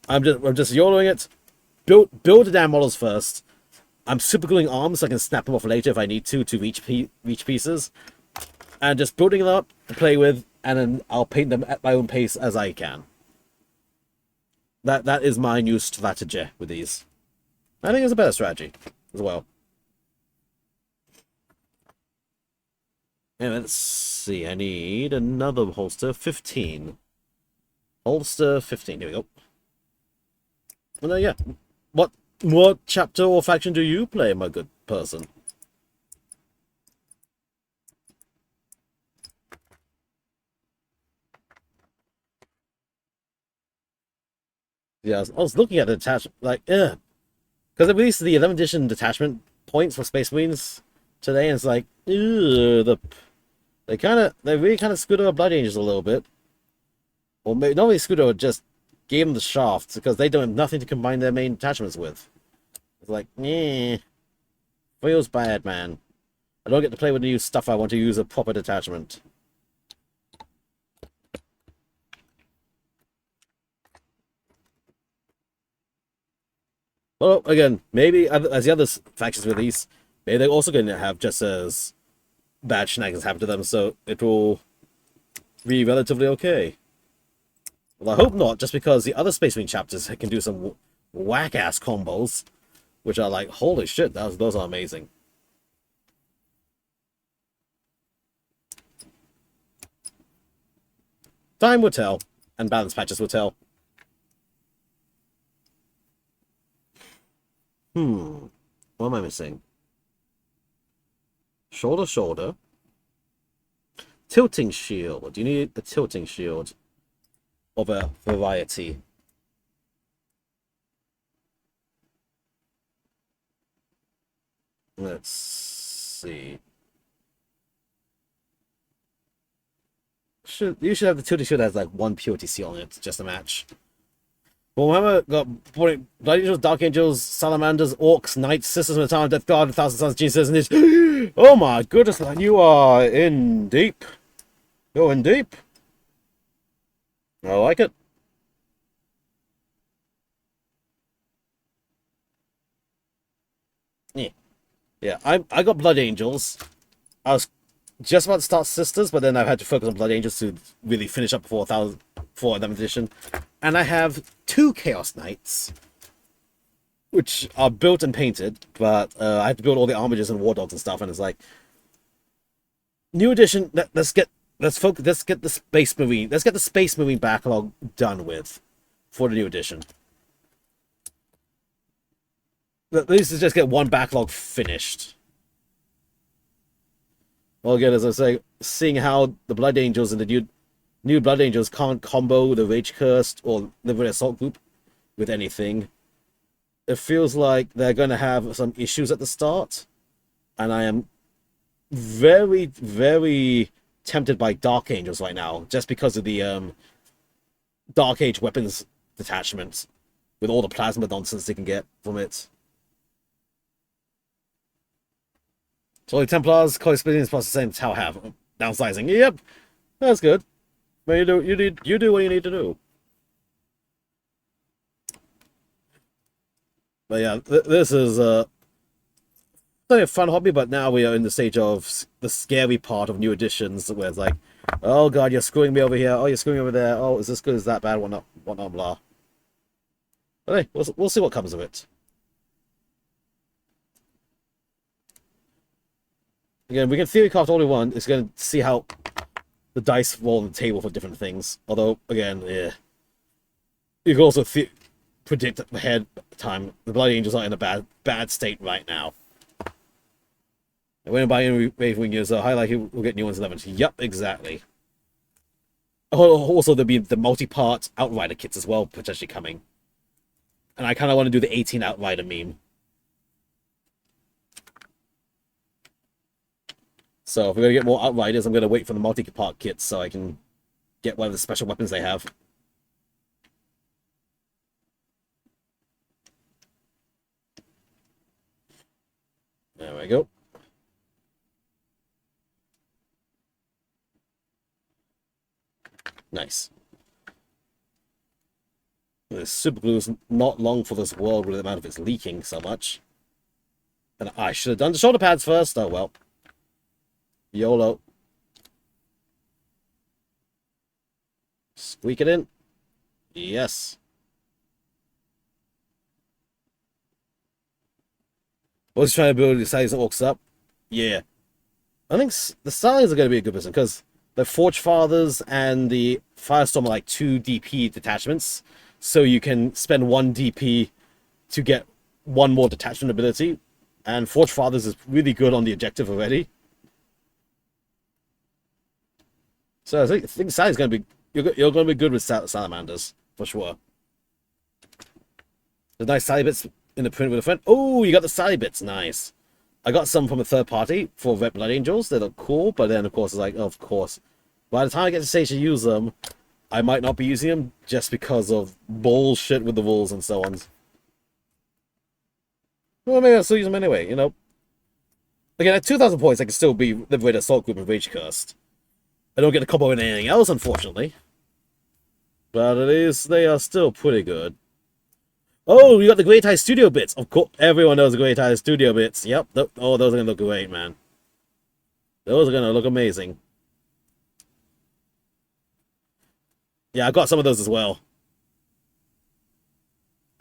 I'm just YOLOing it. Build the damn models first. I'm super gluing arms so I can snap them off later if I need to reach pieces. And just building them up to play with, and then I'll paint them at my own pace as I can. That is my new strategy with these. I think it's a better strategy as well. And let's see, I need another holster, 15. Holster 15, here we go. And yeah, what chapter or faction do you play, my good person? Yeah, I was looking at the detachment, like, because they released the 11th edition detachment points for Space Marines today, and it's like, they really kind of screwed over Blood Angels a little bit. Or maybe not really screwed over, just gave them the shafts because they don't have nothing to combine their main attachments with. It's like, feels bad, man. I don't get to play with new stuff. I want to use a proper detachment. Well, again, maybe as the other factions release, maybe they're also going to have just as bad shenanigans happen to them, so it will be relatively okay. Well, I hope not, just because the other Space Marine chapters can do some whack-ass combos, which are like, holy shit, those are amazing. Time will tell, and balance patches will tell. What am I missing? Shoulder. Tilting shield. You need the tilting shield of a variety. Let's see. You should have the tilting shield that has like one purity seal on it, just a match. Well, remember, got Blood Angels, Dark Angels, Salamanders, Orcs, Knights, Sisters of the Town, Death Guard, 1,000 Sons, Jesus, and this. Oh my goodness, man, you are in deep. You're in deep. I like it. Yeah. Yeah, I got Blood Angels. I was just about to start Sisters, but then I've had to focus on Blood Angels to really finish up before 11th edition. And I have 2 Chaos Knights, which are built and painted, but I have to build all the armages and war dogs and stuff, and it's like new edition. Let's get the Space Marine backlog done with for the new edition. At least just get one backlog finished. Well, again, as I say, seeing how the Blood Angels and the new Blood Angels can't combo the Rage Cursed or the Assault Group with anything, it feels like they're going to have some issues at the start, and I am very, very tempted by Dark Angels right now, just because of the Dark Age weapons detachment, with all the plasma nonsense they can get from it. So the Templars, co-experience plus the same Tau have. Downsizing. Yep. That's good. But you do what you need to do. But yeah, this is a fun hobby, but now we are in the stage of the scary part of new editions, where it's like, oh god, you're screwing me over here. Oh, you're screwing me over there. Oh, is this good? Is that bad? Whatnot, blah. But hey, we'll see what comes of it. Again, we can theory craft all we want. It's going to see how the dice roll on the table for different things. Although, again, yeah. You can also predict ahead of time. The Bloody Angels are in a bad state right now. And when you buy any Wave Wingers, high likely we'll get new ones 11. Yup, exactly. Also, there'll be the multi-part Outrider kits as well, potentially coming. And I kind of want to do the 18 Outrider meme. So if we're going to get more Outriders, I'm going to wait for the multi-part kits so I can get one of the special weapons they have. There we go. Nice. The super glue is not long for this world with the amount of it's leaking so much. And I should have done the shoulder pads first. Oh well. YOLO. Squeak it in. Yes. Was trying to build the size of orcs up. Yeah. I think the size are going to be a good business because the Forge Fathers and the Firestorm are like 2 DP detachments. So you can spend 1 DP to get 1 more detachment ability. And Forge Fathers is really good on the objective already. So I think size is going to be... You're going to be good with Salamanders, for sure. The nice sally bits in the print with a friend. Oh, you got the sally bits. Nice. I got some from a third party for Red Blood Angels. They look cool, but then, of course, it's like, of course. By the time I get to stage to use them, I might not be using them just because of bullshit with the rules and so on. Well, maybe I'll still use them anyway, you know. Again, at 2,000 points, I can still be Liberated Assault Group and Rage Cursed. I don't get to combo in anything else, unfortunately. But at least they are still pretty good. Oh, you got the Great High Studio bits. Of course, everyone knows the Great High Studio bits. Yep. Oh, those are going to look great, man. Those are going to look amazing. Yeah, I got some of those as well.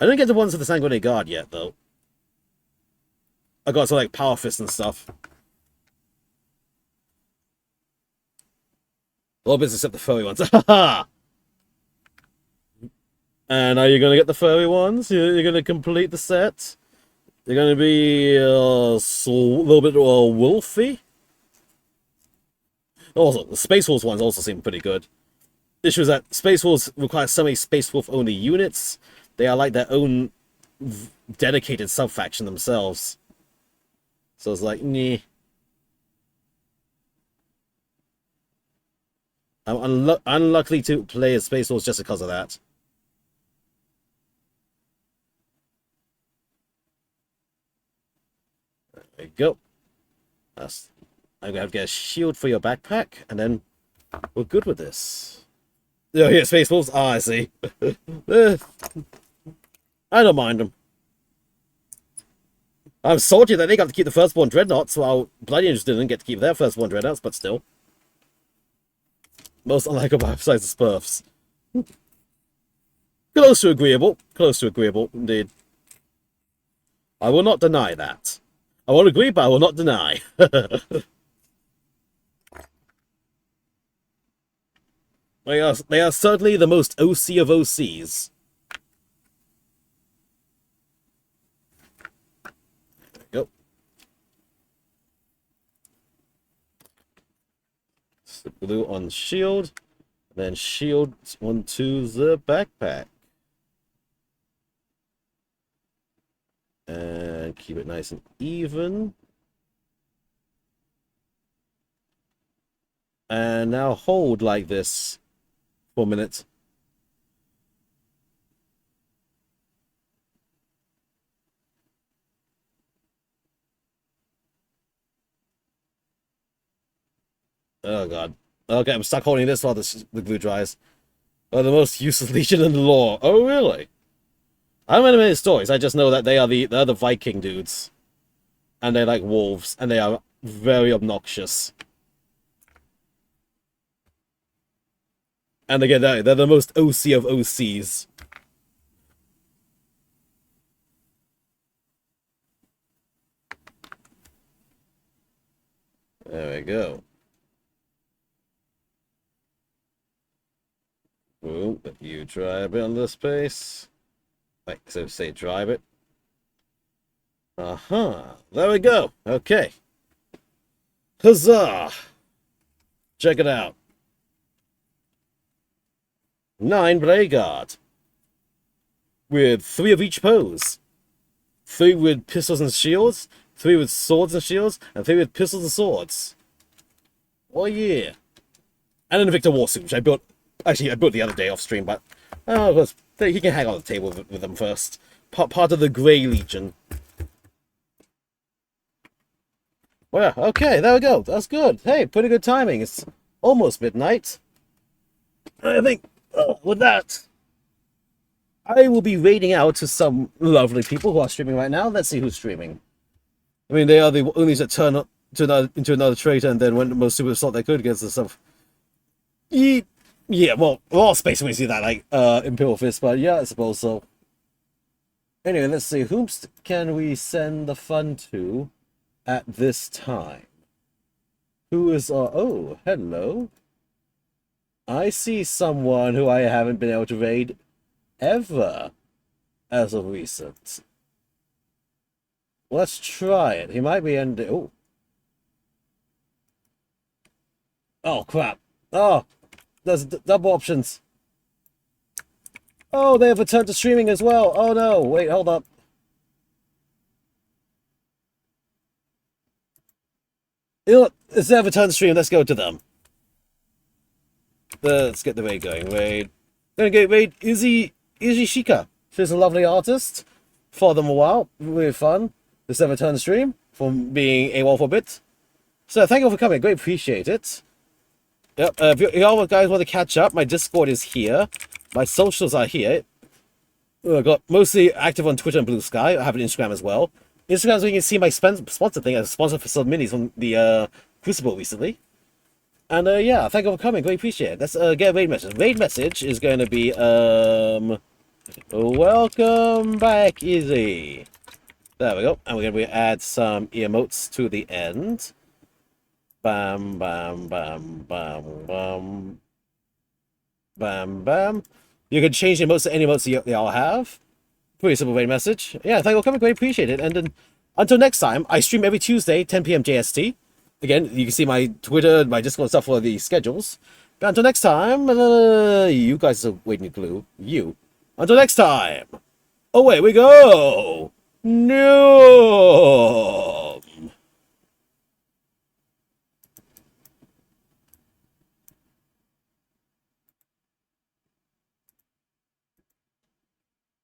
I didn't get the ones for the Sanguinary Guard yet, though. I got some, like, Power Fist and stuff. All bits except the furry ones. Haha! And are you going to get the furry ones? You're going to complete the set? You're going to be a little bit wolfy? Also, the Space Wolves ones also seem pretty good. The issue is that Space Wolves require so many Space Wolf only units. They are like their own dedicated sub-faction themselves. So it's like, nah. I'm unlucky to play as Space Wolves just because of that. There you go. I'm going to have to get a shield for your backpack, and then we're good with this. Oh, yeah, Space Wolves? Ah, I see. I don't mind them. I'm salty that they got to keep the Firstborn Dreadnoughts, while Bloody Angels didn't get to keep their Firstborn Dreadnoughts, but still. Most unlikable besides the Smurfs. Close to agreeable. Close to agreeable, indeed. I will not deny that. I won't agree, but I will not deny. They are certainly the most OC of OCs. There we go. So blue on shield, then shield onto the backpack. And keep it nice and even. And now hold like this for a minute. Oh god. Okay, I'm stuck holding this while the glue dries. Oh, the most useless legion in the lore. Oh, really? I haven't read many stories. I just know that they're the Viking dudes. And they're like wolves. And they are very obnoxious. And again, they're the most OC of OCs. There we go. Boom, but you try a bit on this space. Like, so say drive it. Uh-huh. There we go. Okay. Huzzah! Check it out. 9 Blade Guard. With 3 of each pose. 3 with pistols and shields, 3 with swords and shields, and 3 with pistols and swords. Oh yeah. And an Invicta Warsuit, which I built. Actually, I built the other day off stream, but he can hang on the table with them first. Part of the Grey Legion. Well, okay, there we go. That's good. Hey, pretty good timing. It's almost midnight. I think with that, I will be raiding out to some lovely people who are streaming right now. Let's see who's streaming. I mean, they are the only that turn up into another traitor and then went the most super assault they could against the stuff. Yeah, well, all Space Marines do that, like, Imperial Fist, but yeah, I suppose so. Anyway, let's see, whom can we send the fun to at this time? Who is, oh, hello. I see someone who I haven't been able to raid ever as of recent. Let's try it. He might be ending. Oh. Oh, crap. Oh. There's double options. Oh, they have returned to streaming as well. Oh no, wait, hold up. You know what? Instead of return to stream, let's go to them. Let's get the raid going. Raid. Gonna get raid Izzy Shika. She's a lovely artist. Followed them a while. Really fun. This ever return stream from being AWOL for a bit. So thank you for coming. Great, appreciate it. Yep. If y'all guys want to catch up, my Discord is here. My socials are here. I got mostly active on Twitter and Blue Sky. I have an Instagram as well. Instagram is where you can see my sponsor thing. I sponsored for some minis from the Crucible recently. And yeah, thank you for coming. Great, appreciate it. Let's get a raid message. Raid message is going to be welcome back, Izzy. There we go. And we're going to add some emotes to the end. Bam, bam, bam, bam, bam. Bam, bam. You can change the emotes to any emotes you all have. Pretty simple raid message. Yeah, thank you for coming. Great, appreciate it. And then until next time, I stream every Tuesday, 10 p.m. JST. Again, you can see my Twitter, my Discord stuff for the schedules. But until next time, you guys are waiting to glue. You. Until next time, away we go! No!